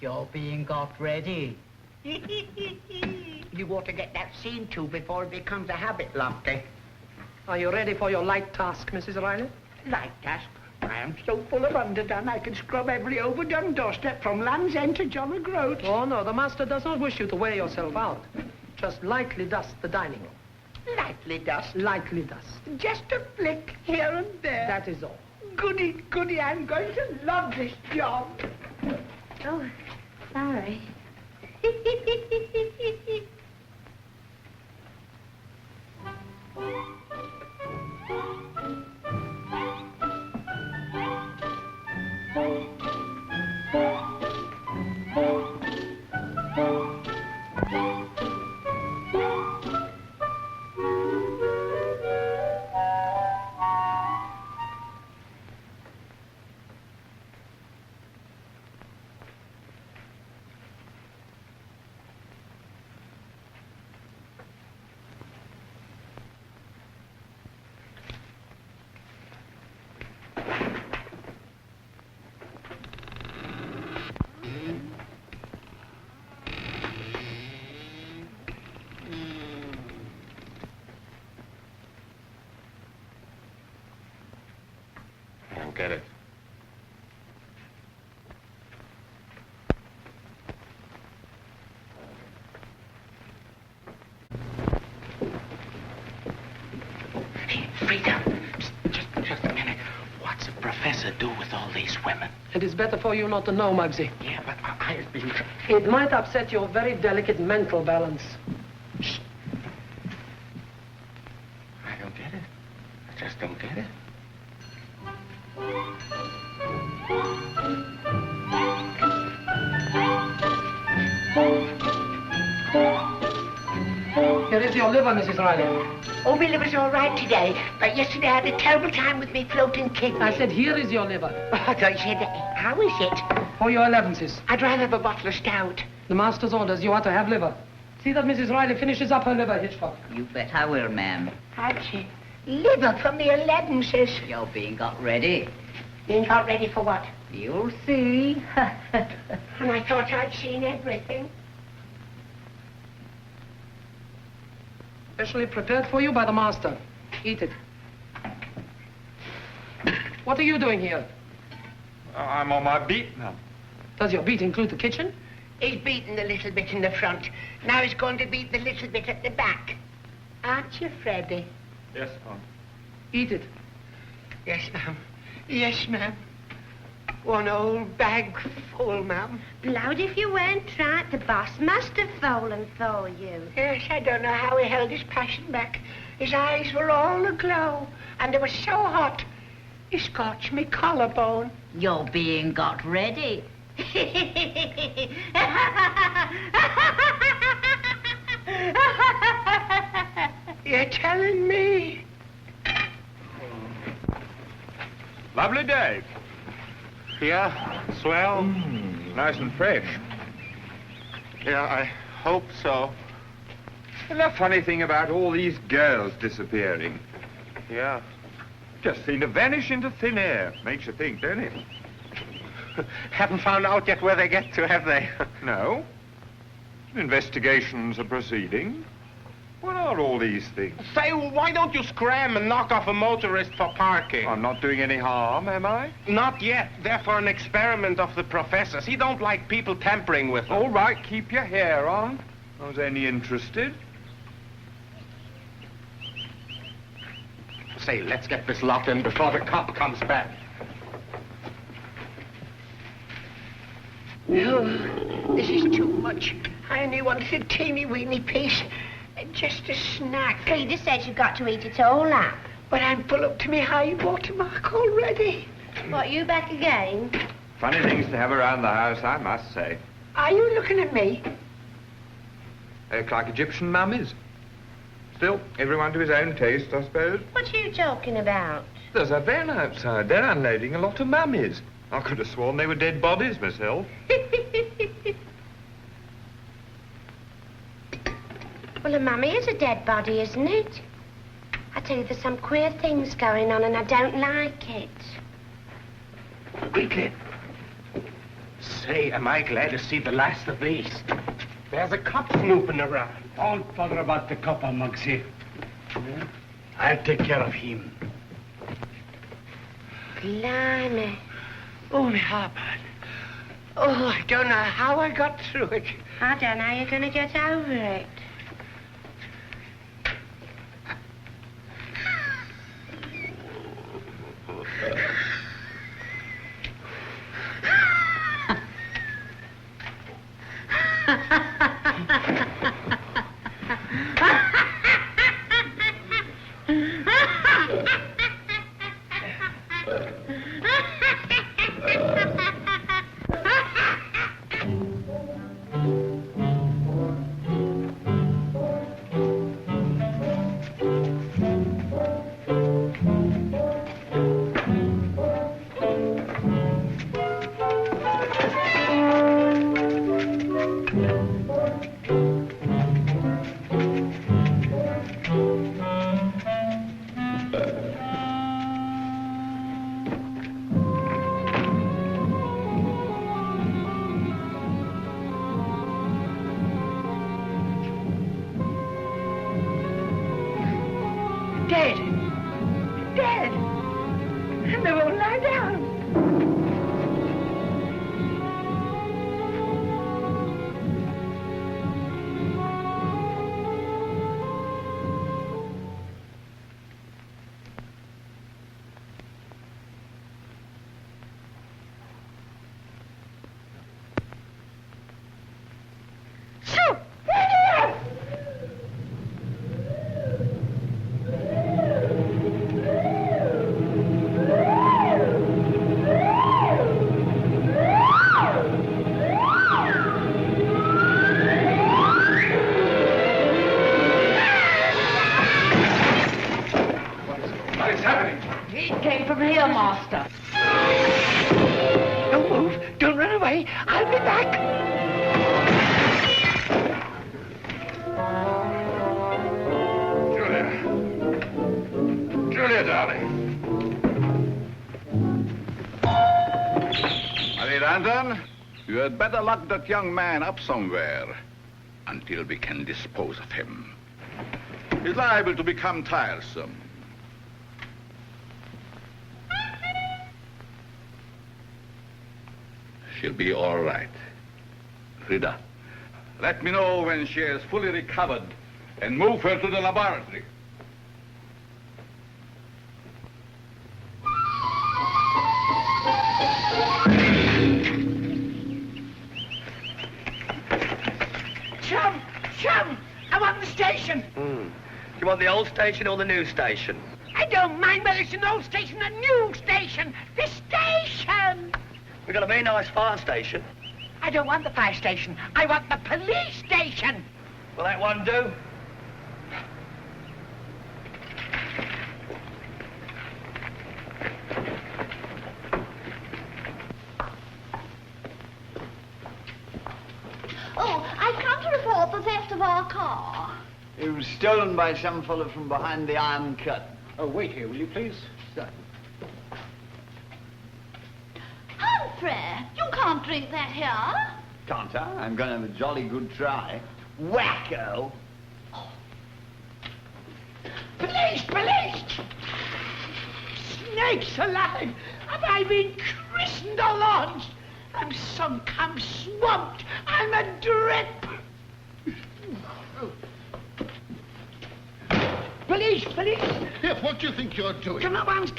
S7: You're being got ready.
S10: You ought to get that seen to before it becomes a habit, Lofty.
S4: Are you ready for your light task, Mrs. Riley?
S10: Light task? I am so full of underdone, I can scrub every overdone doorstep from Land's End to John O'Groat.
S4: Oh, no, the master does not wish you to wear yourself out. Just lightly dust the dining room.
S10: Lightly dust?
S4: Lightly dust.
S10: Just a flick here and there.
S4: That is all.
S10: Goody, goody, I'm going to love this job.
S13: Oh, sorry.
S25: don't get it.
S10: Hey, Frida, just a minute. What's the professor do with all these women?
S4: It is better for you not to know, Muggsy.
S10: Yeah, but I've been...
S4: It might upset your very delicate mental balance.
S10: I don't get it. I just don't get it.
S4: Here is your liver, Mrs. Riley.
S10: Oh, my liver's all right today, but yesterday I had a terrible time with me floating kidney.
S4: I said, here is your liver.
S10: Oh, I thought you said, how is it?
S4: For your allowances.
S10: I'd rather have a bottle of stout.
S4: The master's orders, you are to have liver. See that Mrs. Riley finishes up her liver, Hitchcock.
S7: You bet I will, ma'am.
S10: How'd she? Liver from the allowances.
S7: You're being got ready.
S10: Being got ready for what?
S7: You'll see.
S10: And I thought I'd seen everything.
S4: Specially prepared for you by the master. Eat it. What are you doing here?
S16: I'm on my beat now.
S4: Does your beat include the kitchen?
S10: He's beaten the little bit in the front. Now he's going to beat the little bit at the back. Aren't you, Freddie?
S16: Yes, ma'am.
S4: Eat it.
S10: Yes, ma'am. Yes, ma'am. One old bag full, ma'am.
S13: Blowed if you weren't right. The boss must have fallen for you.
S10: Yes, I don't know how he held his passion back. His eyes were all aglow, and they were so hot, he scorched me collarbone.
S7: You're being got ready.
S10: You're telling me?
S16: Lovely day.
S25: Yeah, swell.
S16: Nice and fresh.
S25: Yeah, I hope so.
S16: And the funny thing about all these girls disappearing.
S25: Yeah.
S16: Just seem to vanish into thin air. Makes you think, don't it?
S25: Haven't found out yet where they get to, have they?
S16: No. Investigations are proceeding. What are all these things?
S25: Say, why don't you scram and knock off a motorist for parking?
S16: I'm not doing any harm, am I?
S25: Not yet. They're for an experiment of the professor's. He don't like people tampering with them.
S16: All right, keep your hair on. I was only interested.
S25: Say, let's get this lot in before the cop comes back.
S10: No, this is too much. I only wanted a teeny-weeny piece. Just a snack.
S13: Frida said you got to eat it all up.
S10: But I'm full up to me high watermark already.
S13: What, you back again?
S16: Funny things to have around the house, I must say.
S10: Are you looking at me?
S16: They look like Egyptian mummies. Still, everyone to his own taste, I suppose.
S13: What are you talking about?
S16: There's a van outside. They're unloading a lot of mummies. I could have sworn they were dead bodies myself.
S13: Well, a mummy is a dead body, isn't it? I tell you, there's some queer things going on and I don't like it.
S25: Quickly. Say, am I glad to see the last of these. There's a cop snooping around.
S6: Don't bother about the copper, Muggsy. I'll take care of him.
S13: Blimey.
S10: Oh, my heartburn. Oh, I don't know how I got through it.
S13: I don't know how you're going to get over it.
S10: Dead. Dead. And they won't lie down. Don't move. Don't run away. I'll be back.
S8: Julia, darling. Marie Anton, you had better lock that young man up somewhere until we can dispose of him. He's liable to become tiresome. She'll be all right. Frida, let me know when she is fully recovered and move her to the laboratory.
S10: Chum, I want the station.
S2: You want the old station or the new station?
S10: I don't mind whether it's an old station or a new station. The station.
S2: We've got a very nice fire station.
S10: I don't want the fire station. I want the police station.
S2: Will that one do?
S9: Oh, I come to report the theft of our car.
S18: It was stolen by some fellow from behind the Iron Curtain.
S6: Oh, wait here, will you please?
S18: Sir.
S9: Humphrey, you can't drink that here.
S18: Can't I? I'm going to have a jolly good try. Wacko!
S10: Police! Snakes alive! Have I been christened or launched? I'm sunk, I'm swamped, I'm adrip! Police!
S16: Here, what do you think you're doing?
S10: Come at once,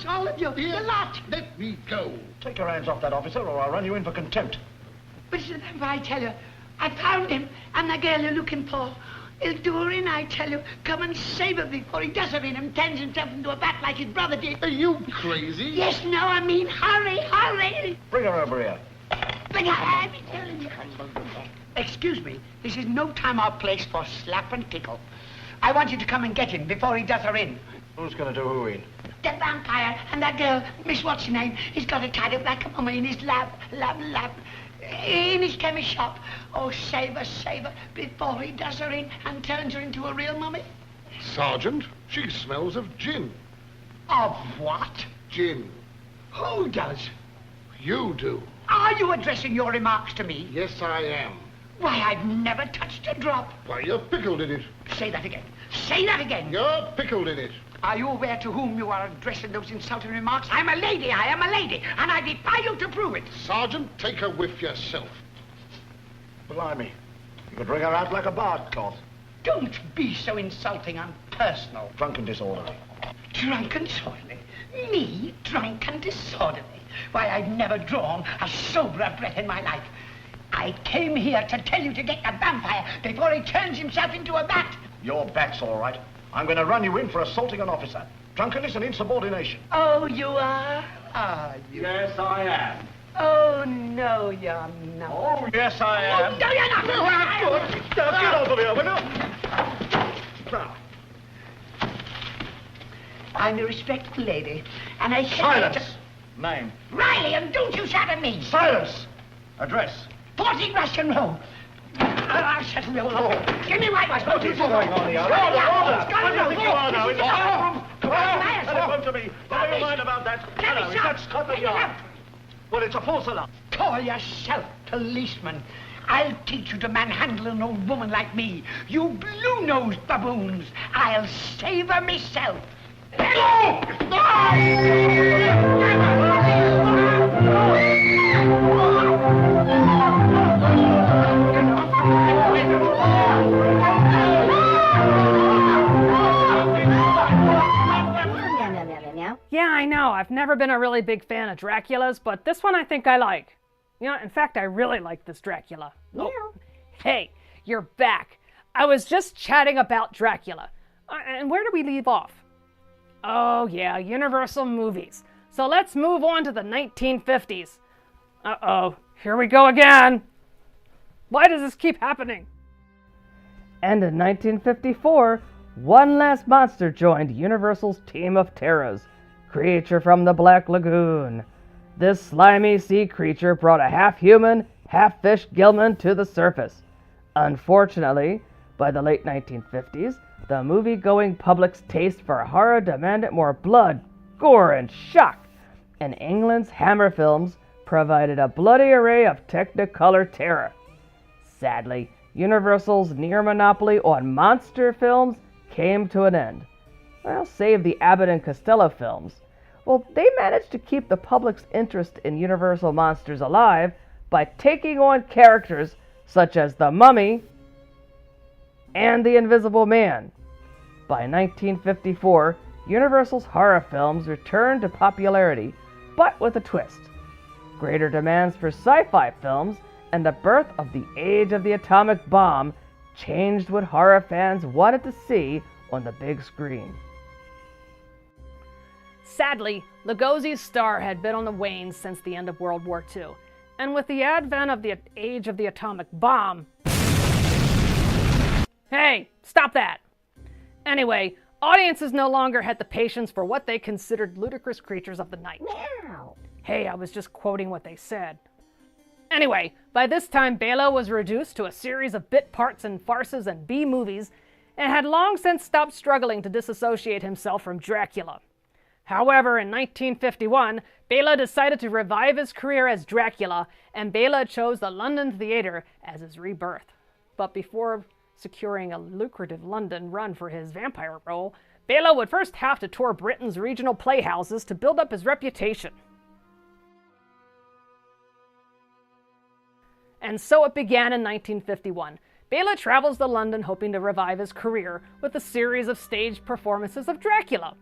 S10: all of you,
S16: Here,
S10: the lot!
S16: let me go.
S6: Take your hands off that officer, or I'll run you in for contempt.
S10: But if I tell you, I found him, and the girl you're looking for. He'll do her in, I tell you. Come and save her before he does her in and turns himself into a bat like his brother did.
S16: Are you crazy?
S10: Yes, no, I mean hurry!
S6: Bring her over here.
S10: But I've been telling you. Excuse me, this is no time or place for slap and tickle. I want you to come and get him before he does her in.
S6: Who's going to do who in?
S10: The vampire and that girl, Miss What's-her-name, he's got her tied up like a mummy in his lab, in his chemist shop. Oh, save her, before he does her in and turns her into a real mummy.
S16: Sergeant, she smells of gin.
S10: Of what?
S16: Gin.
S10: Who does?
S16: You do.
S10: Are you addressing your remarks to me?
S16: Yes, I am.
S10: Why, I've never touched a drop.
S16: Why, you're pickled in it.
S10: Say that again. Say that again.
S16: You're pickled in it.
S10: Are you aware to whom you are addressing those insulting remarks? I am a lady, and I defy you to prove it.
S16: Sergeant, take a whiff yourself.
S6: Blimey. You could wring her out like a barred cloth.
S10: Don't be so insulting and personal.
S6: Drunk and disorderly.
S10: Drunk and disorderly? Me, drunk and disorderly? Why, I've never drawn a soberer breath in my life. I came here to tell you to get the vampire before he turns himself into a bat.
S6: Your bat's all right. I'm going to run you in for assaulting an officer. Drunkenness and insubordination.
S10: Oh, you are? Are you?
S6: Yes, I am.
S10: Oh, no, you're not.
S6: Oh, yes, I am.
S10: Oh, no, you're not.
S6: You are good. Get off of here, will you? Now.
S10: I'm a respectable lady, and I...
S6: Silence! Name.
S10: Riley, and don't you shout at me!
S6: Silence! Address.
S10: 40 Russian Road. I'll settle you all. Give me my wife.
S6: What is going on here? Order! What do you think you are now? It's a Come on! Telephone to me. What do you mind about that? Hello, is that Scotland Yard? Well, it's a false alarm.
S10: Call yourself policeman. I'll teach you to manhandle an old woman like me. You blue-nosed baboons. I'll save her myself.
S11: Yeah, I know. I've never been a really big fan of Dracula's, but this one I think I like. You know, in fact, I really like this Dracula. Oh. Hey, you're back. I was just chatting about Dracula. And where did we leave off? Oh, yeah, Universal movies. So let's move on to the 1950s. Uh-oh, here we go again. Why does this keep happening? And in 1954, one last monster joined Universal's team of terrors. creature from the Black Lagoon. This slimy sea creature brought a half-human, half-fish Gilman to the surface. Unfortunately, by the late 1950s, the movie-going public's taste for horror demanded more blood, gore, and shock, and England's Hammer Films provided a bloody array of Technicolor terror. Sadly, Universal's near monopoly on monster films came to an end. Well, save the Abbott and Costello films. Well, they managed to keep the public's interest in Universal monsters alive by taking on characters such as the Mummy and the Invisible Man. By 1954, Universal's horror films returned to popularity, but with a twist. Greater demands for sci-fi films and the birth of the age of the atomic bomb changed what horror fans wanted to see on the big screen. Sadly, Lugosi's star had been on the wane since the end of World War II, and with the advent of the age of the atomic bomb... Hey, stop that! Anyway, audiences no longer had the patience for what they considered ludicrous creatures of the night.
S13: Meow.
S11: Hey, I was just quoting what they said. Anyway, by this time Bela was reduced to a series of bit parts in farces and B-movies, and had long since stopped struggling to disassociate himself from Dracula. However, in 1951, Bela decided to revive his career as Dracula, and Bela chose the London Theatre as his rebirth. But before securing a lucrative London run for his vampire role, Bela would first have to tour Britain's regional playhouses to build up his reputation. And so it began in 1951. Bela travels to London hoping to revive his career with a series of staged performances of Dracula.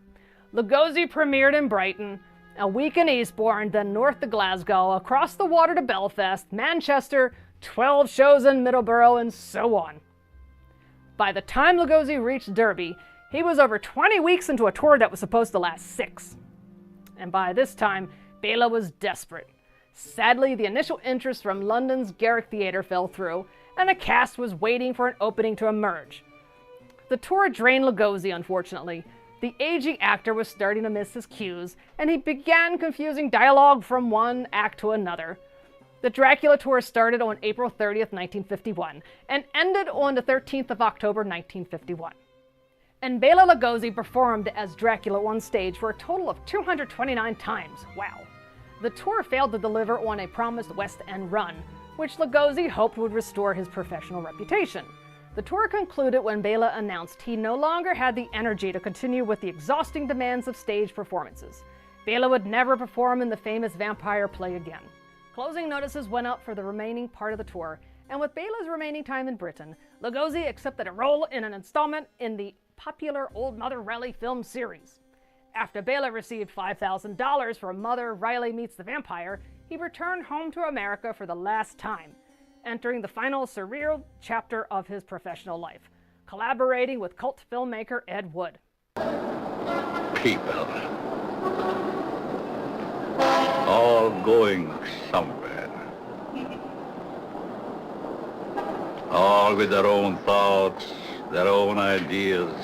S11: Lugosi premiered in Brighton, a week in Eastbourne, then north to Glasgow, across the water to Belfast, Manchester, 12 shows in Middlesbrough, and so on. By the time Lugosi reached Derby, he was over 20 weeks into a tour that was supposed to last 6. And by this time, Bela was desperate. Sadly, the initial interest from London's Garrick Theatre fell through, and the cast was waiting for an opening to emerge. The tour drained Lugosi, unfortunately. The aging actor was starting to miss his cues, and he began confusing dialogue from one act to another. The Dracula tour started on April 30th, 1951, and ended on the 13th of October, 1951. And Bela Lugosi performed as Dracula on stage for a total of 229 times. Wow. The tour failed to deliver on a promised West End run, which Lugosi hoped would restore his professional reputation. The tour concluded when Bela announced he no longer had the energy to continue with the exhausting demands of stage performances. Bela would never perform in the famous vampire play again. Closing notices went up for the remaining part of the tour, and with Bela's remaining time in Britain, Lugosi accepted a role in an installment in the popular Old Mother Riley film series. After Bela received $5,000 for Mother Riley Meets the Vampire, he returned home to America for the last time, entering the final surreal chapter of his professional life, collaborating with cult filmmaker Ed Wood.
S8: People, all going somewhere, all with their own thoughts, their own ideas,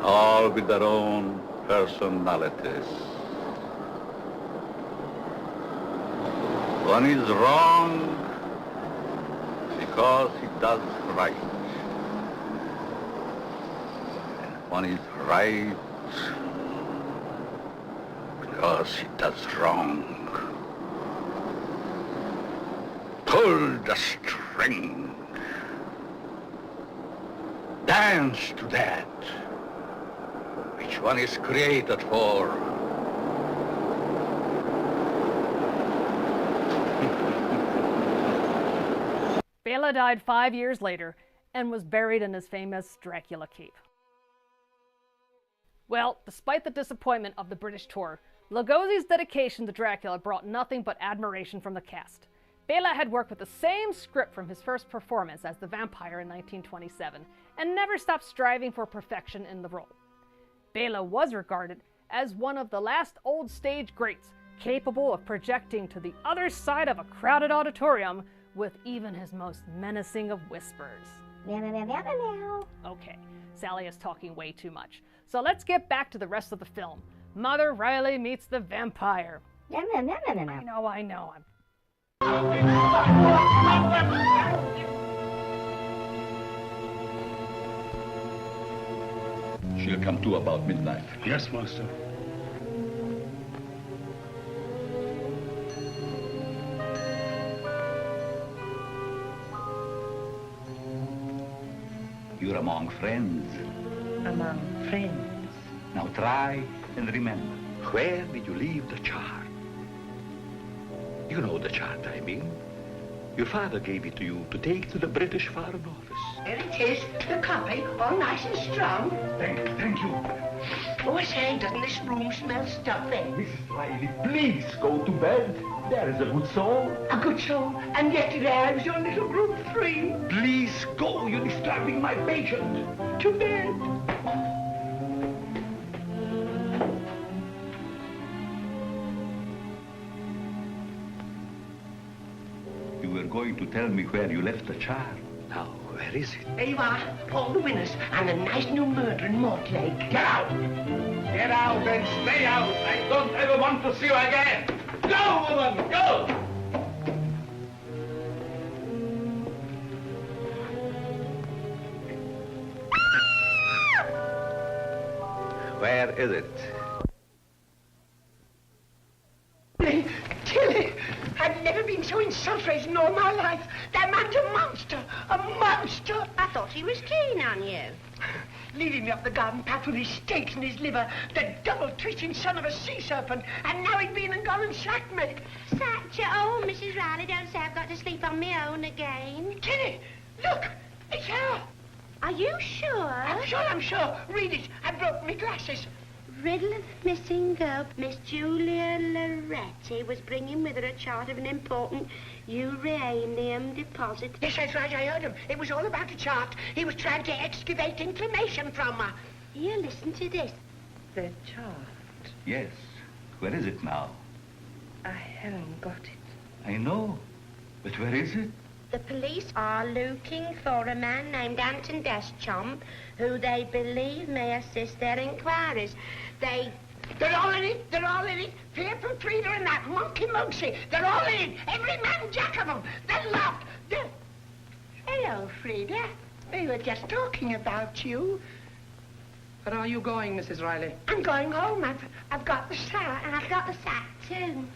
S8: all with their own personalities. One is wrong because he does right. And one is right because he does wrong. Pull the string. Dance to that. Which one is created for?
S11: Bela died 5 years later and was buried in his famous Dracula Keep. Well, despite the disappointment of the British tour, Lugosi's dedication to Dracula brought nothing but admiration from the cast. Bela had worked with the same script from his first performance as the vampire in 1927 and never stopped striving for perfection in the role. Bela was regarded as one of the last old stage greats, capable of projecting to the other side of a crowded auditorium with even his most menacing of whispers.
S13: Meow, meow, meow, meow, meow.
S11: Okay, Sally is talking way too much. So let's get back to the rest of the film. Mother Riley meets the vampire. I know.
S8: She'll come to about midnight.
S16: Yes, master.
S8: You're among friends.
S10: Among friends.
S8: Now try and remember. Where did you leave the chart? You know the chart, I mean. Your father gave it to you to take to the British Foreign Office.
S10: There it is, the copy, all nice and strong.
S8: Thank you.
S10: Oh, I say, doesn't this room smell stuffy?
S8: Mrs. Riley, please go to bed. There is a good soul.
S10: A good soul, and yet there is your little room free.
S8: Please go, you're disturbing my patient.
S10: To bed.
S8: You were going to tell me where you left the chart. Now, where is it?
S10: There you are, all the winners, and a nice new murder in Mortlake.
S16: Get out! Get out and stay out! I don't ever want to see you again! Go, woman, go!
S8: Where is it?
S10: Tilly, I've never been so insulted in all my life. That man's a monster, a monster.
S13: I thought he was keen on you.
S10: Leading me up the garden path with his steaks and his liver, the double-twisting son of a sea serpent, and now he'd been and gone and sacked me.
S13: Sacked you? Oh, Mrs. Riley, don't say I've got to sleep on my own again.
S10: Tilly, look, it's her.
S13: Are you sure?
S10: I'm sure. Read it. I broke my glasses.
S13: Riddle of missing girl. Miss Julia Loretti was bringing with her a chart of an important uranium deposit.
S10: Yes, that's right, I heard him. It was all about a chart. He was trying to excavate information from her.
S13: Here, listen to this.
S19: The chart.
S8: Yes. Where is it now?
S19: I haven't got it.
S8: I know. But where is it?
S13: The police are looking for a man named Anton Deschamps, who they believe may assist their inquiries.
S10: They're all in it. They're all in it. Pierre from Frida and that monkey Mugsy. They're all in it. Every man jack of them. They're locked. Hello, Frida. We were just talking about you.
S4: Where are you going, Mrs. Riley?
S10: I'm going home. I've got the sack.
S13: And I've got the sack, too.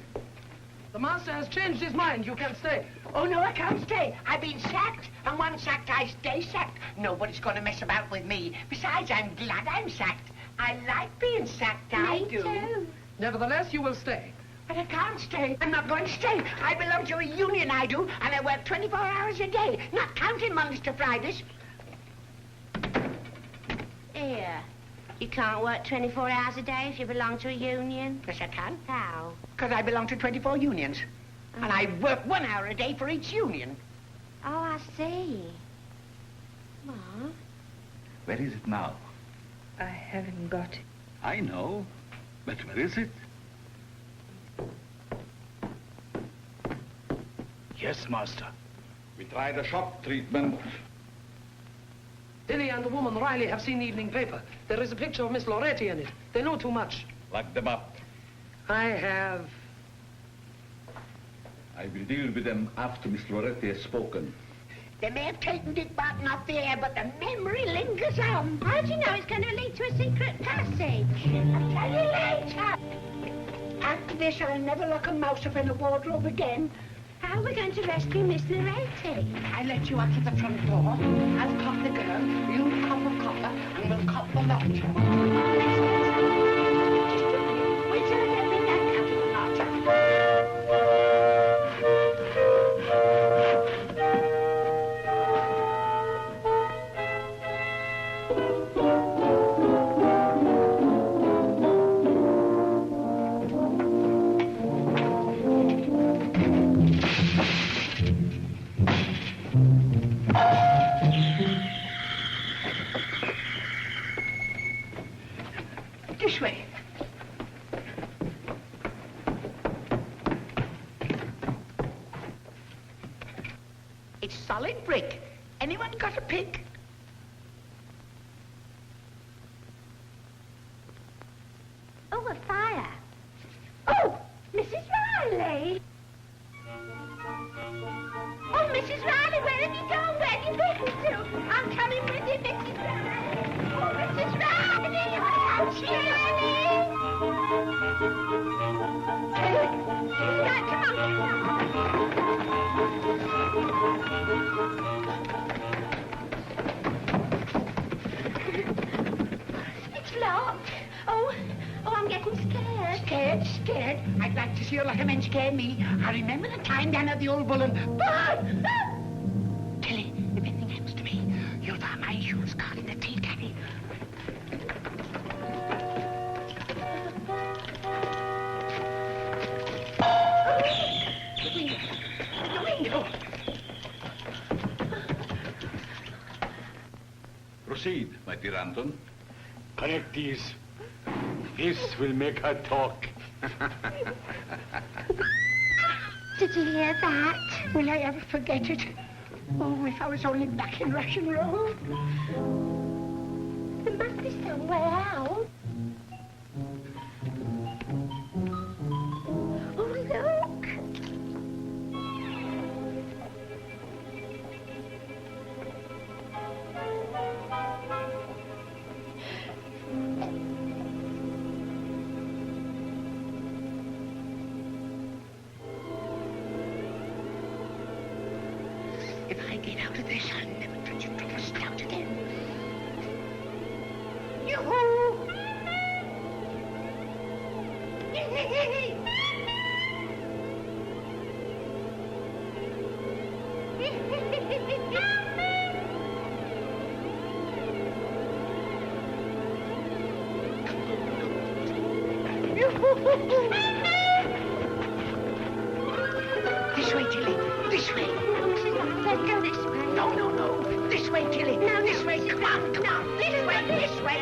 S4: The master has changed his mind. You can stay.
S10: Oh, no, I can't stay. I've been sacked, and once sacked, I stay sacked. Nobody's going to mess about with me. Besides, I'm glad I'm sacked. I like being sacked, I do.
S13: Too.
S4: Nevertheless, you will stay.
S10: But I can't stay. I'm not going to stay. I belong to a union, I do, and I work 24 hours a day, not counting Mondays to Fridays.
S13: Here. You can't work 24 hours a day if you belong to a union.
S10: Yes, I can.
S13: How?
S10: Because I belong to 24 unions. And I work 1 hour a day for each union.
S13: Oh, I see. What?
S8: Where is it now?
S19: I haven't got it.
S8: I know. But where is it?
S16: Yes, master.
S8: We tried a shock treatment.
S4: Tilly and the woman Riley have seen the evening paper. There is a picture of Miss Loretti in it. They know too much.
S8: Lock them up.
S4: I have.
S8: I will deal with them after Miss Loretti has spoken.
S10: They may have taken Dick Barton off the air, but the memory lingers on.
S13: How do you know it's going to lead to a secret passage?
S10: I'll tell you later. After this, I'll never lock a mouse up in a wardrobe again.
S13: How are we going to rescue Miss Loretti?
S10: I let you out to the front door. I'll cop the girl, you cop a copper, and we'll cop the lot. Just wait till I get me that out of the lot. This way. It's solid brick. Anyone got a pick?
S13: It's locked. Oh, I'm getting scared.
S10: Scared? I'd like to see a lot of men scare me. I remember the time down at the old bull and... Tilly, if anything happens to me, you'll find my shoes caught in the tea caddy. The window.
S8: Proceed, my dear Anton.
S16: Connect these. This will make her talk.
S13: Did you hear that?
S10: Will I ever forget it? Oh, if I was only back in Russian Road.
S13: There must be somewhere out. Oh, look.
S10: If I get out of this, I'll never touch a drop of stout again. Yoo-hoo! This way, Tilly. This way.
S13: Let's go this way.
S10: No. This way, Tilly.
S13: No,
S10: this way. Come on. This way.
S13: No, this way.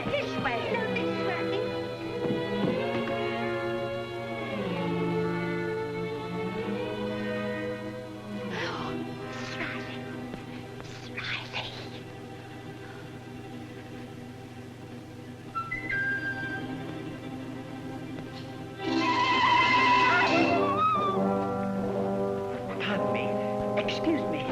S10: Pardon me. Excuse me.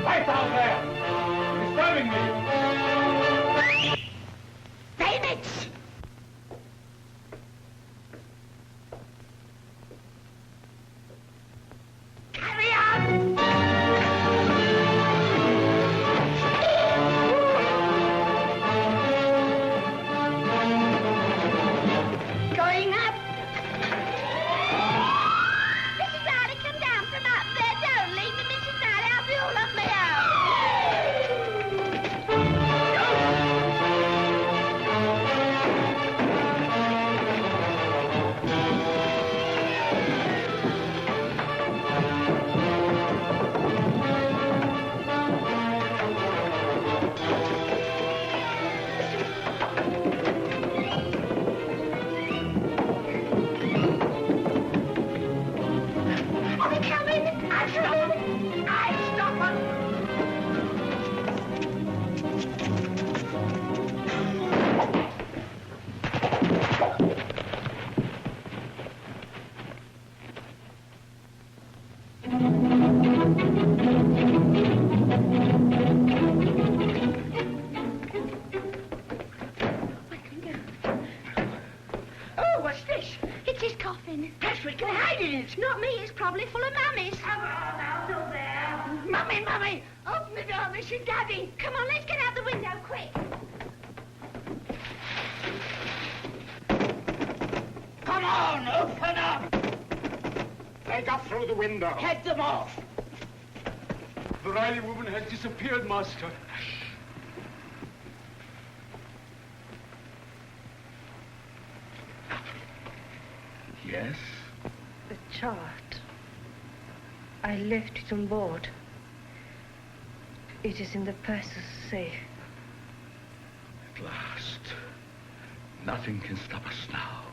S16: Right down there! Disturbing me!
S10: Bayonets! Carry on!
S13: Going up. Mrs. Riley, come down from up there. Don't leave me, Mrs. Riley. I'll be all on my own. It's not me, it's probably full of mummies.
S10: Come on out of there. Mummy, open the door, Miss and Daddy.
S13: Come on, let's get out the window, quick.
S10: Come on, open up.
S16: They got through the window.
S10: Head them off.
S16: The Riley woman has disappeared, Master.
S8: Yes?
S19: The chart. I left it on board. It is in the purser's safe.
S8: At last. Nothing can stop us now.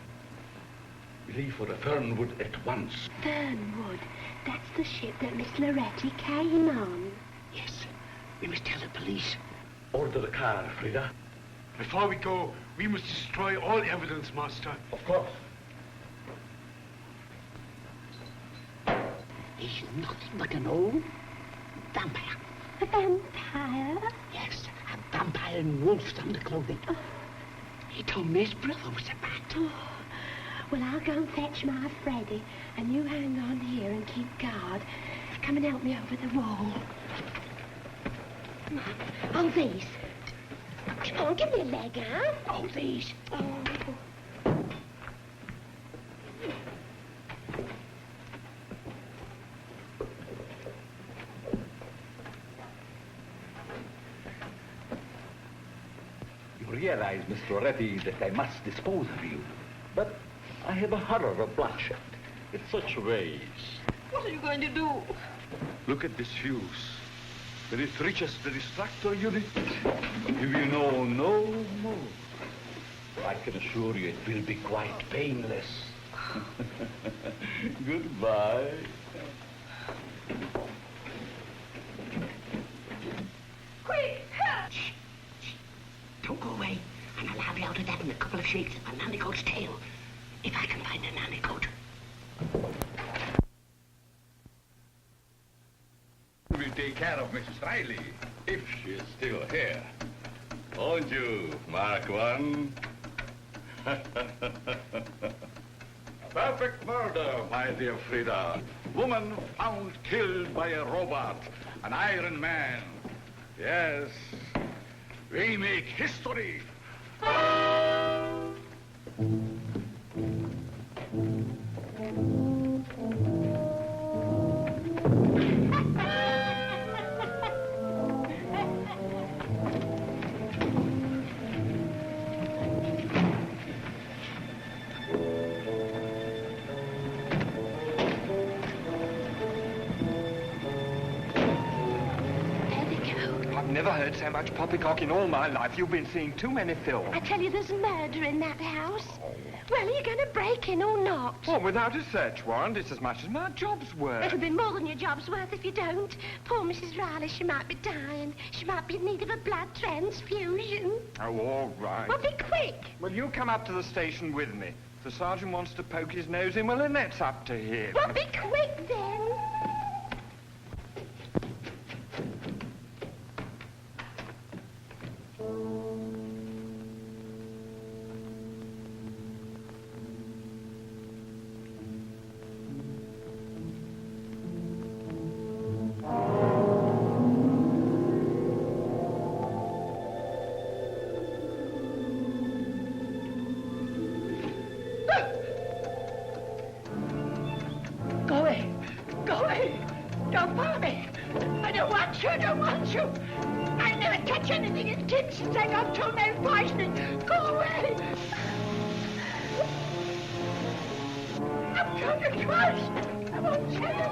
S8: We leave for the Fernwood at once.
S13: Fernwood, that's the ship that Miss Loretti came on.
S17: Yes, we must tell the police.
S8: Order the car, Frida.
S16: Before we go, we must destroy all evidence, Master.
S8: Of course.
S17: He's nothing but an old vampire.
S13: A vampire?
S17: Yes, a vampire in wolf's underclothing.
S13: Oh.
S17: He told me his brother was a bat.
S13: Oh. Well, I'll go and fetch my Freddy, and you hang on here and keep guard. Come and help me over the wall. Come on. Oh, these. Come on, give me a leg, huh?
S17: Oh, these.
S13: Oh.
S8: You realize, Miss Loretti, that I must dispose of you. But I have a horror of bloodshed. In such ways.
S19: What are you going to do?
S8: Look at this fuse. When it reaches the distractor unit, you will know no more. I can assure you it will be quite painless. Goodbye.
S10: Quick, help!
S17: Shh. Don't go away, and I'll have you out of that in a couple of shakes of a nannygoat's tail. If I can find a nannygoat.
S8: We'll take care of Mrs. Riley, if she is still here. Won't you, Mark One? A perfect murder, my dear Frida. Woman found killed by a robot, an Iron Man. Yes, we make history.
S14: Never heard so much poppycock in all my life. You've been seeing too many films.
S13: I tell you, there's murder in that house. Well, are you going to break in or not?
S14: Well, without a search warrant, it's as much as my job's worth.
S13: It'll be more than your job's worth if you don't. Poor Mrs. Riley, she might be dying. She might be in need of a blood transfusion.
S14: Oh, all right.
S13: Well, be quick.
S14: Well, you come up to the station with me. If the sergeant wants to poke his nose in, well, then that's up to him.
S13: Well, be quick, then.
S10: Since I got toenail poisoning. Go away! I'm told you twice. I won't tell you.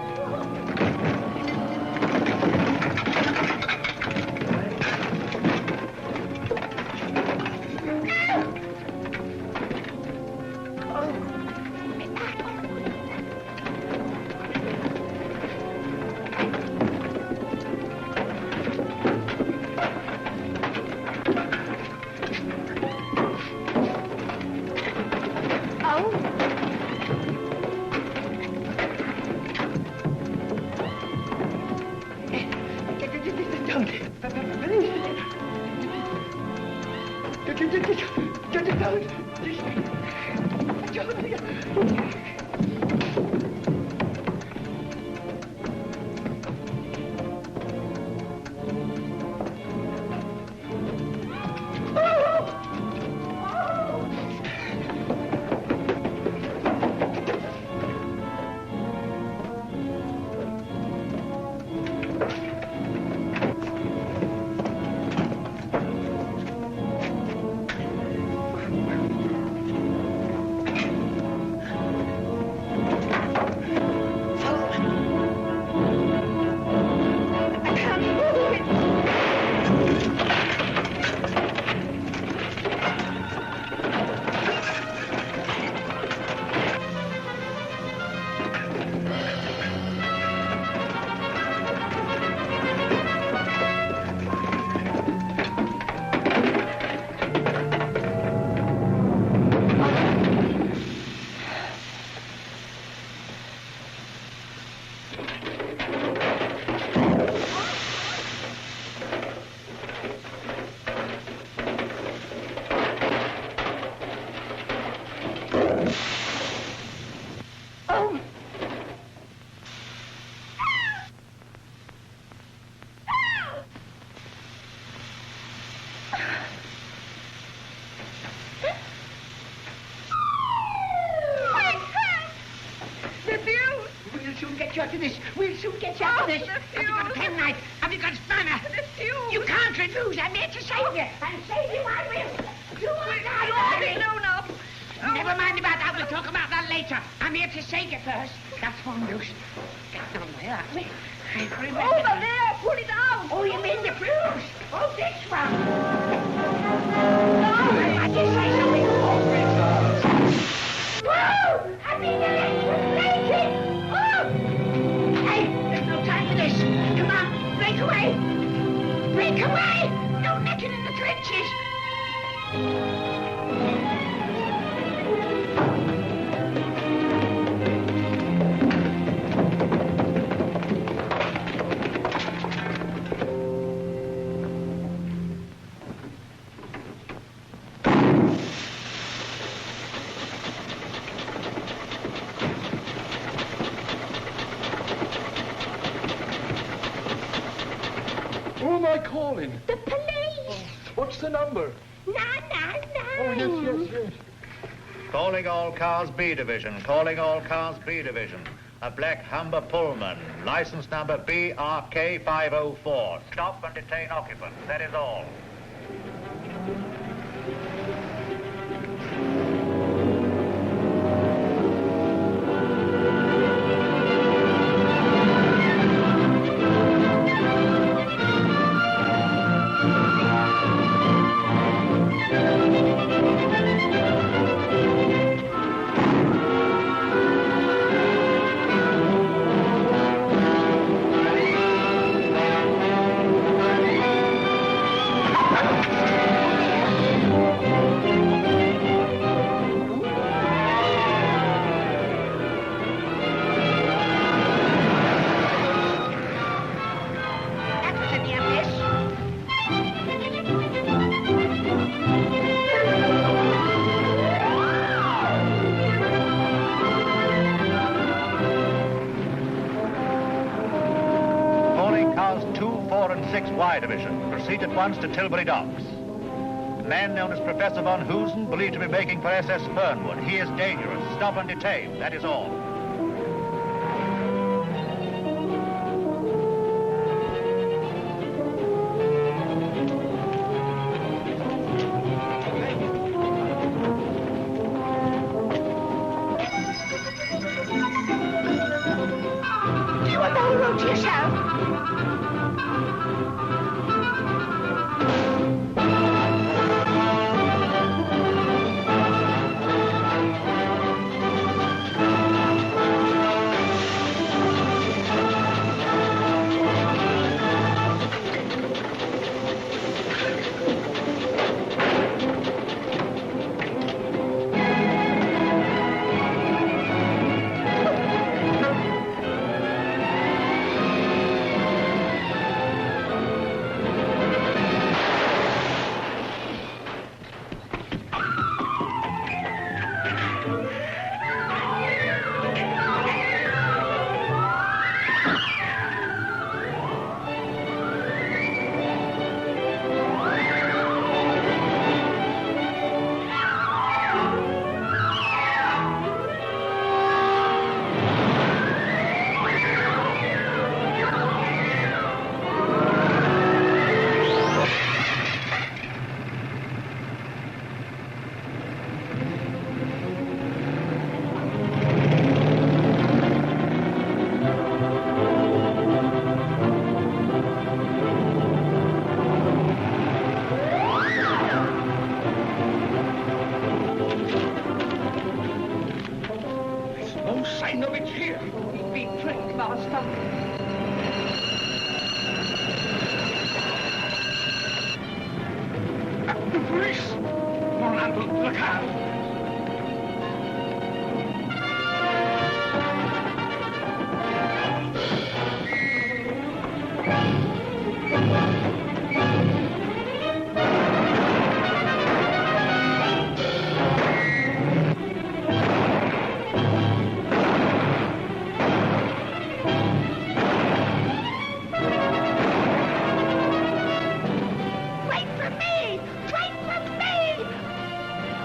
S10: of this. We'll soon get you out of this. Have you got a penknife? Have you got a spanner? You can't refuse. I'm here to save you. And save you I will. Do or die. No. Never mind about that. We'll talk about that later. I'm here to save you first. That's one loose. Get on there, aren't we?
S9: Over there, put it out.
S10: Oh, you mean the bruise? Oh, this one. No, I did say something. Whoa! I mean, the electric. Oh! Hey, there's no time for this. Come on, break away. Break away! No necking in the trenches.
S6: Who am I calling?
S13: The police.
S6: What's the number?
S13: 999.
S6: Oh, yes.
S20: Calling all cars B division. Calling all cars B division. A black Humber Pullman. License number BRK 504. Stop and detain occupant. That is all. Y Division. Proceed at once to Tilbury Docks. The man known as Professor von Hoosen, believed to be making for SS Fernwood. He is dangerous. Stop and detain. That is all.
S10: You want the whole road to yourself?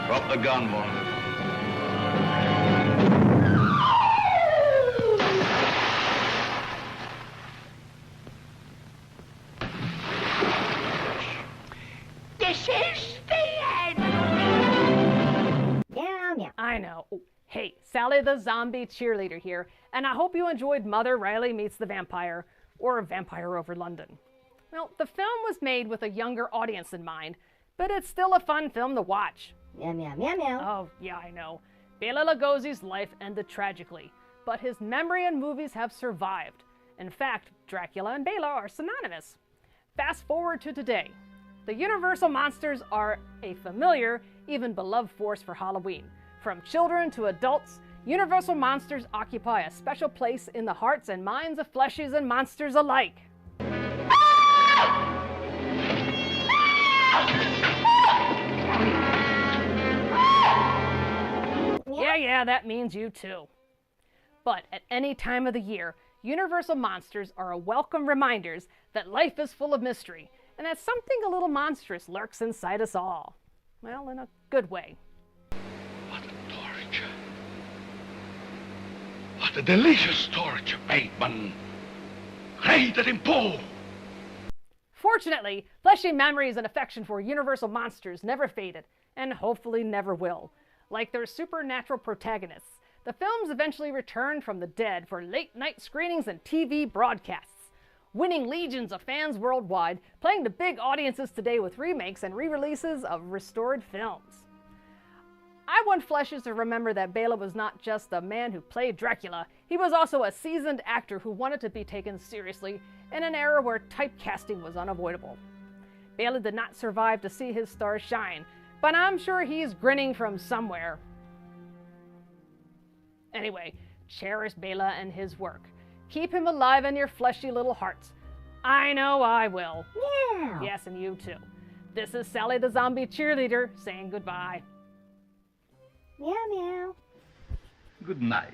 S20: Drop the gun, woman.
S11: Sally the Zombie Cheerleader here, and I hope you enjoyed Mother Riley Meets the Vampire, or Vampire Over London. Well, the film was made with a younger audience in mind, but it's still a fun film to watch.
S3: Meow, meow, meow, meow.
S11: Oh, yeah, I know. Bela Lugosi's life ended tragically, but his memory and movies have survived. In fact, Dracula and Bela are synonymous. Fast forward to today. The Universal monsters are a familiar, even beloved force for Halloween. From children to adults, Universal monsters occupy a special place in the hearts and minds of fleshies and monsters alike. Yeah, that means you too. But at any time of the year, Universal monsters are a welcome reminders that life is full of mystery and that something a little monstrous lurks inside us all. Well, in a good way.
S8: What a delicious torch, Bateman. Great and impo.
S11: Fortunately, fleshy memories and affection for Universal monsters never faded, and hopefully never will. Like their supernatural protagonists, the films eventually returned from the dead for late-night screenings and TV broadcasts, winning legions of fans worldwide, playing to big audiences today with remakes and re-releases of restored films. I want fleshies to remember that Bela was not just a man who played Dracula, he was also a seasoned actor who wanted to be taken seriously in an era where typecasting was unavoidable. Bela did not survive to see his stars shine, but I'm sure he's grinning from somewhere. Anyway, cherish Bela and his work. Keep him alive in your fleshy little hearts. I know I will.
S3: Yeah.
S11: Yes, and you too. This is Sally the Zombie Cheerleader saying goodbye.
S3: Meow, meow.
S8: Good night.